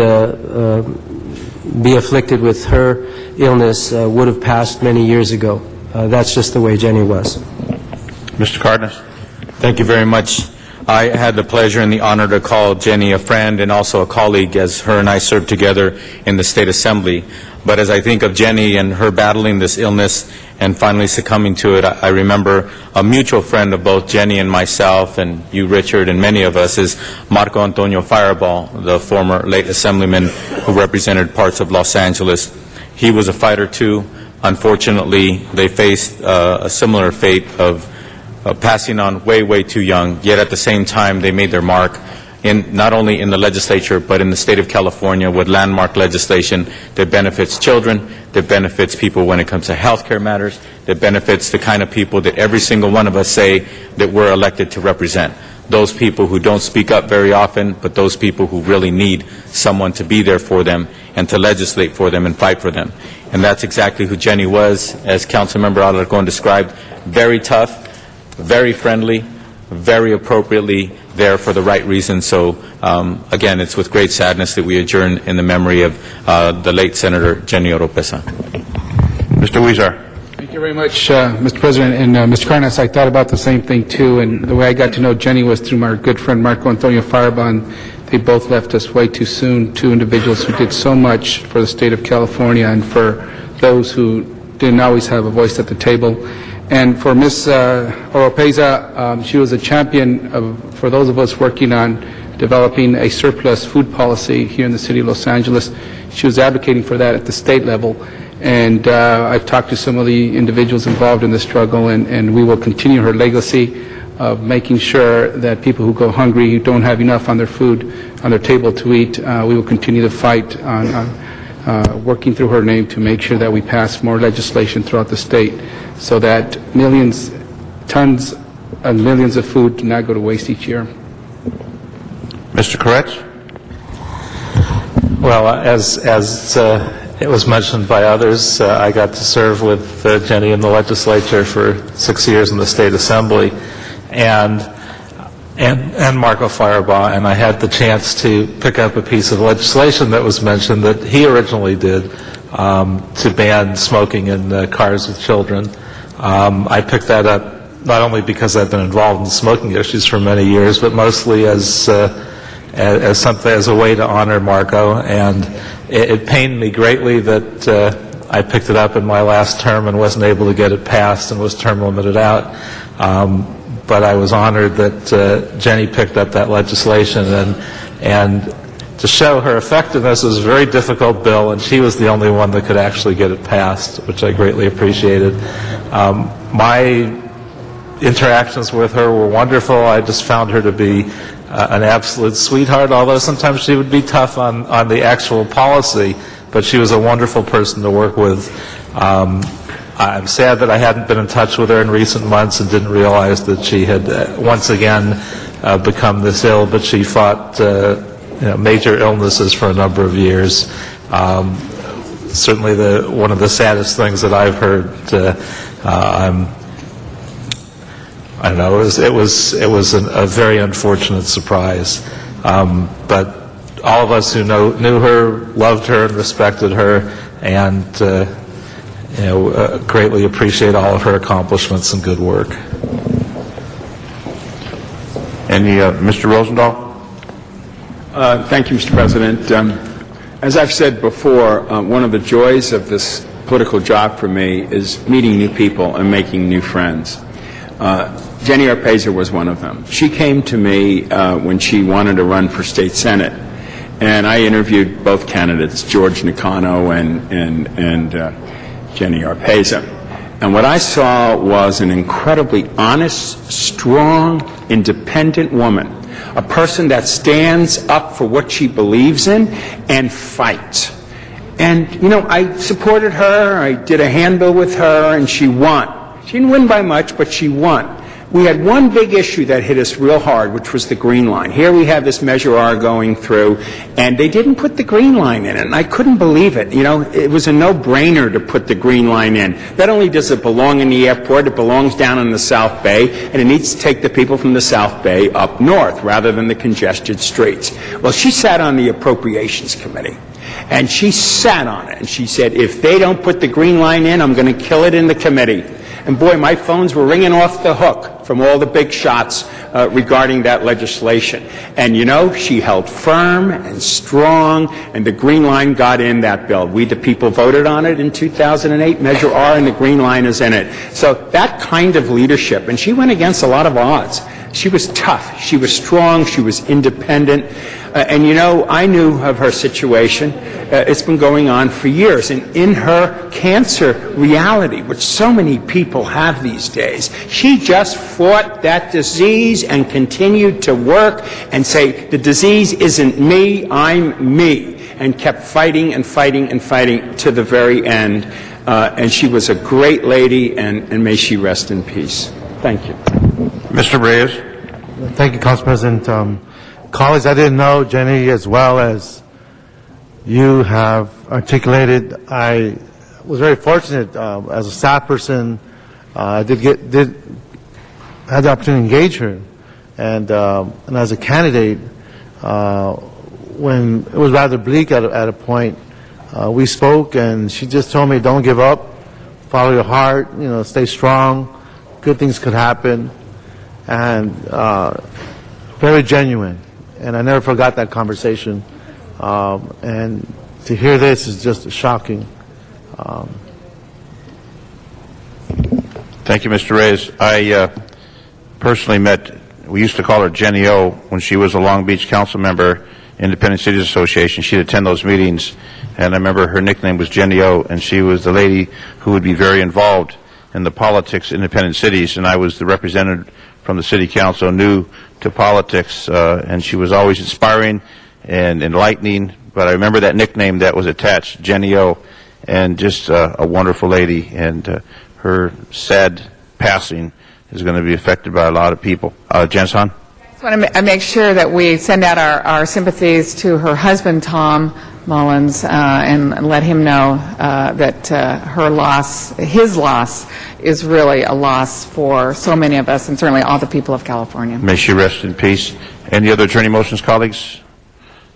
be afflicted with her illness would have passed many years ago. That's just the way Jenny was.
Mr. Cardenas.
Thank you very much. I had the pleasure and the honor to call Jenny a friend and also a colleague, as her and I served together in the State Assembly. But as I think of Jenny and her battling this illness and finally succumbing to it, I remember a mutual friend of both Jenny and myself, and you, Richard, and many of us, is Marco Antonio Fireball, the former late assemblyman who represented parts of Los Angeles. He was a fighter too. Unfortunately, they faced a similar fate of passing on way, way too young, yet at the same time they made their mark not only in the legislature, but in the state of California with landmark legislation that benefits children, that benefits people when it comes to health care matters, that benefits the kind of people that every single one of us say that we're elected to represent. Those people who don't speak up very often, but those people who really need someone to be there for them and to legislate for them and fight for them. And that's exactly who Jenny was, as Councilmember Alarcon described. Very tough, very friendly, very appropriately there for the right reasons. So, again, it's with great sadness that we adjourn in the memory of the late Senator Jenny Oropesa.
Mr. Huizar.
Thank you very much, Mr. President. And Mr. Cardenas, I thought about the same thing, too. And the way I got to know Jenny was through my good friend Marco Antonio Faraban. They both left us way too soon, two individuals who did so much for the state of California and for those who didn't always have a voice at the table. And for Ms. Oropesa, she was a champion for those of us working on developing a surplus food policy here in the city of Los Angeles. She was advocating for that at the state level. And I've talked to some of the individuals involved in the struggle, and we will continue her legacy of making sure that people who go hungry, who don't have enough on their food, on their table to eat, we will continue to fight on working through her name to make sure that we pass more legislation throughout the state so that millions, tons and millions of food do not go to waste each year.
Mr. Koretz?
Well, as it was mentioned by others, I got to serve with Jenny in the legislature for 6 years in the State Assembly, and Marco Farabaugh, and I had the chance to pick up a piece of legislation that was mentioned that he originally did to ban smoking in cars with children. I picked that up not only because I've been involved in smoking issues for many years, but mostly as a way to honor Marco, and it pained me greatly that I picked it up in my last term and wasn't able to get it passed and was term limited out. But I was honored that Jenny picked up that legislation, and to show her effectiveness, it was a very difficult bill, and she was the only one that could actually get it passed, which I greatly appreciated. My interactions with her were wonderful. I just found her to be an absolute sweetheart, although sometimes she would be tough on the actual policy, but she was a wonderful person to work with. I'm sad that I hadn't been in touch with her in recent months and didn't realize that she had once again become this ill, but she fought major illnesses for a number of years. Certainly one of the saddest things that I've heard, I don't know, it was a very unfortunate surprise. But all of us who knew her, loved her, and respected her, and greatly appreciate all of her accomplishments and good work.
Any, Mr. Rosendahl?
Thank you, Mr. President. As I've said before, one of the joys of this political job for me is meeting new people and making new friends. Jenny Oropesa was one of them. She came to me when she wanted to run for state senate, and I interviewed both candidates, George Nakano and Jenny Oropesa. And what I saw was an incredibly honest, strong, independent woman, a person that stands up for what she believes in and fights. And, I supported her, I did a handbill with her, and she won. She didn't win by much, but she won. We had one big issue that hit us real hard, which was the green line. Here we have this Measure R going through, and they didn't put the green line in it, and I couldn't believe it. It was a no-brainer to put the green line in. Not only does it belong in the airport, it belongs down in the South Bay, and it needs to take the people from the South Bay up north rather than the congested streets. Well, she sat on the Appropriations Committee, and she sat on it, and she said, if they don't put the green line in, I'm going to kill it in the committee. And boy, my phones were ringing off the hook from all the big shots regarding that legislation. And she held firm and strong, and the green line got in that bill. We, the people, voted on it in 2008, Measure R, and the green line is in it. So that kind of leadership, and she went against a lot of odds. She was tough. She was strong. She was independent. And you know, I knew of her situation. It's been going on for years. And in her cancer reality, which so many people have these days, she just fought that disease and continued to work and say, the disease isn't me, I'm me, and kept fighting and fighting and fighting to the very end. And she was a great lady, and may she rest in peace. Thank you.
Mr. Reyes.
Thank you, Council President. Colleagues, I didn't know Jenny as well as you have articulated. I was very fortunate as a staff person. I had the opportunity to engage her, and as a candidate, when it was rather bleak at a point, we spoke, and she just told me, "Don't give up, follow your heart, stay strong. Good things could happen," and very genuine. And I never forgot that conversation. And to hear this is just shocking.
Thank you, Mr. Reyes. I personally met, we used to call her Jenny O when she was a Long Beach council member, Independent Cities Association. She'd attend those meetings, and I remember her nickname was Jenny O, and she was the lady who would be very involved in the politics of independent cities, and I was the representative from the city council, new to politics, and she was always inspiring and enlightening. But I remember that nickname that was attached, Jenny O, and just a wonderful lady. And her sad passing is going to be affected by a lot of people. Jens Hahn?
I just want to make sure that we send out our sympathies to her husband, Tom Mullins, and let him know that his loss, is really a loss for so many of us, and certainly all the people of California.
May she rest in peace. Any other attorney motions, colleagues?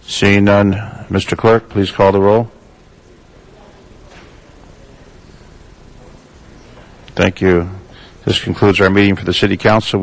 Seeing none, Mr. Clerk, please call the roll. Thank you. This concludes our meeting for the City Council.